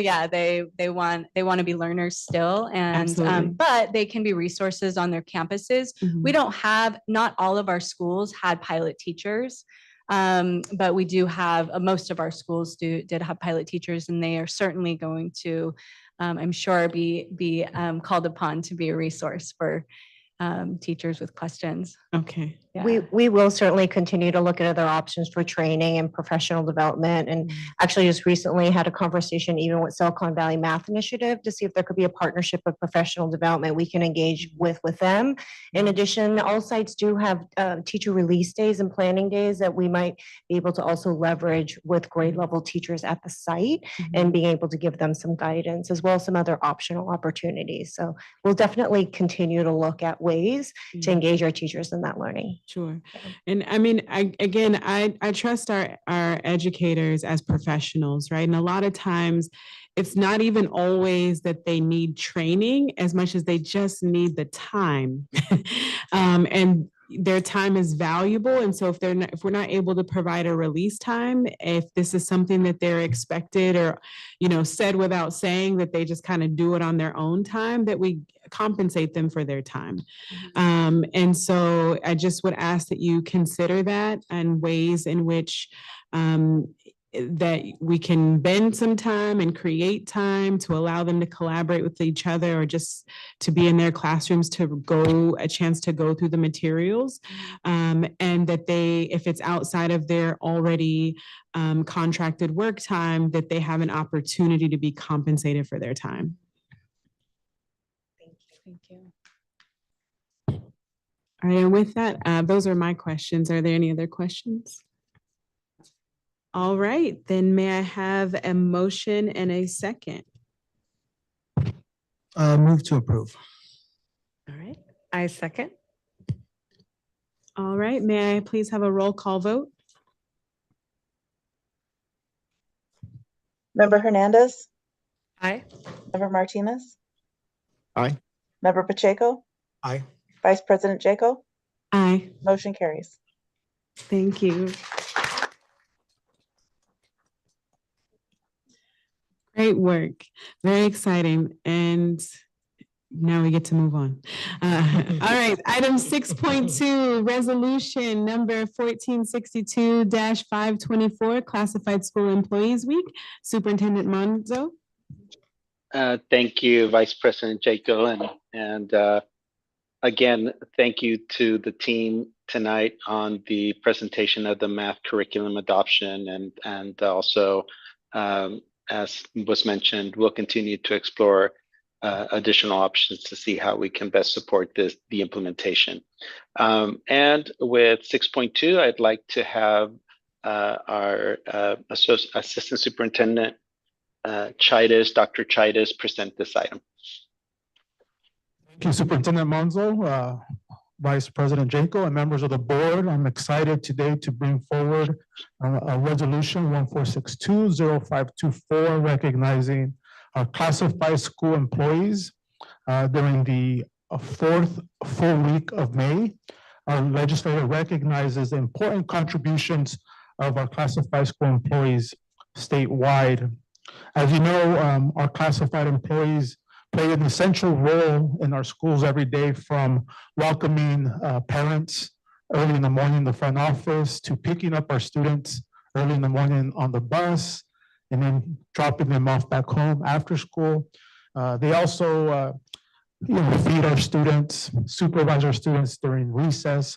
They want to be learners still, and Absolutely. but they can be resources on their campuses. We don't have, not all of our schools had pilot teachers, but we do have, most of our schools did have pilot teachers, and they are certainly going to, I'm sure, be called upon to be a resource for teachers with questions. Okay. Yeah. We will certainly continue to look at other options for training and professional development. And actually just recently had a conversation even with Silicon Valley Math Initiative to see if there could be a partnership of professional development we can engage with them. In addition, all sites do have teacher release days and planning days that we might be able to also leverage with grade level teachers at the site and being able to give them some guidance, as well as some other optional opportunities. So we'll definitely continue to look at ways to engage our teachers in that learning. Sure. And I mean, I trust our educators as professionals, right? And a lot of times it's not even always that they need training as much as they just need the time. And their time is valuable. And so if we're not able to provide a release time, if this is something that they're expected or, said without saying, that they just kind of do it on their own time, that we compensate them for their time. And so I just would ask that you consider that and ways in which that we can bend some time and create time to allow them to collaborate with each other, or just to be in their classrooms to a chance to go through the materials, and that if it's outside of their already contracted work time, that they have an opportunity to be compensated for their time. Thank you. All right, and with that, those are my questions. Are there any other questions? All right, then may I have a motion and a second? Move to approve. All right, I second. All right, may I please have a roll call vote? Member Hernandez, Aye. Member Martinez, Aye. Member Pacheco, Aye. Vice President Jaco, Aye. motion carries. Thank you. Great work. Very exciting. And now we get to move on. All right, item 6.2, resolution number 1462-524, Classified School Employees Week. Superintendent Monzo. Thank you, Vice President Jaco, and again, thank you to the team tonight on the presentation of the math curriculum adoption, and also, as was mentioned, we'll continue to explore additional options to see how we can best support the implementation. And with 6.2, I'd like to have our Assistant Superintendent Chaitis, Dr. Chaitis, present this item. Thank you, Superintendent Monzo, Vice President Jaco, and members of the board. I'm excited today to bring forward a resolution 1462-0524, recognizing our classified school employees during the fourth full week of May. Our legislature recognizes the important contributions of our classified school employees statewide. As you know, our classified employees play an essential role in our schools every day, from welcoming parents early in the morning in the front office to picking up our students early in the morning on the bus and then dropping them off back home after school. They also feed our students, supervise our students during recess.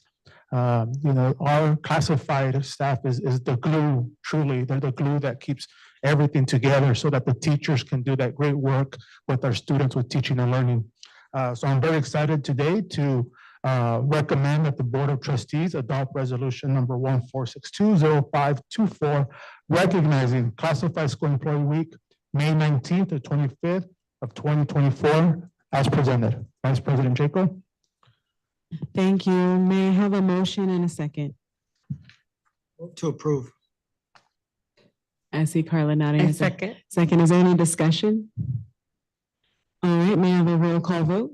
Our classified staff is the glue, truly. They're the glue that keeps everything together so that the teachers can do that great work with our students with teaching and learning. So I'm very excited today to recommend that the Board of Trustees adopt resolution number 1462-0524, recognizing Classified School Employee Week, May 19th to 25th of 2024, as presented. Vice President Jaco. Thank you. May I have a motion and a second? Move to approve. I see Carla nodding. I Is there- second. Second, is there any discussion? All right, may I have a roll call vote?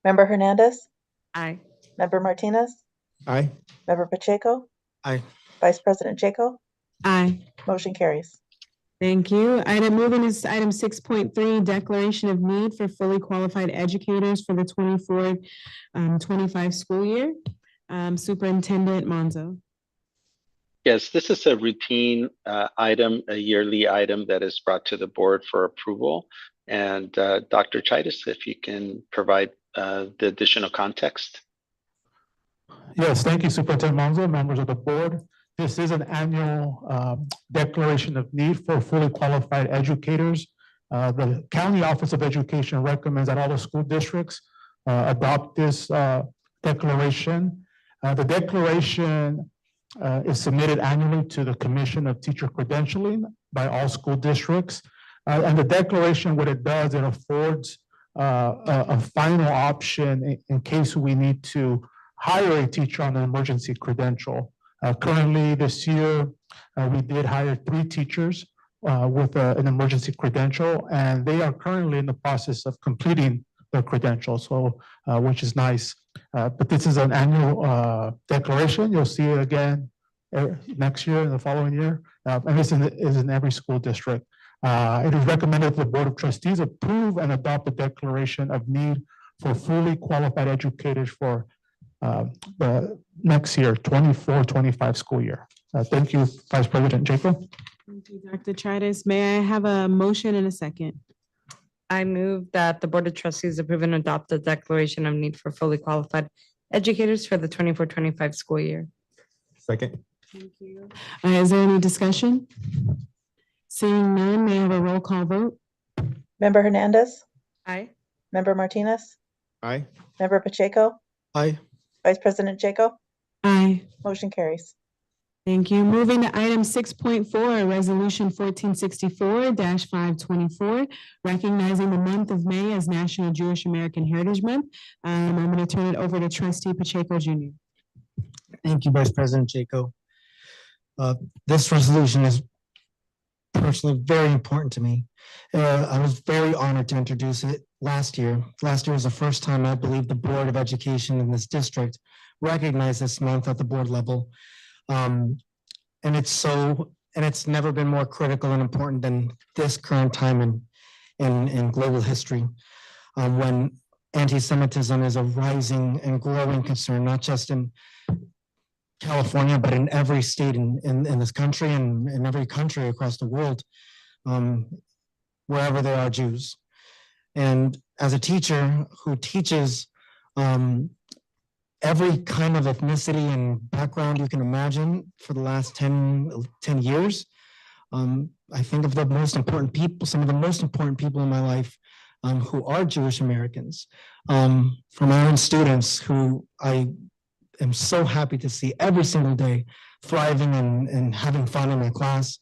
Member Hernandez, Aye. Member Martinez, Aye. Member Pacheco, Aye. Vice President Jaco, Aye. motion carries. Thank you. Moving is item 6.3, declaration of need for fully qualified educators for the 24-25 school year. Superintendent Monzo. Yes, this is a routine item, a yearly item that is brought to the board for approval. And Dr. Chaitis, if you can provide the additional context. Yes, thank you, Superintendent Monzo, members of the board. This is an annual declaration of need for fully qualified educators. The County Office of Education recommends that all the school districts adopt this declaration. The declaration is submitted annually to the Commission of Teacher Credentialing by all school districts. And the declaration, what it does, it affords a final option in case we need to hire a teacher on an emergency credential. Currently this year, we did hire 3 teachers with an emergency credential, and they are currently in the process of completing their credential, so which is nice. But this is an annual declaration. You'll see it again next year and the following year, and this is in every school district. It is recommended that the Board of Trustees approve and adopt the declaration of need for fully qualified educators for the next year, 24-25 school year. Thank you, Vice President Jacob. Thank you, Dr. Chaitis. May I have a motion and a second? I move that the Board of Trustees approve and adopt the declaration of need for fully qualified educators for the 24-25 school year. Second. Thank you. Is there any discussion? Seeing none, may I have a roll call vote? Member Hernandez, Aye. Member Martinez, Aye. Member Pacheco, Aye. Vice President Jaco, Aye. motion carries. Thank you. Moving to item 6.4, Resolution 1464-524, recognizing the month of May as National Jewish American Heritage Month. I'm going to turn it over to Trustee Pacheco Jr. Thank you, Vice President Jaco. This resolution is personally very important to me. I was very honored to introduce it last year. Last year was the first time I believe the Board of Education in this district recognized this month at the board level. And it's never been more critical and important than this current time in global history, when anti-Semitism is a rising and growing concern, not just in California, but in every state in this country and in every country across the world, wherever there are Jews. And as a teacher who teaches every kind of ethnicity and background you can imagine for the last 10 years, I think of the most important people, some of the most important people in my life who are Jewish Americans, from my own students who I am so happy to see every single day thriving and having fun in my class.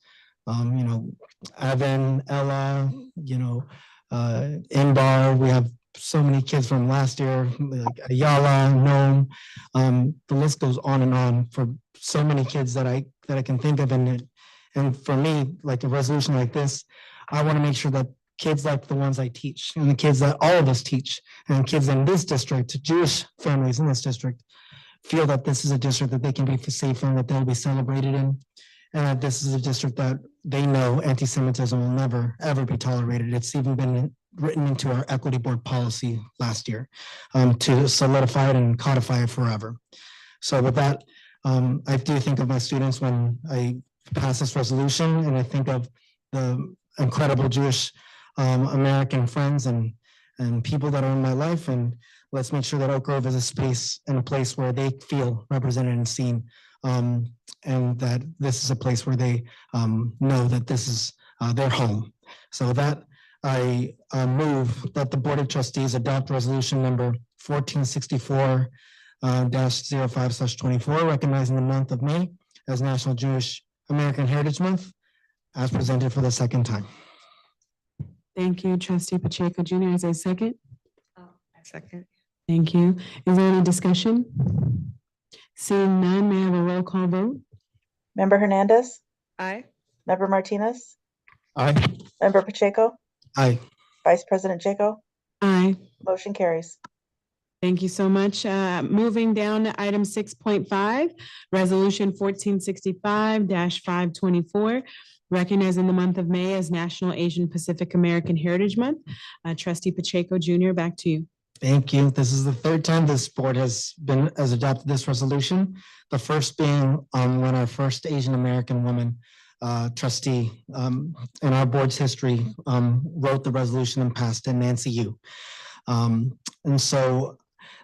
Evan, Ella, Inbar, we have so many kids from last year, like Ayala, Noam. The list goes on and on for so many kids that I can think of. And for me, like a resolution like this, I want to make sure that kids like the ones I teach and the kids that all of us teach and kids in this district, Jewish families in this district, feel that this is a district that they can be safe in, that they'll be celebrated in, and that this is a district that they know anti-Semitism will never, ever be tolerated. It's even been written into our equity board policy last year to solidify it and codify it forever. So with that, I do think of my students when I pass this resolution, and I think of the incredible Jewish American friends and people that are in my life, and let's make sure that Oak Grove is a space and a place where they feel represented and seen, and that this is a place where they know that this is their home. So with that, I move that the Board of Trustees adopt resolution number 1464-05/24, recognizing the month of May as National Jewish American Heritage Month, as presented for the second time. Thank you, Trustee Pacheco Jr. Is there a second? Second. Thank you. Is there any discussion? Seeing none, may I have a roll call vote? Member Hernandez, Aye. Member Martinez, Aye. Member Pacheco, Aye. Vice President Jaco, Aye. motion carries. Thank you so much. Moving down to item 6.5, Resolution 1465-524, recognizing the month of May as National Asian Pacific American Heritage Month. Trustee Pacheco Jr., back to you. Thank you. This is the third time this board has adopted this resolution. The first being when our first Asian American woman trustee in our board's history wrote the resolution and passed it, Nancy Yu. And so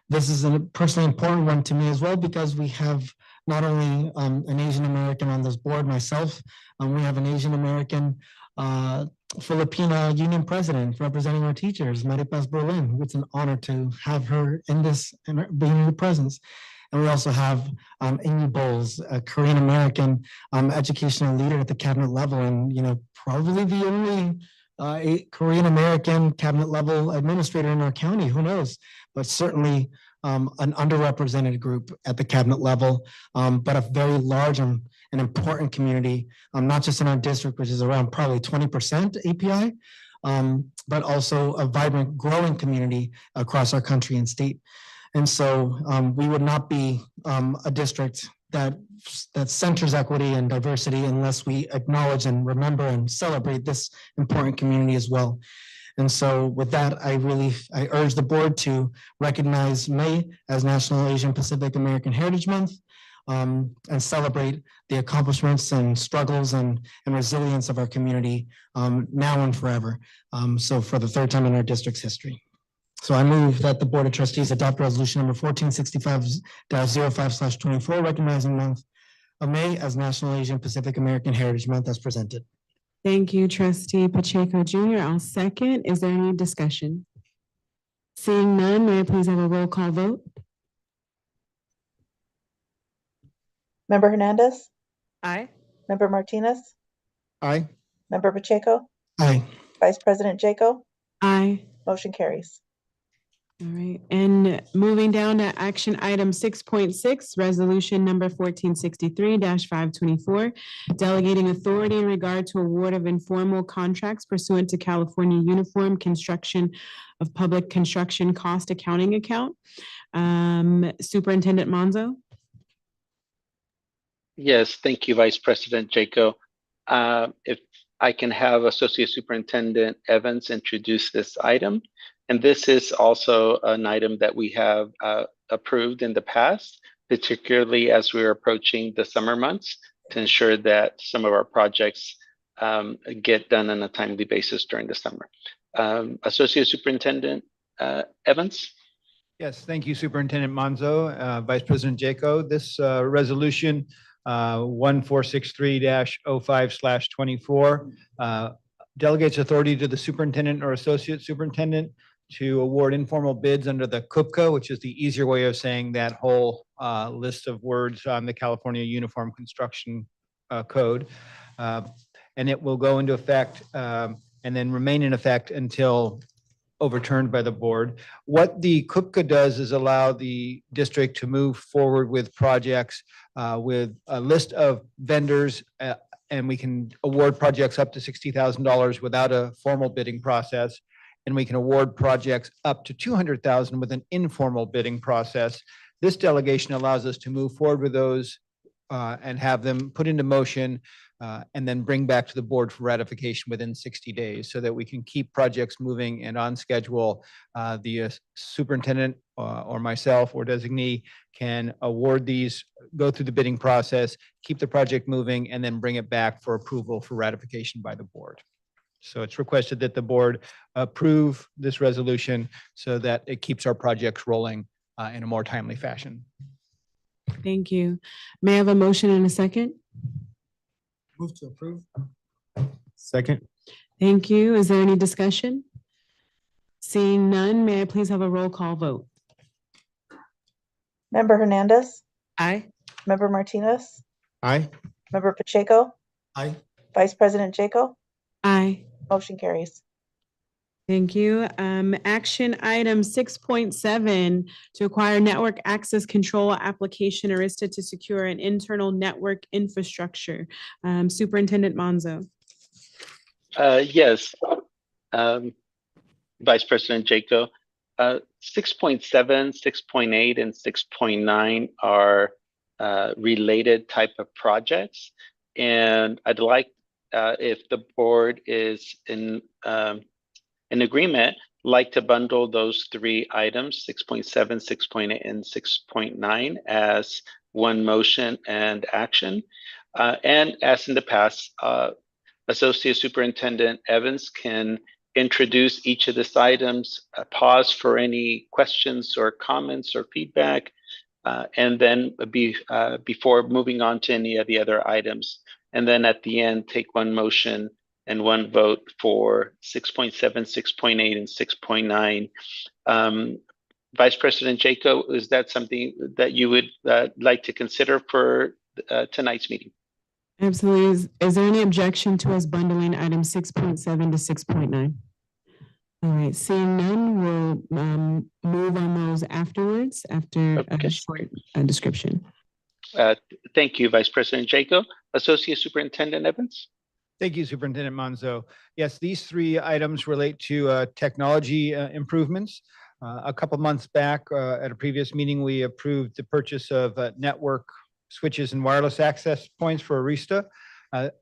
this is a personally important one to me as well, because we have not only an Asian American on this board, myself, we have an Asian American Filipina union president representing our teachers, Maripaz Berlin. It's an honor to have her in this and being in the presence. And we also have Amy Bowles, a Korean American educational leader at the cabinet level, and probably the only Korean American cabinet level administrator in our county. Who knows? But certainly an underrepresented group at the cabinet level, but a very large and important community, not just in our district, which is around probably 20% API, but also a vibrant, growing community across our country and state. And so we would not be a district that centers equity and diversity unless we acknowledge and remember and celebrate this important community as well. And so with that, I urge the board to recognize May as National Asian Pacific American Heritage Month, and celebrate the accomplishments and struggles and resilience of our community now and forever. So for the third time in our district's history. So I move that the Board of Trustees adopt resolution number 1465-05/24, recognizing month of May as National Asian Pacific American Heritage Month as presented. Thank you, Trustee Pacheco Jr. I'll second. Is there any discussion? Seeing none, may I please have a roll call vote? Member Hernandez, Aye. Member Martinez, Aye. Member Pacheco, Aye. Vice President Jaco, Aye. motion carries. All right, and moving down to action item 6.6, resolution number 1463-524, delegating authority in regard to award of informal contracts pursuant to California Uniform Construction of Public Construction Cost Accounting Account. Superintendent Monzo? Yes, thank you, Vice President Jaco. If I can have Associate Superintendent Evans introduce this item. And this is also an item that we have approved in the past, particularly as we're approaching the summer months, to ensure that some of our projects get done on a timely basis during the summer. Associate Superintendent Evans? Yes, thank you, Superintendent Monzo, Vice President Jaco. This resolution 1463-05/24 delegates authority to the superintendent or associate superintendent to award informal bids under the CUPCA, which is the easier way of saying that whole list of words on the California Uniform Construction Code. And it will go into effect and then remain in effect until overturned by the board. What the CUPCA does is allow the district to move forward with projects with a list of vendors, and we can award projects up to $60,000 without a formal bidding process. And we can award projects up to $200,000 with an informal bidding process. This delegation allows us to move forward with those and have them put into motion and then bring back to the board for ratification within 60 days so that we can keep projects moving and on schedule. The superintendent or myself or designee can award these, go through the bidding process, keep the project moving, and then bring it back for approval for ratification by the board. So it's requested that the board approve this resolution so that it keeps our projects rolling in a more timely fashion. Thank you. May I have a motion and a second? Move to approve. Second. Thank you. Is there any discussion? Seeing none, may I please have a roll call vote? Member Hernandez, Aye. Member Martinez, Aye. Member Pacheco, Aye. Vice President Jaco, Aye. motion carries. Thank you. Action item 6.7 to acquire network access control application Arista to secure an internal network infrastructure. Superintendent Monzo. Yes, Vice President Jaco. 6.7, 6.8, and 6.9 are related type of projects. And I'd like, if the board is in agreement, like to bundle those three items, 6.7, 6.8, and 6.9 as one motion and action. And as in the past, Associate Superintendent Evans can introduce each of these items, pause for any questions or comments or feedback, and then before moving on to any of the other items. And then at the end, take one motion and one vote for 6.7, 6.8, and 6.9. Vice President Jaco, is that something that you would like to consider for tonight's meeting? Absolutely. Is there any objection to us bundling item 6.7 to 6.9? All right, seeing none, we'll move on those afterwards, after a short description. Thank you, Vice President Jaco. Associate Superintendent Evans? Thank you, Superintendent Monzo. Yes, these three items relate to technology improvements. A couple months back at a previous meeting, we approved the purchase of network switches and wireless access points for Arista.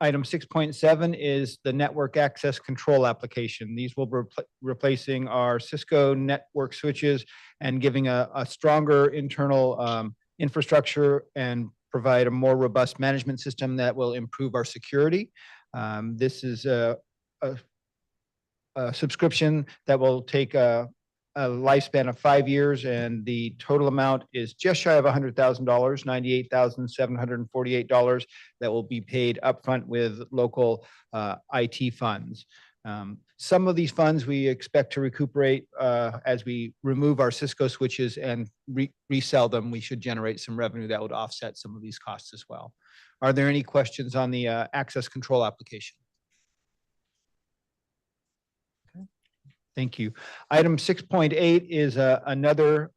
Item 6.7 is the network access control application. These will be replacing our Cisco network switches and giving a stronger internal infrastructure and provide a more robust management system that will improve our security. This is a subscription that will take a lifespan of 5 years, and the total amount is just shy of $100,000, $98,748 that will be paid upfront with local IT funds. Some of these funds we expect to recuperate as we remove our Cisco switches and resell them. We should generate some revenue that would offset some of these costs as well. Are there any questions on the access control application? Thank you. Item 6.8 is another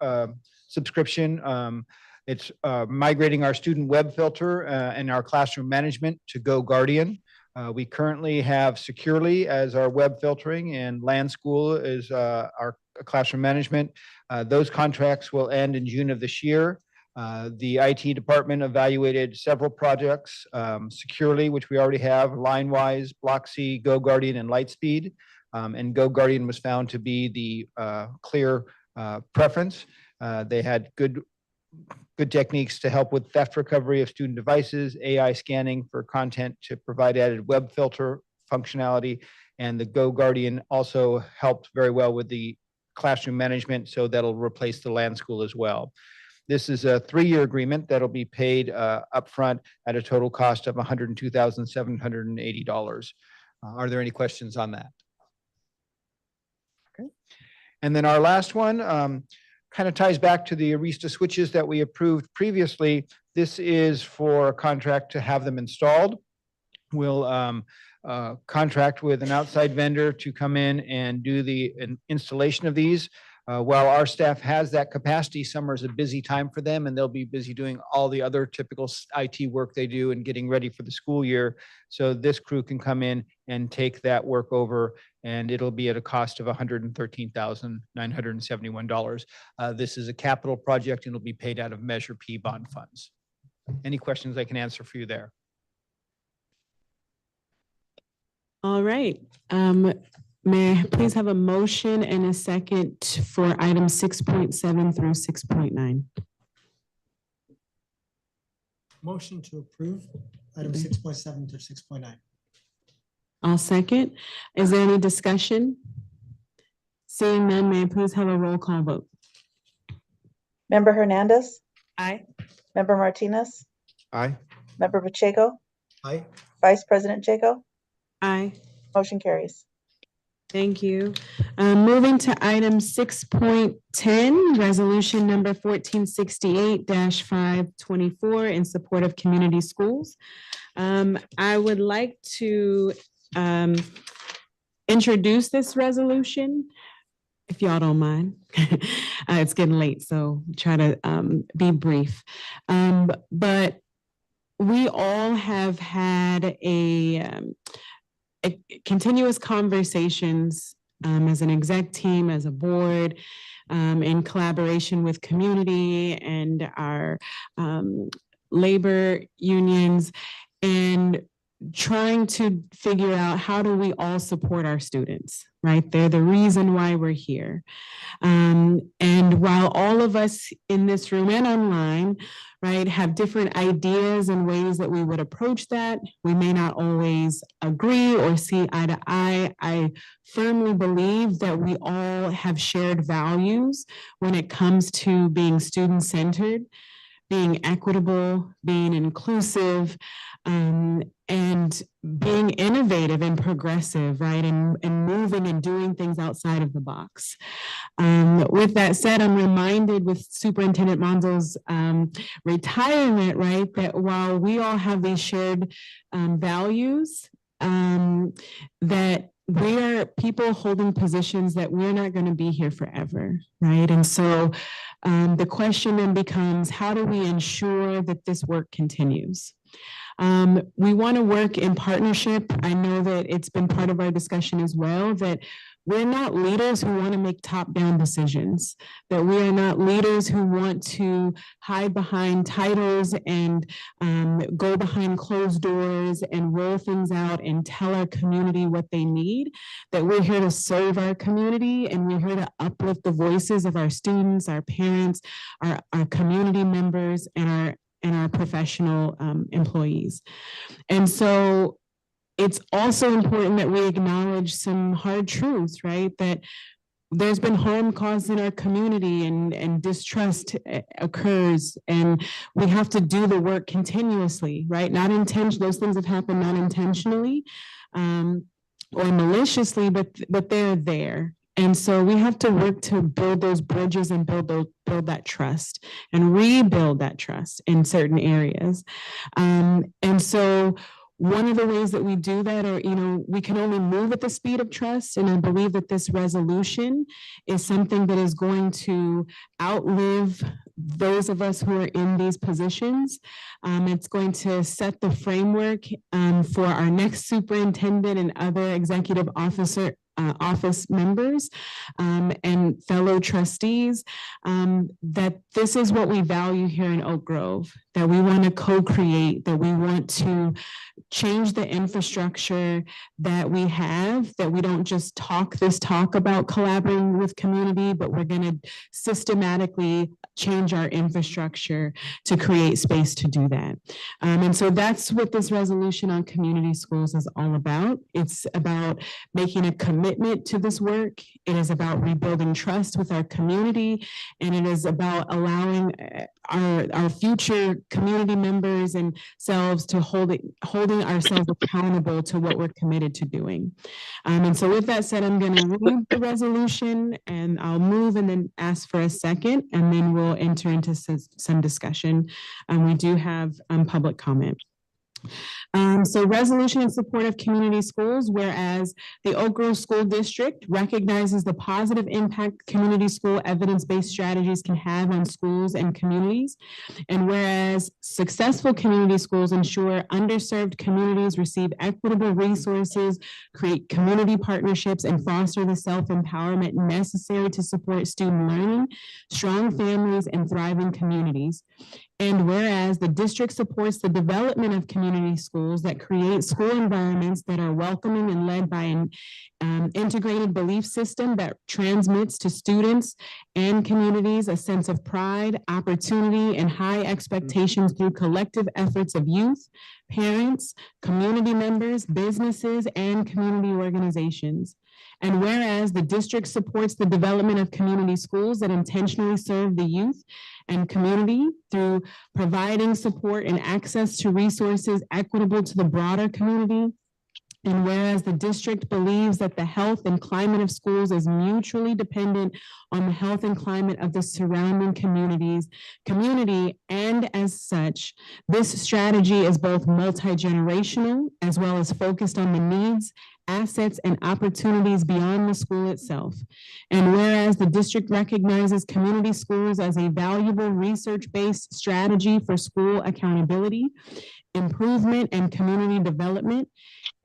subscription. It's migrating our student web filter and our classroom management to GoGuardian. We currently have Securely as our web filtering and Land School is our classroom management. Those contracts will end in June of this year. The IT department evaluated several projects, Securely, which we already have, LineWise, Blocksy, GoGuardian, and Lightspeed. And GoGuardian was found to be the clear preference. They had good techniques to help with theft recovery of student devices, AI scanning for content to provide added web filter functionality. And the GoGuardian also helped very well with the classroom management, so that'll replace the Land School as well. This is a 3-year agreement that'll be paid upfront at a total cost of $102,780. Are there any questions on that? Okay. And then our last one, kind of ties back to the Arista switches that we approved previously. This is for a contract to have them installed. We'll contract with an outside vendor to come in and do the installation of these. While our staff has that capacity, summer is a busy time for them and they'll be busy doing all the other typical IT work they do and getting ready for the school year. So this crew can come in and take that work over, and it'll be at a cost of $113,971. This is a capital project and it'll be paid out of Measure P bond funds. Any questions I can answer for you there? All right. May I please have a motion and a second for item 6.7 through 6.9? Motion to approve item 6.7 to 6.9. I'll second. Is there any discussion? Seeing none, may I please have a roll call vote? Member Hernandez, Aye. Member Martinez, Aye. Member Pacheco, Aye. Vice President Jaco, Aye. motion carries. Thank you. Moving to item 6.10, resolution number 1468-524 in support of community schools. I would like to introduce this resolution, if y'all don't mind. It's getting late, so try to be brief. But we all have had a continuous conversations as an exec team, as a board, in collaboration with community and our labor unions, and trying to figure out how do we all support our students, right? They're the reason why we're here. And while all of us in this room and online, right, have different ideas and ways that we would approach that, we may not always agree or see eye to eye. I firmly believe that we all have shared values when it comes to being student-centered, being equitable, being inclusive, and being innovative and progressive, right? And moving and doing things outside of the box. With that said, I'm reminded with Superintendent Monzo's retirement, right, that while we all have these shared values, that we are people holding positions that we're not going to be here forever, right? And so the question then becomes, how do we ensure that this work continues? We want to work in partnership. I know that it's been part of our discussion as well, that we're not leaders who want to make top-down decisions, that we are not leaders who want to hide behind titles and go behind closed doors and roll things out and tell our community what they need, that we're here to serve our community and we're here to uplift the voices of our students, our parents, our community members, and our professional employees. And so it's also important that we acknowledge some hard truths, right? That there's been harm caused in our community and distrust occurs, and we have to do the work continuously, right? Not intentional, those things have happened not intentionally. or maliciously, but they're there. And so we have to work to build those bridges and build that trust and rebuild that trust in certain areas. And so one of the ways that we do that, or, we can only move at the speed of trust. And I believe that this resolution is something that is going to outlive those of us who are in these positions. It's going to set the framework for our next superintendent and other executive office members and fellow trustees, that this is what we value here in Oak Grove, that we want to co-create, that we want to change the infrastructure that we have, that we don't just talk about collaborating with community, but we're going to systematically change our infrastructure to create space to do that. And so that's what this resolution on community schools is all about. It's about making a commitment to this work. It is about rebuilding trust with our community, and it is about allowing our future community members and selves to holding ourselves accountable to what we're committed to doing. And so with that said, I'm going to read the resolution and I'll move and then ask for a second, and then we'll enter into some discussion. We do have public comment. So resolution in support of community schools, whereas the Oak Grove School District recognizes the positive impact community school evidence-based strategies can have on schools and communities. And whereas successful community schools ensure underserved communities receive equitable resources, create community partnerships, and foster the self-empowerment necessary to support student learning, strong families, and thriving communities. And whereas the district supports the development of community schools that create school environments that are welcoming and led by an integrated belief system that transmits to students and communities a sense of pride, opportunity, and high expectations through collective efforts of youth, parents, community members, businesses, and community organizations. And whereas the district supports the development of community schools that intentionally serve the youth and community through providing support and access to resources equitable to the broader community. And whereas the district believes that the health and climate of schools is mutually dependent on the health and climate of the surrounding community, and as such, this strategy is both multi-generational as well as focused on the needs, assets, and opportunities beyond the school itself. And whereas the district recognizes community schools as a valuable research-based strategy for school accountability, improvement, and community development.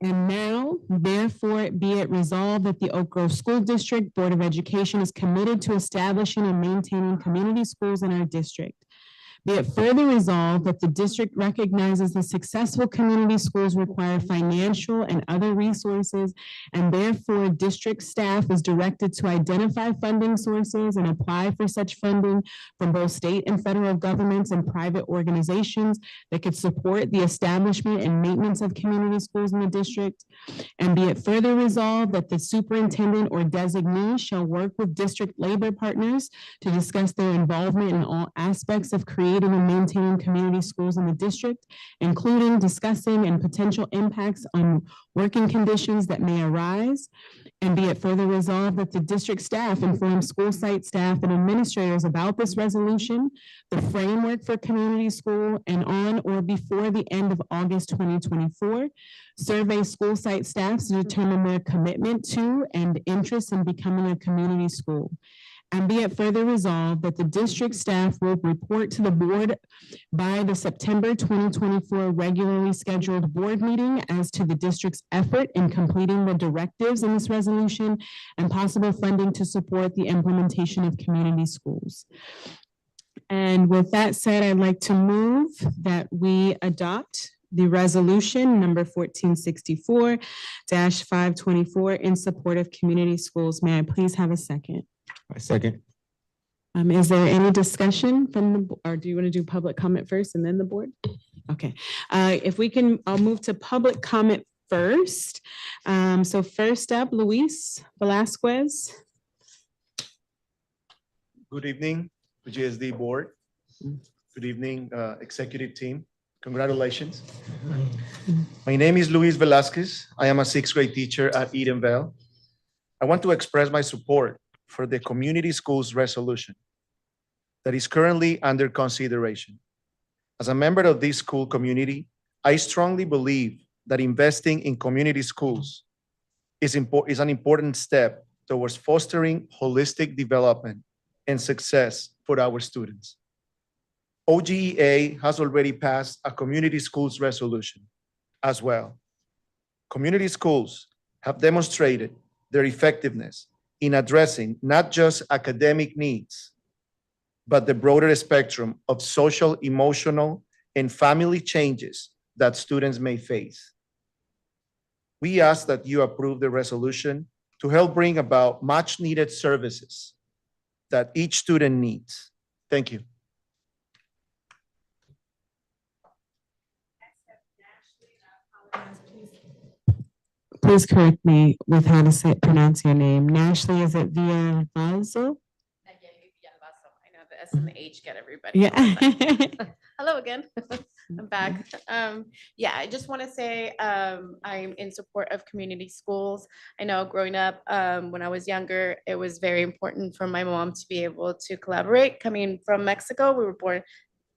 And now, therefore, be it resolved that the Oak Grove School District Board of Education is committed to establishing and maintaining community schools in our district. Be it further resolved that the district recognizes the successful community schools require financial and other resources, and therefore district staff is directed to identify funding sources and apply for such funding from both state and federal governments and private organizations that could support the establishment and maintenance of community schools in the district. And be it further resolved that the superintendent or designee shall work with district labor partners to discuss their involvement in all aspects of creating and maintaining community schools in the district, including discussing and potential impacts on working conditions that may arise. And be it further resolved that the district staff inform school site staff and administrators about this resolution, the framework for community school, and on or before the end of August 2024, survey school site staffs to determine their commitment to and interest in becoming a community school. And be it further resolved that the district staff will report to the board by the September 2024 regularly scheduled board meeting as to the district's effort in completing the directives in this resolution and possible funding to support the implementation of community schools. And with that said, I'd like to move that we adopt the resolution number 1464-524 in support of community schools. May I please have a second? I second. Is there any discussion from the, or do you want to do public comment first and then the board? Okay, if we can, I'll move to public comment first. So first up, Luis Velasquez. Good evening, GSD board. Good evening, executive team. Congratulations. My name is Luis Velasquez. I am a sixth grade teacher at Edenvale. I want to express my support for the community schools resolution that is currently under consideration. As a member of this school community, I strongly believe that investing in community schools is an important step towards fostering holistic development and success for our students. OGEA has already passed a community schools resolution as well. Community schools have demonstrated their effectiveness in addressing not just academic needs, but the broader spectrum of social, emotional, and family changes that students may face. We ask that you approve the resolution to help bring about much needed services that each student needs. Thank you. Please correct me with how to pronounce your name. Nashley, is it Villalbazo? I know the S and the H get everybody. Yeah. Hello again. I'm back. Yeah, I just want to say I'm in support of community schools. I know growing up, when I was younger, it was very important for my mom to be able to collaborate. Coming from Mexico, we were born,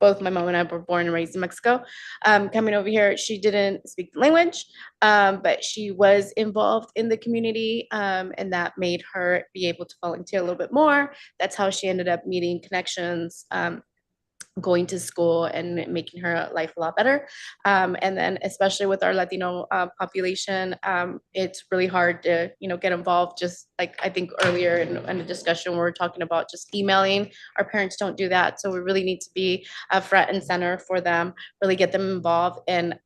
both my mom and I were born and raised in Mexico. Coming over here, she didn't speak the language, but she was involved in the community, and that made her be able to volunteer a little bit more. That's how she ended up meeting connections, going to school and making her life a lot better. And then especially with our Latino population, it's really hard to, get involved. Just like I think earlier in the discussion, we were talking about just emailing. Our parents don't do that. So we really need to be front and center for them, really get them involved. And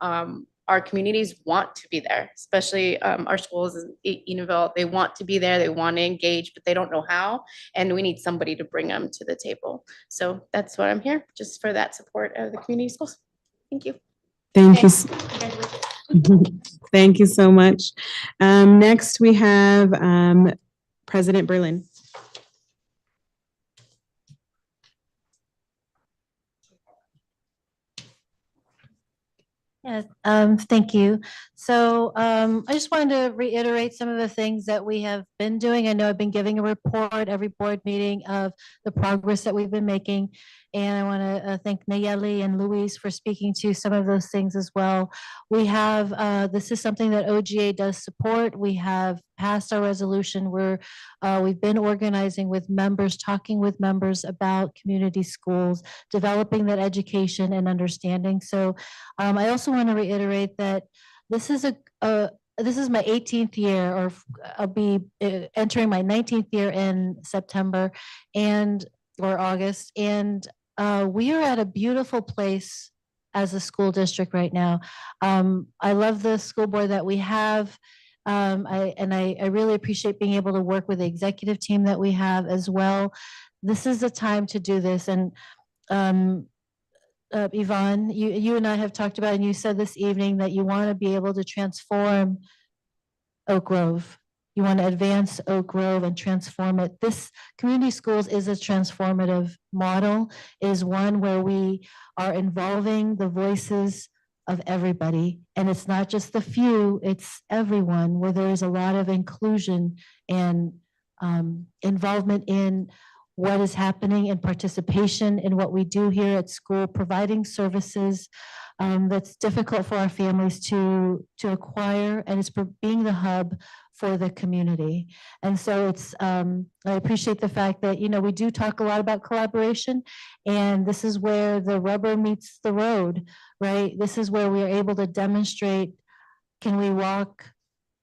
our communities want to be there, especially our schools in Edenville. They want to be there, they want to engage, but they don't know how. And we need somebody to bring them to the table. So that's what I'm here, just for that support of the community schools. Thank you. Thank you. Thank you so much. Next, we have President Berlin. Yes, thank you. So I just wanted to reiterate some of the things that we have been doing. I know I've been giving a report every board meeting of the progress that we've been making. And I want to thank Nayeli and Luis for speaking to some of those things as well. We have, this is something that OGA does support. We have passed our resolution. We've been organizing with members, talking with members about community schools, developing that education and understanding. So I also want to reiterate that this is this is my 18th year, or I'll be entering my 19th year in September or August. And we are at a beautiful place as a school district right now. I love the school board that we have. I really appreciate being able to work with the executive team that we have as well. This is the time to do this. And Yvonne, you and I have talked about, and you said this evening that you want to be able to transform Oak Grove. You want to advance Oak Grove and transform it. This community schools is a transformative model, is one where we are involving the voices of everybody. And it's not just the few, it's everyone, where there is a lot of inclusion and involvement in what is happening and participation in what we do here at school, providing services that's difficult for our families to acquire, and it's being the hub for the community. And so it's, I appreciate the fact that, we do talk a lot about collaboration, and this is where the rubber meets the road, right? This is where we are able to demonstrate, can we walk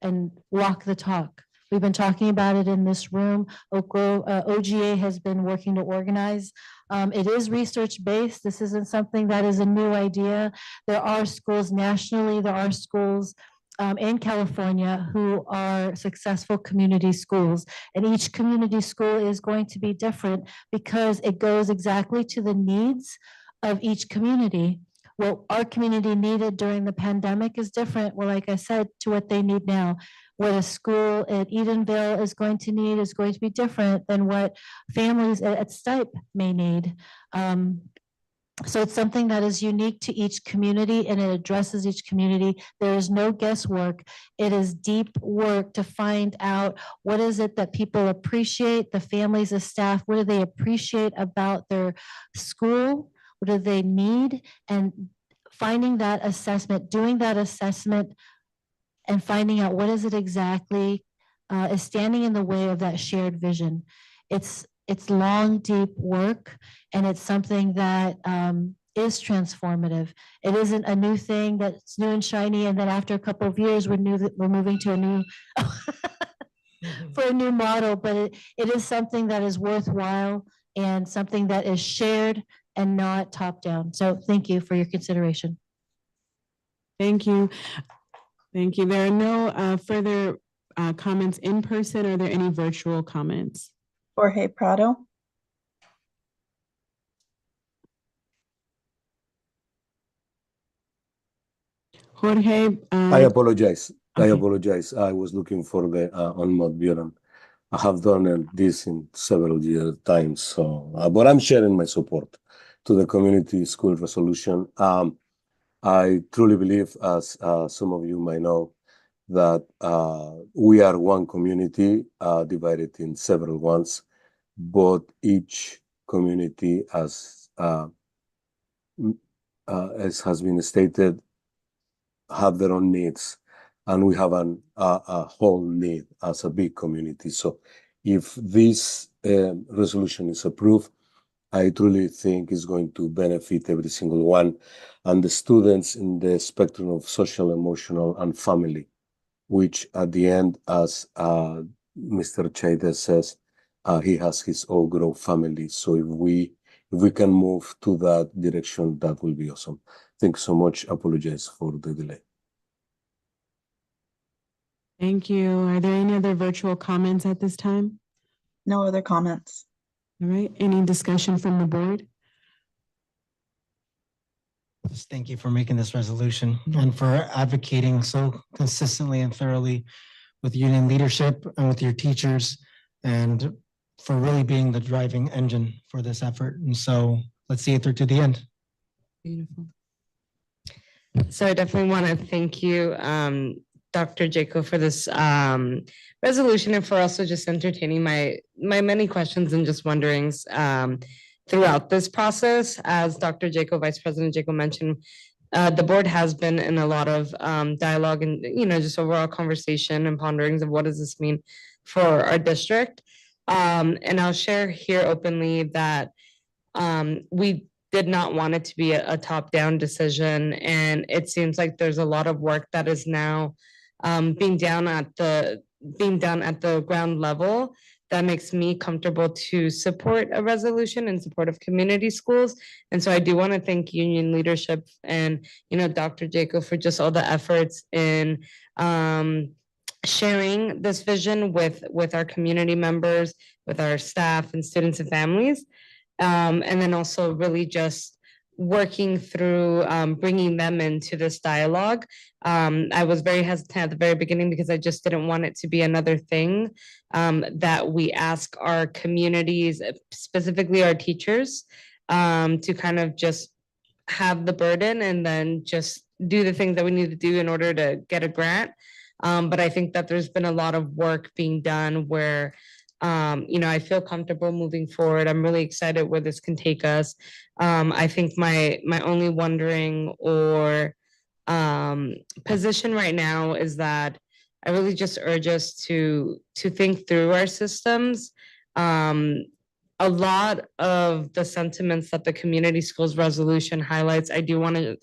the talk? We've been talking about it in this room. Oak Grove, OGA has been working to organize. It is research-based. This isn't something that is a new idea. There are schools nationally, there are schools in California who are successful community schools. And each community school is going to be different because it goes exactly to the needs of each community. What our community needed during the pandemic is different, well, like I said, to what they need now. What a school at Edenville is going to need is going to be different than what families at Stipe may need. So it's something that is unique to each community and it addresses each community. There is no guesswork. It is deep work to find out what is it that people appreciate, the families, the staff, what do they appreciate about their school? What do they need? And finding that assessment, doing that assessment and finding out what is it exactly is standing in the way of that shared vision. It's long, deep work, and it's something that is transformative. It isn't a new thing that's new and shiny, and then after a couple of years, we're moving to a new for a new model, but it is something that is worthwhile and something that is shared and not top down. So thank you for your consideration. Thank you. Thank you. There are no further comments in person. Are there any virtual comments? Jorge Prado. Jorge. I apologize. I okay. apologize. I was looking for the unmute button. I have done this in several times. So, but I'm sharing my support to the community school resolution. I truly believe, as some of you might know, that we are one community divided in several ones, but each community, as has been stated, have their own needs, and we have a whole need as a big community. So if this resolution is approved, I truly think it's going to benefit every single one, and the students in the spectrum of social, emotional, and family, which at the end, as Mr. Chaide says, he has his Oak Grove family. So if we can move to that direction, that will be awesome. Thanks so much. Apologize for the delay. Thank you. Are there any other virtual comments at this time? No other comments. All right. Any discussion from the board? Just thank you for making this resolution and for advocating so consistently and thoroughly with union leadership and with your teachers, and for really being the driving engine for this effort. And so let's see it through to the end. Beautiful. So I definitely want to thank you, Dr. Jaco, for this resolution and for also just entertaining my many questions and just wonderings throughout this process. As Dr. Jaco, Vice President Jaco mentioned, the board has been in a lot of dialogue and, just overall conversation and ponderings of what does this mean for our district. And I'll share here openly that we did not want it to be a top-down decision. And it seems like there's a lot of work that is now being done at the ground level that makes me comfortable to support a resolution in support of community schools. And so I do want to thank union leadership and, Dr. Jaco for just all the efforts in sharing this vision with our community members, with our staff and students and families. And then also really just working through bringing them into this dialogue. I was very hesitant at the very beginning because I just didn't want it to be another thing that we ask our communities, specifically our teachers, to kind of just have the burden and then just do the things that we need to do in order to get a grant. But I think that there's been a lot of work being done where I feel comfortable moving forward. I'm really excited where this can take us. I think my only wondering or position right now is that I really just urge us to think through our systems. A lot of the sentiments that the community schools resolution highlights, I do want to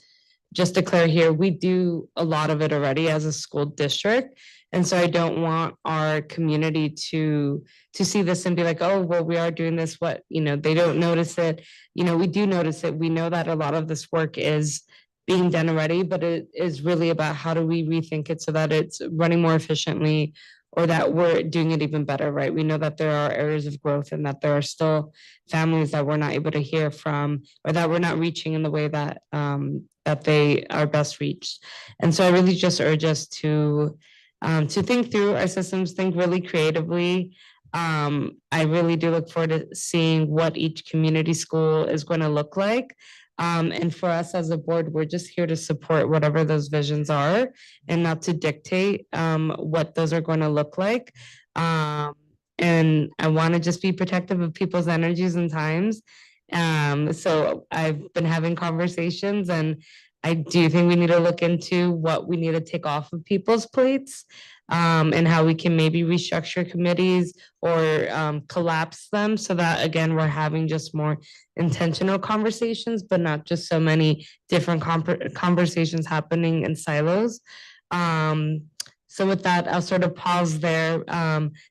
just declare here, we do a lot of it already as a school district. And so I don't want our community to see this and be like, oh, well, we are doing this, they don't notice it. We do notice it. We know that a lot of this work is being done already, but it is really about how do we rethink it so that it's running more efficiently or that we're doing it even better, right? We know that there are areas of growth and that there are still families that we're not able to hear from or that we're not reaching in the way that that they are best reached. And so I really just urge us to think through our systems, think really creatively. I really do look forward to seeing what each community school is going to look like. And for us as a board, we're just here to support whatever those visions are and not to dictate what those are going to look like. And I want to just be protective of people's energies and times. So I've been having conversations, and I do think we need to look into what we need to take off of people's plates, and how we can maybe restructure committees or collapse them so that, again, we're having just more intentional conversations, but not just so many different conversations happening in silos. So with that, I'll sort of pause there.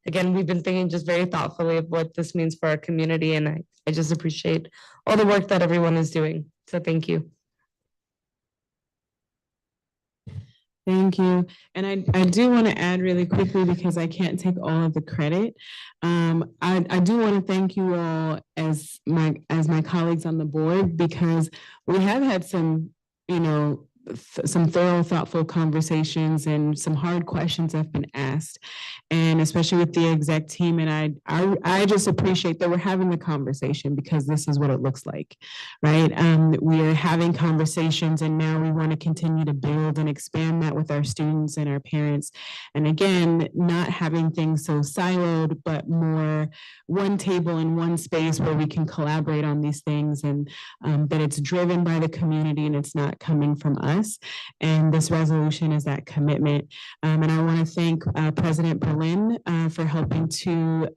Again, we've been thinking just very thoughtfully of what this means for our community, and I just appreciate all the work that everyone is doing. So thank you. Thank you. And I do want to add really quickly, because I can't take all of the credit. I do want to thank you all as my colleagues on the board, because we have had some, some thorough, thoughtful conversations, and some hard questions have been asked, and especially with the exec team. And I just appreciate that we're having the conversation, because this is what it looks like, right? We are having conversations, and now we want to continue to build and expand that with our students and our parents. And again, not having things so siloed, but more one table in one space where we can collaborate on these things, and that it's driven by the community and it's not coming from us. And this resolution is that commitment. And I want to thank President Berlin for helping to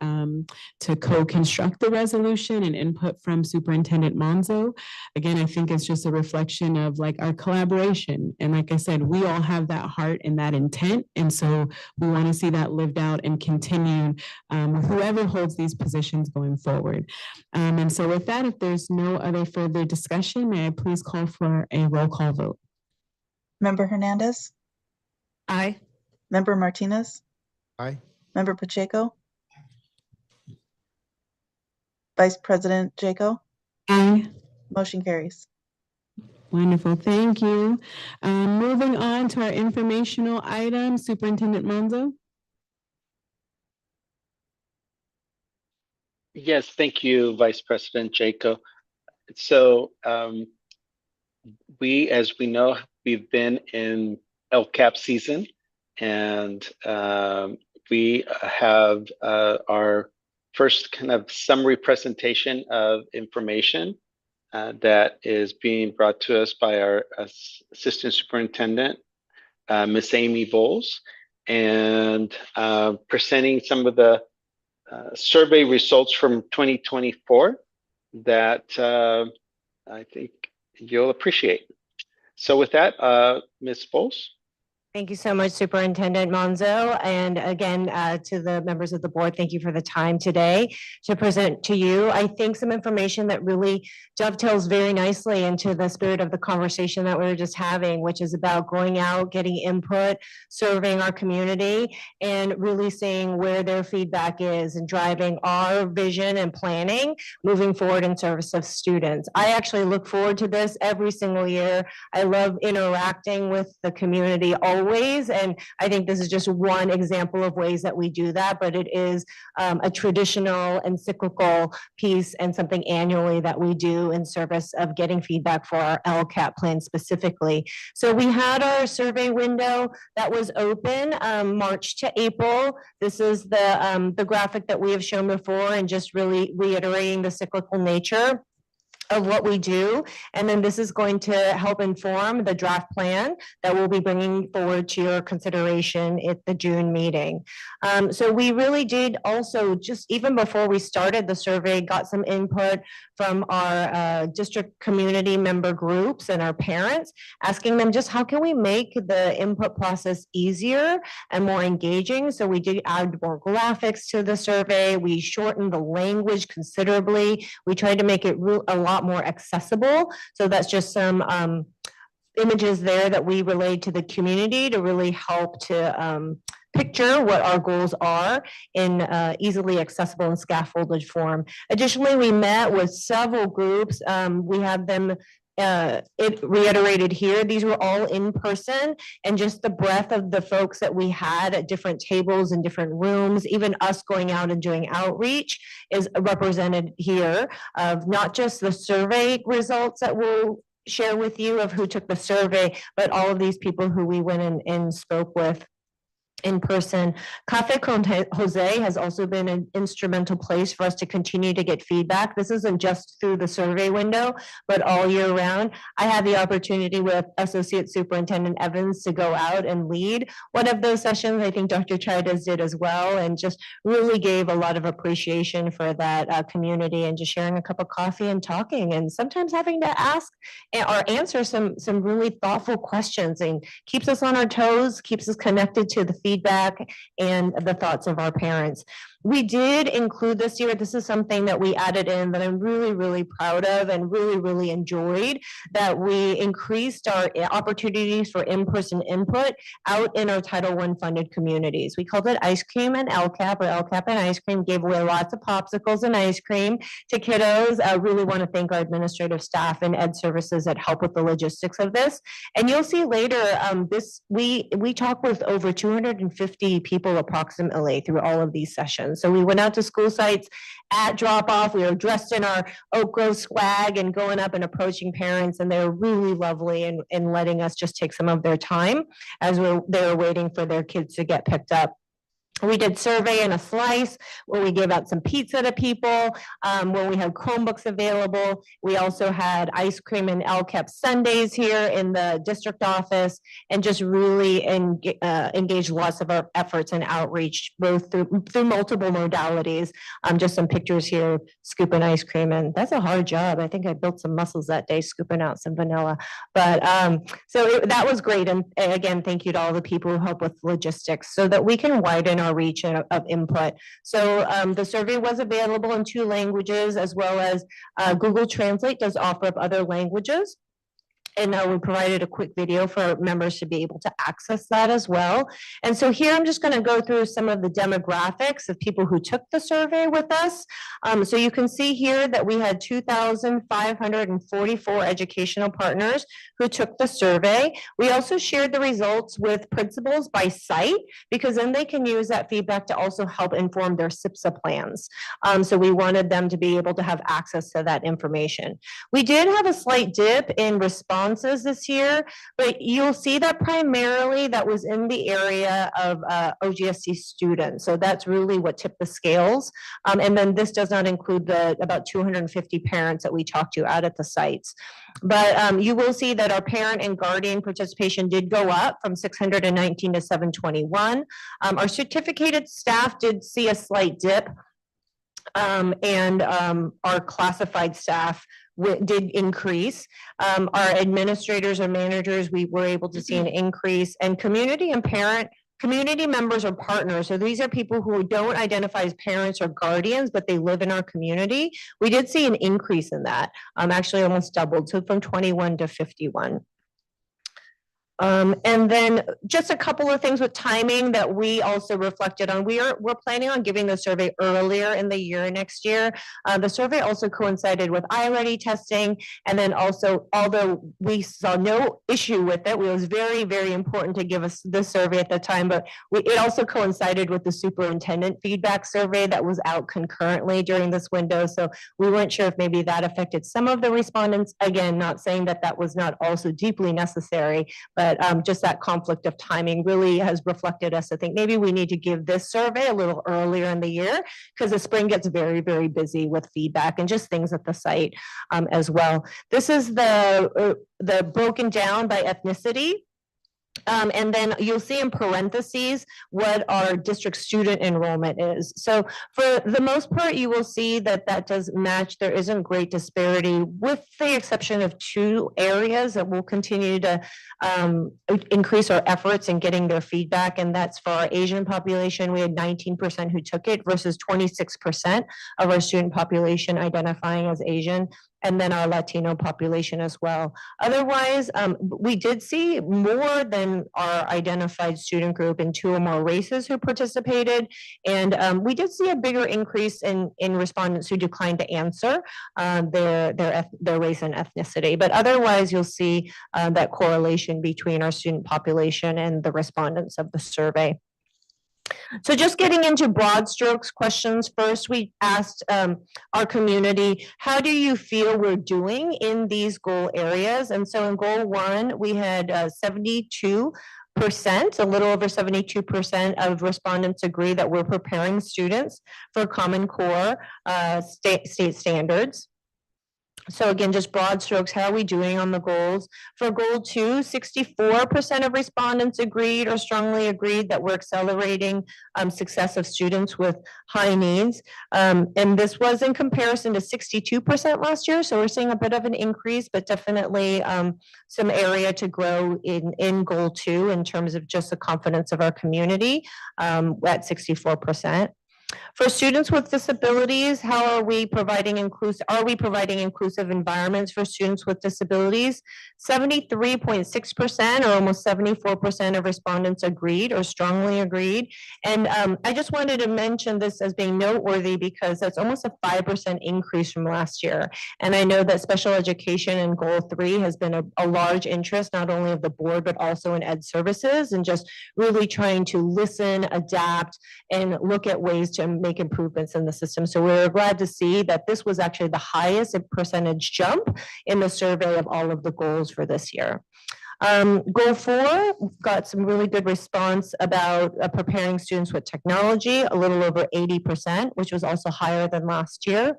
co-construct the resolution, and input from Superintendent Monzo. Again, I think it's just a reflection of like our collaboration. And like I said, we all have that heart and that intent. And so we want to see that lived out and continued with whoever holds these positions going forward. And so with that, if there's no other further discussion, may I please call for a roll call vote? Member Hernandez, Aye. Member Martinez, Aye. Member Pacheco, Vice President Jaco, Aye. motion carries. Wonderful, thank you. Moving on to our informational item, Superintendent Monzo. Yes, thank you, Vice President Jaco. So as we know, we've been in LCAP season, and we have our first kind of summary presentation of information that is being brought to us by our Assistant Superintendent, Miss Amy Bowles, and presenting some of the survey results from 2024 that I think you'll appreciate. So with that, Ms. Bowles. Thank you so much, Superintendent Monzo. And again, to the members of the board, thank you for the time today to present to you. I think some information that really dovetails very nicely into the spirit of the conversation that we were just having, which is about going out, getting input, serving our community, and really seeing where their feedback is and driving our vision and planning moving forward in service of students. I actually look forward to this every single year. I love interacting with the community always, and I think this is just one example of ways that we do that, but it is a traditional and cyclical piece, and something annually that we do in service of getting feedback for our LCAP plan specifically. So we had our survey window that was open March to April. This is the graphic that we have shown before, and just really reiterating the cyclical nature of what we do. And then this is going to help inform the draft plan that we'll be bringing forward to your consideration at the June meeting. So we really did also, just even before we started the survey, got some input from our district community member groups and our parents, asking them just how can we make the input process easier and more engaging. So we did add more graphics to the survey. We shortened the language considerably. We tried to make it a lot more accessible. So that's just some images there that we relayed to the community to really help to picture what our goals are in easily accessible and scaffolded form. Additionally, we met with several groups. We had them it reiterated here, these were all in person, and just the breadth of the folks that we had at different tables in different rooms, even us going out and doing outreach is represented here of not just the survey results that we'll share with you of who took the survey, but all of these people who we went in and spoke with in person. Cafe Con Jose has also been an instrumental place for us to continue to get feedback. This isn't just through the survey window, but all year round. I had the opportunity with Associate Superintendent Evans to go out and lead one of those sessions. I think Dr. Chaides did as well, and just really gave a lot of appreciation for that community and just sharing a cup of coffee and talking, and sometimes having to ask or answer some really thoughtful questions, and keeps us on our toes, keeps us connected to the feedback and the thoughts of our parents. We did include this year, this is something that we added in that I'm really, really proud of and really, really enjoyed, that we increased our opportunities for in-person input out in our Title I funded communities. We called it Ice Cream and LCAP, or LCAP and Ice Cream, gave away lots of popsicles and ice cream to kiddos. I really want to thank our administrative staff and ed services that help with the logistics of this. And you'll see later, we talked with over 250 people approximately through all of these sessions. So we went out to school sites at drop off. We were dressed in our Oak Grove swag and going up and approaching parents, and they were really lovely in letting us just take some of their time as they were waiting for their kids to get picked up. We did survey and a slice where we gave out some pizza to people, when we had Chromebooks available. We also had ice cream and LCAP Sundays here in the district office, and just really engaged lots of our efforts and outreach, both through multiple modalities. Just some pictures here, scooping ice cream, and that's a hard job. I think I built some muscles that day scooping out some vanilla. But that was great. And again, thank you to all the people who help with logistics so that we can widen our reach of input. So the survey was available in 2 languages, as well as Google Translate does offer up other languages. And we provided a quick video for members to be able to access that as well. And so here I'm just going to go through some of the demographics of people who took the survey with us. So you can see here that we had 2,544 educational partners who took the survey. We also shared the results with principals by site, because then they can use that feedback to also help inform their SIPSA plans. So we wanted them to be able to have access to that information. We did have a slight dip in responses this year, but you'll see that primarily that was in the area of OGSC students. So that's really what tipped the scales. And then this does not include the about 250 parents that we talked to out at the sites. But you will see that our parent and guardian participation did go up from 619 to 721. Our certificated staff did see a slight dip, and our classified staff did increase. Our administrators or managers, we were able to see an increase, and community and community members or partners. So these are people who don't identify as parents or guardians, but they live in our community. We did see an increase in that, actually almost doubled, so from 21 to 51. And then just a couple of things with timing that we also reflected on. We're planning on giving the survey earlier in the year next year. The survey also coincided with iReady testing, and then also, although we saw no issue with it, it was very, very important to give us this survey at the time, but it also coincided with the superintendent feedback survey that was out concurrently during this window. So we weren't sure if maybe that affected some of the respondents. Again, not saying that that was not also deeply necessary, but just that conflict of timing really has reflected us. I think maybe we need to give this survey a little earlier in the year, because the spring gets very, very busy with feedback and just things at the site as well. This is the broken down by ethnicity. And then you'll see in parentheses what our district student enrollment is. So for the most part, you will see that that does match. There isn't great disparity, with the exception of 2 areas that we'll continue to increase our efforts in getting their feedback. And that's for our Asian population. We had 19% who took it versus 26% of our student population identifying as Asian. and then our Latino population as well. Otherwise, we did see more than our identified student group in 2 or more races who participated. And we did see a bigger increase in respondents who declined to answer their race and ethnicity. But otherwise, you'll see that correlation between our student population and the respondents of the survey. So just getting into broad strokes questions first, we asked our community, how do you feel we're doing in these goal areas? And so in goal 1, we had 72%, a little over 72% of respondents agree that we're preparing students for Common Core state standards. So again, just broad strokes, how are we doing on the goals? For goal 2, 64% of respondents agreed or strongly agreed that we're accelerating success of students with high needs. And this was in comparison to 62% last year. So we're seeing a bit of an increase, but definitely some area to grow in goal 2 in terms of just the confidence of our community at 64%. For students with disabilities, how are we providing inclusive environments for students with disabilities? 73.6% or almost 74% of respondents agreed or strongly agreed. And I just wanted to mention this as being noteworthy because that's almost a 5% increase from last year. And I know that special education in goal 3 has been a large interest, not only of the board, but also in ed services, and just really trying to listen, adapt, and look at ways to make improvements in the system. So we're glad to see that this was actually the highest percentage jump in the survey of all of the goals for this year. Goal 4 got some really good response about preparing students with technology, a little over 80%, which was also higher than last year.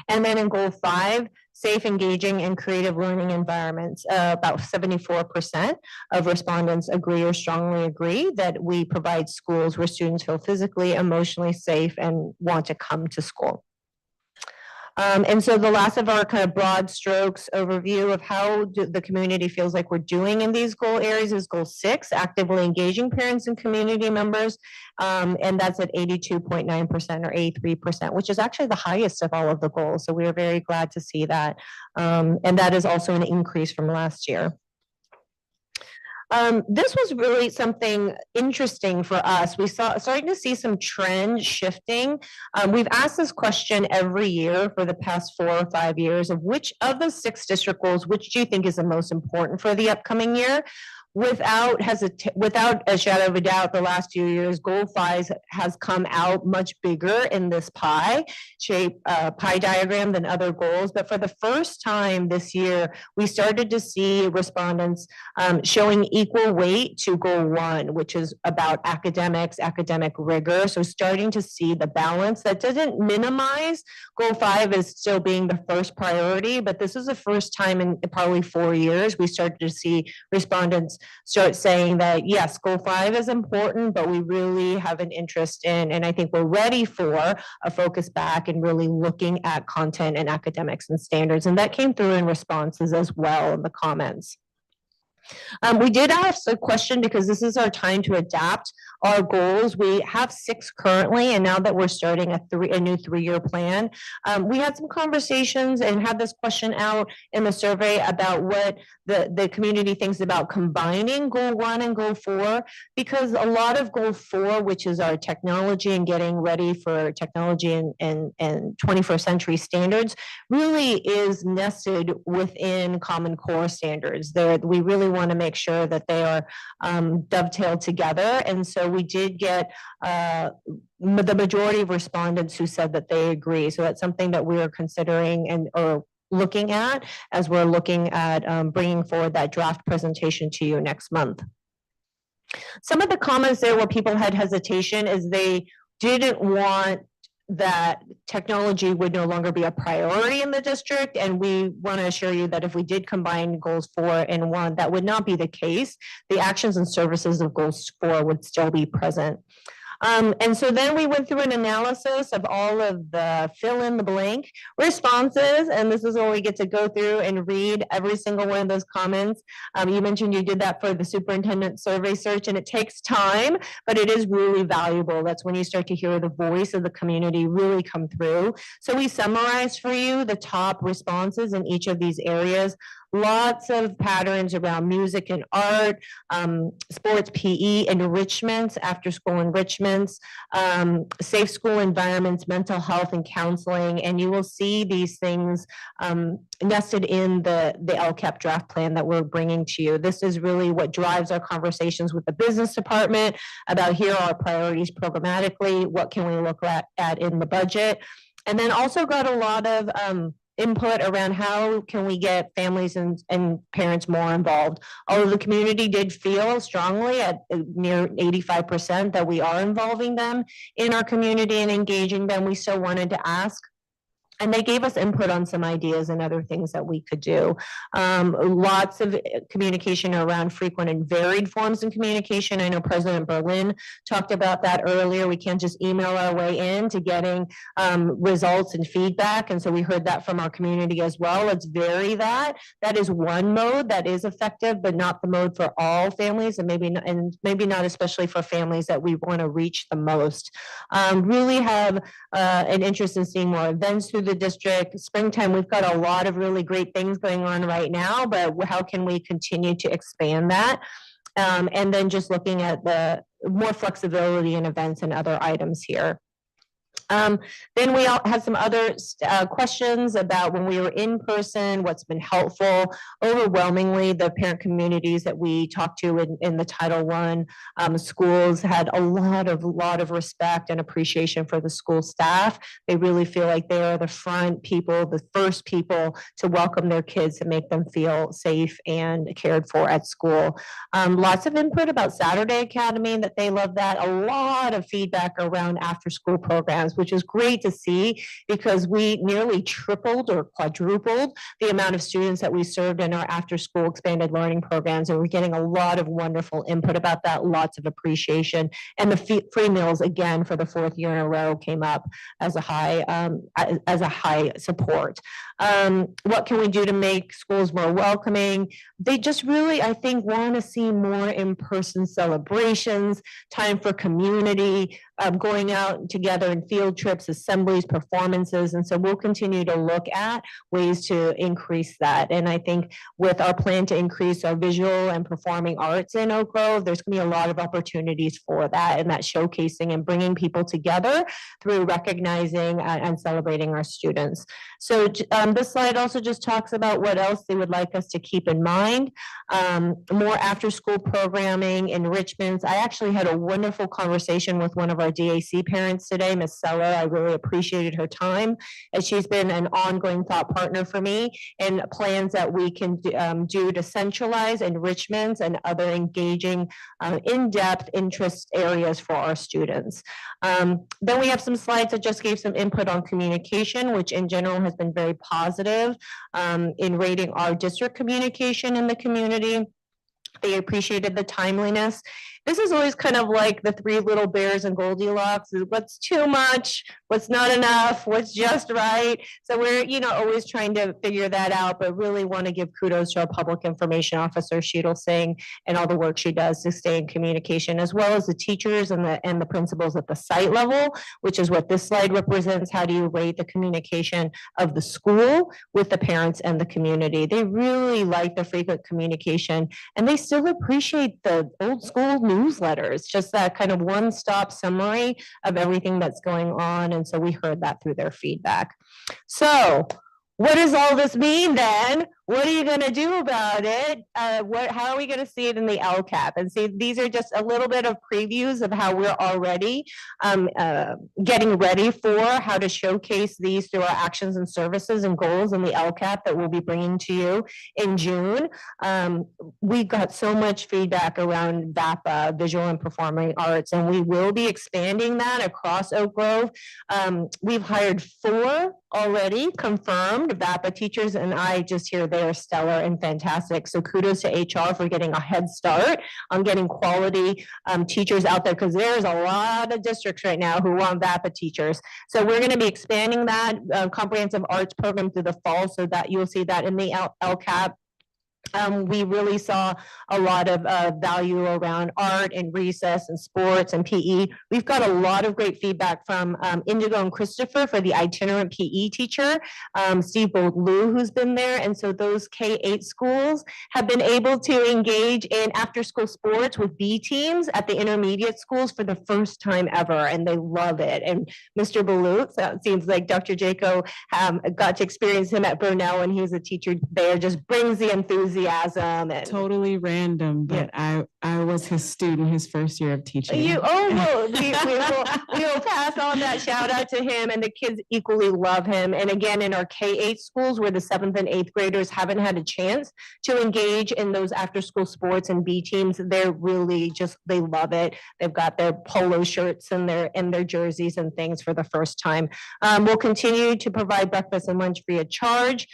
And then in goal 5, safe, engaging, and creative learning environments, about 74% of respondents agree or strongly agree that we provide schools where students feel physically, emotionally safe and want to come to school. And so the last of our kind of broad strokes overview of how the community feels like we're doing in these goal areas is goal 6, actively engaging parents and community members. And that's at 82.9% or 83%, which is actually the highest of all of the goals. So we are very glad to see that. And that is also an increase from last year. This was really something interesting for us. We starting to see some trend shifting. We've asked this question every year for the past 4 or 5 years of which of the 6 district goals, which do you think is the most important for the upcoming year? Without a shadow of a doubt, the last few years, goal 5 has come out much bigger in this pie diagram than other goals. But for the first time this year, we started to see respondents showing equal weight to goal 1, which is about academics, academic rigor. So starting to see the balance that doesn't minimize goal 5 as still being the first priority, but this is the first time in probably 4 years we started to see respondents start saying that, yes, goal 5 is important, but we really have an interest in, and I think we're ready for a focus back and really looking at content and academics and standards. And that came through in responses as well in the comments. We did ask a question because this is our time to adapt our goals. We have 6 currently, and now that we're starting a new 3-year plan, we had some conversations and had this question out in the survey about what the community thinks about combining goal 1 and goal 4, because a lot of goal 4, which is our technology and getting ready for technology and 21st century standards, really is nested within Common Core standards. We really want to make sure that they are dovetailed together. And so we did get the majority of respondents who said that they agree. So that's something that we are considering or looking at as we're looking at bringing forward that draft presentation to you next month. Some of the comments there where people had hesitation is they didn't want that technology would no longer be a priority in the district. And we want to assure you that if we did combine goals 4 and 1, that would not be the case. The actions and services of goals 4 would still be present. And so then we went through an analysis of all of the fill in the blank responses. And this is where we get to go through and read every single one of those comments. You mentioned you did that for the superintendent survey search, and it takes time, but it is really valuable. That's when you start to hear the voice of the community really come through. So we summarized for you the top responses in each of these areas. Lots of patterns around music and art, sports, PE, enrichments, after school enrichments, safe school environments, mental health and counseling. And you will see these things nested in the LCAP draft plan that we're bringing to you. This is really what drives our conversations with the business department about here are our priorities programmatically, what can we look at in the budget. And then also got a lot of input around how can we get families and parents more involved. Although the community did feel strongly at near 85% that we are involving them in our community and engaging them, we still wanted to ask. And they gave us input on some ideas and other things that we could do. Lots of communication around frequent and varied forms of communication. I know President Berlin talked about that earlier. We can't just email our way in to getting results and feedback. And so we heard that from our community as well. Let's vary that. That is one mode that is effective, but not the mode for all families, and maybe not especially for families that we want to reach the most. Really have an interest in seeing more events through the district. Springtime, we've got a lot of really great things going on right now, but how can we continue to expand that? And then just looking at the more flexibility in events and other items here. Then we all had some other questions about when we were in person, what's been helpful. Overwhelmingly, the parent communities that we talked to in the Title I schools had a lot of respect and appreciation for the school staff. They really feel like they are the front people, the first people to welcome their kids and make them feel safe and cared for at school. Lots of input about Saturday Academy, that they love that. A lot of feedback around after school programs, which is great to see because we nearly tripled or quadrupled the amount of students that we served in our after school expanded learning programs. And we're getting a lot of wonderful input about that, lots of appreciation. And the free meals, again, for the fourth year in a row came up as a high support. What can we do to make schools more welcoming? They just really, I think, want to see more in-person celebrations, time for community, going out together in field trips, assemblies, performances. And so we'll continue to look at ways to increase that. And I think with our plan to increase our visual and performing arts in Oak Grove, there's going to be a lot of opportunities for that and that showcasing and bringing people together through recognizing and celebrating our students. So this slide also just talks about what else they would like us to keep in mind. More after-school programming, enrichments. I actually had a wonderful conversation with one of our DAC parents today, Ms. Seller. I really appreciated her time, and she's been an ongoing thought partner for me in plans that we can do to centralize enrichments and other engaging, in-depth interest areas for our students. Then we have some slides that just gave some input on communication, which in general has been very positive in rating our district communication in the community. They appreciated the timeliness. This is always kind of like the three little bears and Goldilocks. What's too much? What's not enough? What's just right? So we're, always trying to figure that out, but really want to give kudos to our public information officer, Sheetal Singh, and all the work she does to stay in communication, as well as the teachers and the principals at the site level, which is what this slide represents. How do you rate the communication of the school with the parents and the community? They really like the frequent communication, and they still appreciate the old school newsletters, just that kind of one-stop summary of everything that's going on. And so we heard that through their feedback. So what does all this mean then? What are you going to do about it? How are we going to see it in the LCAP? And see, these are just a little bit of previews of how we're already getting ready for how to showcase these through our actions and services and goals in the LCAP that we'll be bringing to you in June. We got so much feedback around VAPA, visual and performing arts, and we will be expanding that across Oak Grove. We've hired 4 already confirmed VAPA teachers, and I just hear they are stellar and fantastic. So kudos to HR for getting a head start on getting quality teachers out there, because there's a lot of districts right now who want VAPA teachers. So we're going to be expanding that comprehensive arts program through the fall, so that you'll see that in the LCAP. We really saw a lot of value around art and recess and sports and PE. We've got a lot of great feedback from Indigo and Christopher for the itinerant PE teacher, Steve Lou, who's been there. And so those K-8 schools have been able to engage in after-school sports with B teams at the intermediate schools for the first time ever, and they love it. And Mr. Balut, so it seems like Dr. Jaco got to experience him at Burnell when he was a teacher there, just brings the enthusiasm. And Totally random, but I was his student his first year of teaching. Well, we will pass on that shout out to him, and the kids equally love him. And again, in our K-8 schools where the 7th and 8th graders haven't had a chance to engage in those after school sports and B teams, they're really just, they love it. They've got their polo shirts and their jerseys and things for the first time. We'll continue to provide breakfast and lunch free of charge.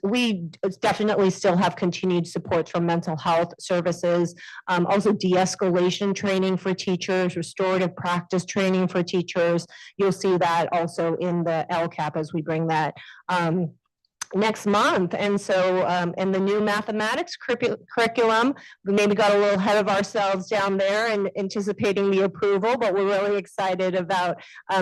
We definitely still have continued support from mental health services, also de-escalation training for teachers, restorative practice training for teachers. You'll see that also in the LCAP as we bring that next month. And so in the new mathematics curriculum, we maybe got a little ahead of ourselves down there and anticipating the approval, but we're really excited about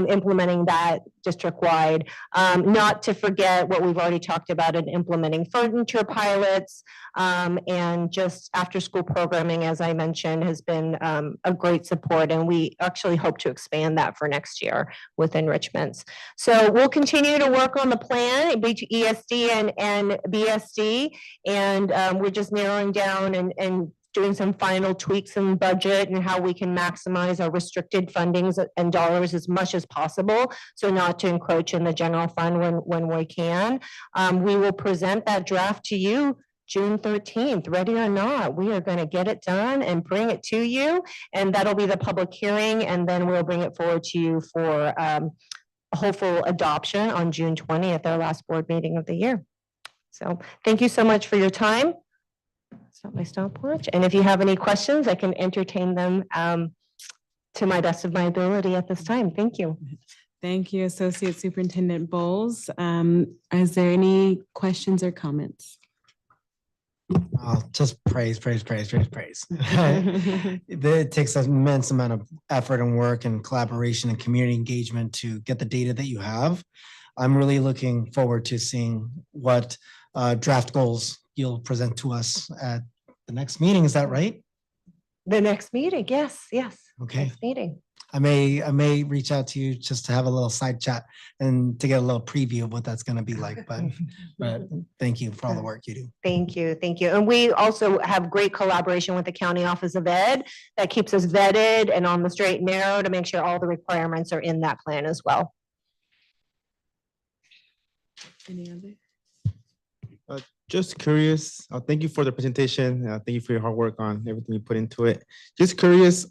implementing that district-wide. Not to forget what we've already talked about in implementing furniture pilots, and just after-school programming, as I mentioned, has been a great support, and we actually hope to expand that for next year with enrichments. So we'll continue to work on the plan between ESD and BSD, and we're just narrowing down and doing some final tweaks in budget and how we can maximize our restricted fundings and dollars as much as possible, so not to encroach in the general fund when we can. We will present that draft to you June 13th, ready or not. We are going to get it done and bring it to you, and that'll be the public hearing, and then we'll bring it forward to you for hopeful adoption on June 20th, our last board meeting of the year. So thank you so much for your time. It's not my stopwatch. And if you have any questions, I can entertain them to my best of my ability at this time. Thank you. Thank you, Associate Superintendent Bowles. Is there any questions or comments? Just praise. It takes an immense amount of effort and work and collaboration and community engagement to get the data that you have. I'm really looking forward to seeing what draft goals you'll present to us at the next meeting. Is that right? The next meeting, yes. Okay. Next meeting. I may reach out to you just to have a little side chat and to get a little preview of what that's going to be like. But thank you for all the work you do. Thank you. And we also have great collaboration with the County Office of Ed that keeps us vetted and on the straight and narrow to make sure all the requirements are in that plan as well. Any other? Just curious, thank you for the presentation. Thank you for your hard work on everything you put into it. Just curious,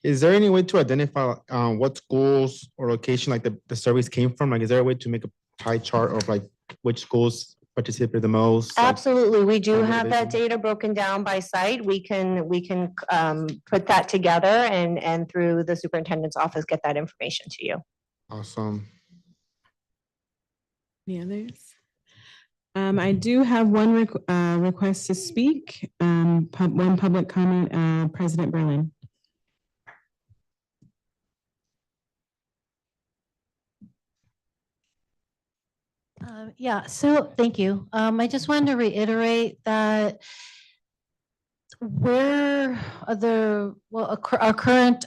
is there any way to identify what schools or location like the surveys came from? Like, is there a way to make a pie chart of like which schools participated the most? Absolutely. We do Like, have that data broken down by site. We can put that together and through the superintendent's office, get that information to you. Awesome. Any others? I do have one request to speak. One public comment, President Berlin. Yeah, so thank you. I just wanted to reiterate that our current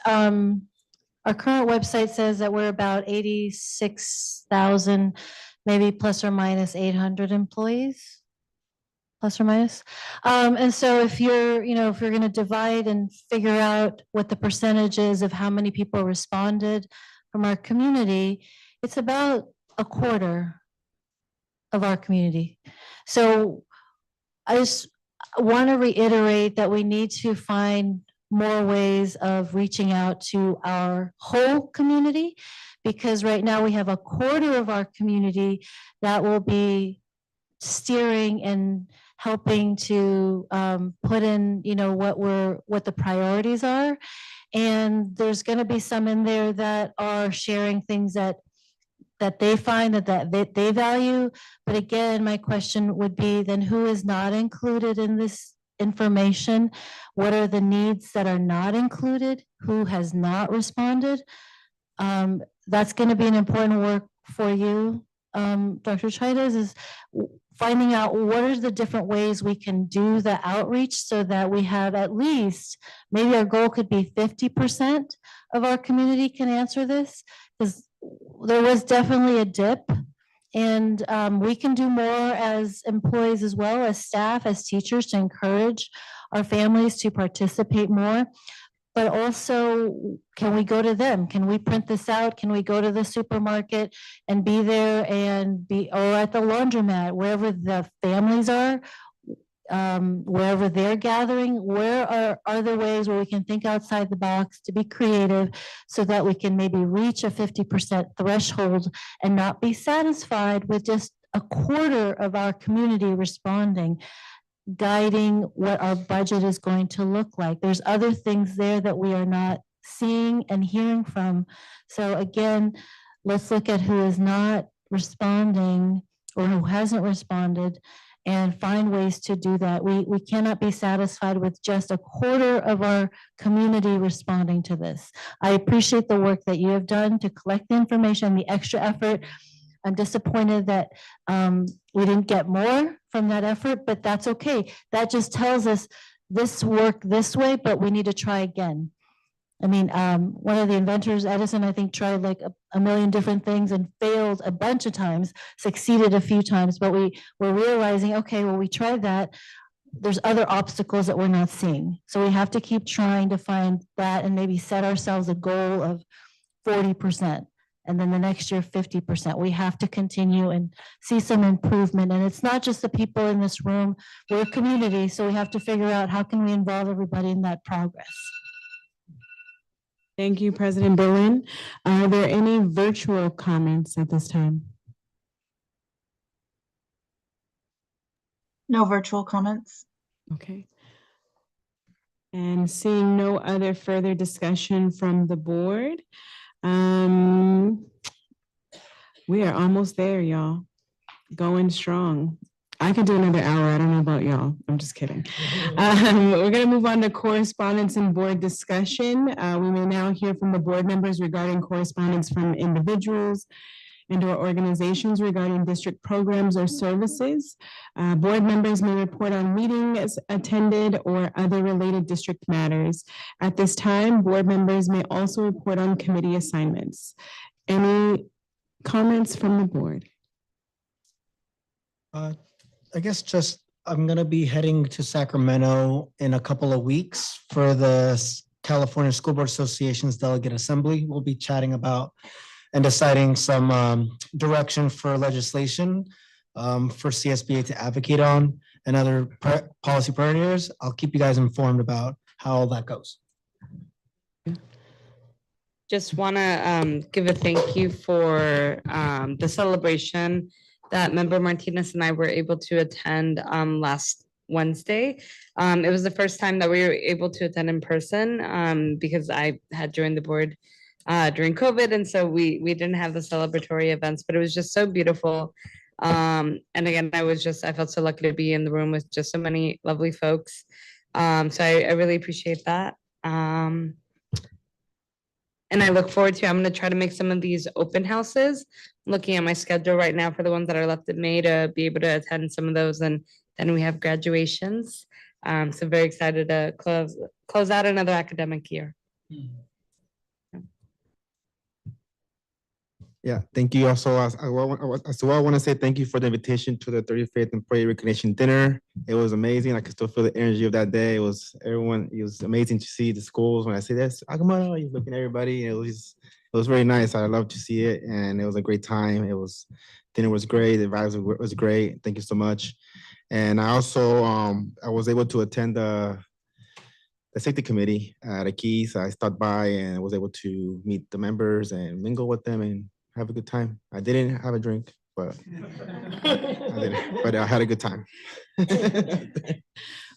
website says that we're about 86,000, maybe plus or minus 800 employees, plus or minus. And so if you're going to divide and figure out what the percentage is of how many people responded from our community, it's about a quarter of our community. So I just want to reiterate that we need to find more ways of reaching out to our whole community, because right now we have a quarter of our community that will be steering and helping to put in, what the priorities are. And there's going to be some in there that are sharing things that they find that they value. But again, my question would be then who is not included in this information? What are the needs that are not included? Who has not responded? That's going to be an important work for you, Dr. Chidas, is finding out what are the different ways we can do the outreach so that we have at least, maybe our goal could be 50% of our community can answer this, because there was definitely a dip. And we can do more as employees as well as staff, as teachers, to encourage our families to participate more. But also, can we go to them? Can we print this out? Can we go to the supermarket and be there and or at the laundromat, wherever the families are, wherever they're gathering? Where are there ways where we can think outside the box to be creative so that we can maybe reach a 50% threshold and not be satisfied with just a quarter of our community responding, guiding what our budget is going to look like? There's other things there that we are not seeing and hearing from. So again, let's look at who is not responding or who hasn't responded and find ways to do that. We cannot be satisfied with just a quarter of our community responding to this. I appreciate the work that you have done to collect the information, the extra effort. I'm disappointed that we didn't get more from that effort, but that's okay. That just tells us this worked this way, but we need to try again. I mean, one of the inventors, Edison, I think tried like a million different things and failed a bunch of times, succeeded a few times, but we were realizing, okay, well, we tried that. There's other obstacles that we're not seeing. So we have to keep trying to find that and maybe set ourselves a goal of 40%. And then the next year, 50%. We have to continue and see some improvement. And it's not just the people in this room, we're a community. So we have to figure out how can we involve everybody in that progress. Thank you, President Berlin. Are there any virtual comments at this time? No virtual comments. Okay. And seeing no other further discussion from the board, we are almost there, y'all. Going strong. I could do another hour. I don't know about y'all. I'm just kidding. We're going to move on to correspondence and board discussion. We may now hear from the board members regarding correspondence from individuals and or organizations regarding district programs or services. Board members may report on meetings attended or other related district matters. At this time, board members may also report on committee assignments. Any comments from the board? I guess just, I'm gonna be heading to Sacramento in a couple of weeks for the California School Board Association's Delegate Assembly. We'll be chatting about and deciding some direction for legislation for CSBA to advocate on and other policy priorities. I'll keep you guys informed about how all that goes. Just want to give a thank you for the celebration that Member Martinez and I were able to attend last Wednesday. It was the first time that we were able to attend in person because I had joined the board during COVID, and so we didn't have the celebratory events, but it was just so beautiful. And again, I felt so lucky to be in the room with just so many lovely folks. So I really appreciate that. And I look forward to, I'm going to try to make some of these open houses. I'm looking at my schedule right now for the ones that are left in May to be able to attend some of those. And then we have graduations. So very excited to close out another academic year. Yeah, thank you. Also, as well, I want to say thank you for the invitation to the 35th Employee Recognition Dinner. It was amazing. I could still feel the energy of that day. It was amazing to see the schools. When I say this, Agamotto, you're looking at everybody. It was very nice. I love to see it, and it was a great time. Dinner was great. The vibes was great. Thank you so much. And I also I was able to attend the safety committee at Keys. I stopped by and was able to meet the members and mingle with them and have a good time. I didn't have a drink. but I had a good time.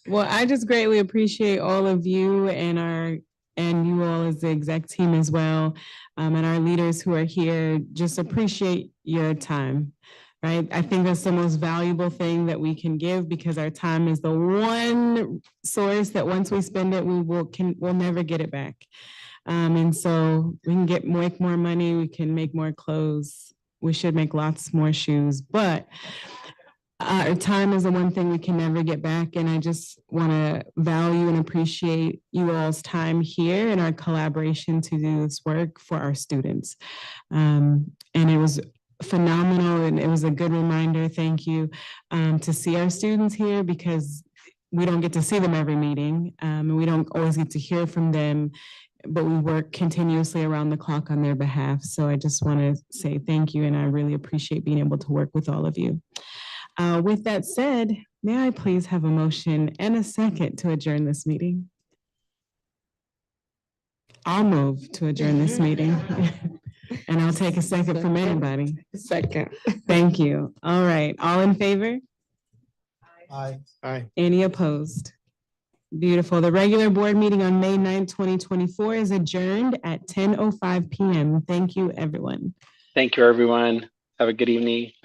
Well, I just greatly appreciate all of you and you all as the exec team as well, and our leaders who are here. Just appreciate your time, right? I think that's the most valuable thing that we can give, because our time is the one source that once we spend it, we'll never get it back. And so we can make more money, we can make more clothes, we should make lots more shoes, but our time is the one thing we can never get back. And I just want to value and appreciate you all's time here and our collaboration to do this work for our students. And it was phenomenal, and it was a good reminder, thank you, to see our students here, because we don't get to see them every meeting, and we don't always get to hear from them, but we work continuously around the clock on their behalf. So I just want to say thank you, and I really appreciate being able to work with all of you. With that said, may I please have a motion and a second to adjourn this meeting? I'll move to adjourn this meeting. And I'll take a second from anybody. Second. Thank you. All right, all in favor? Aye. Aye. Any opposed? Beautiful. The regular board meeting on May 9th, 2024 is adjourned at 10:05 p.m. Thank you, everyone. Thank you, everyone. Have a good evening.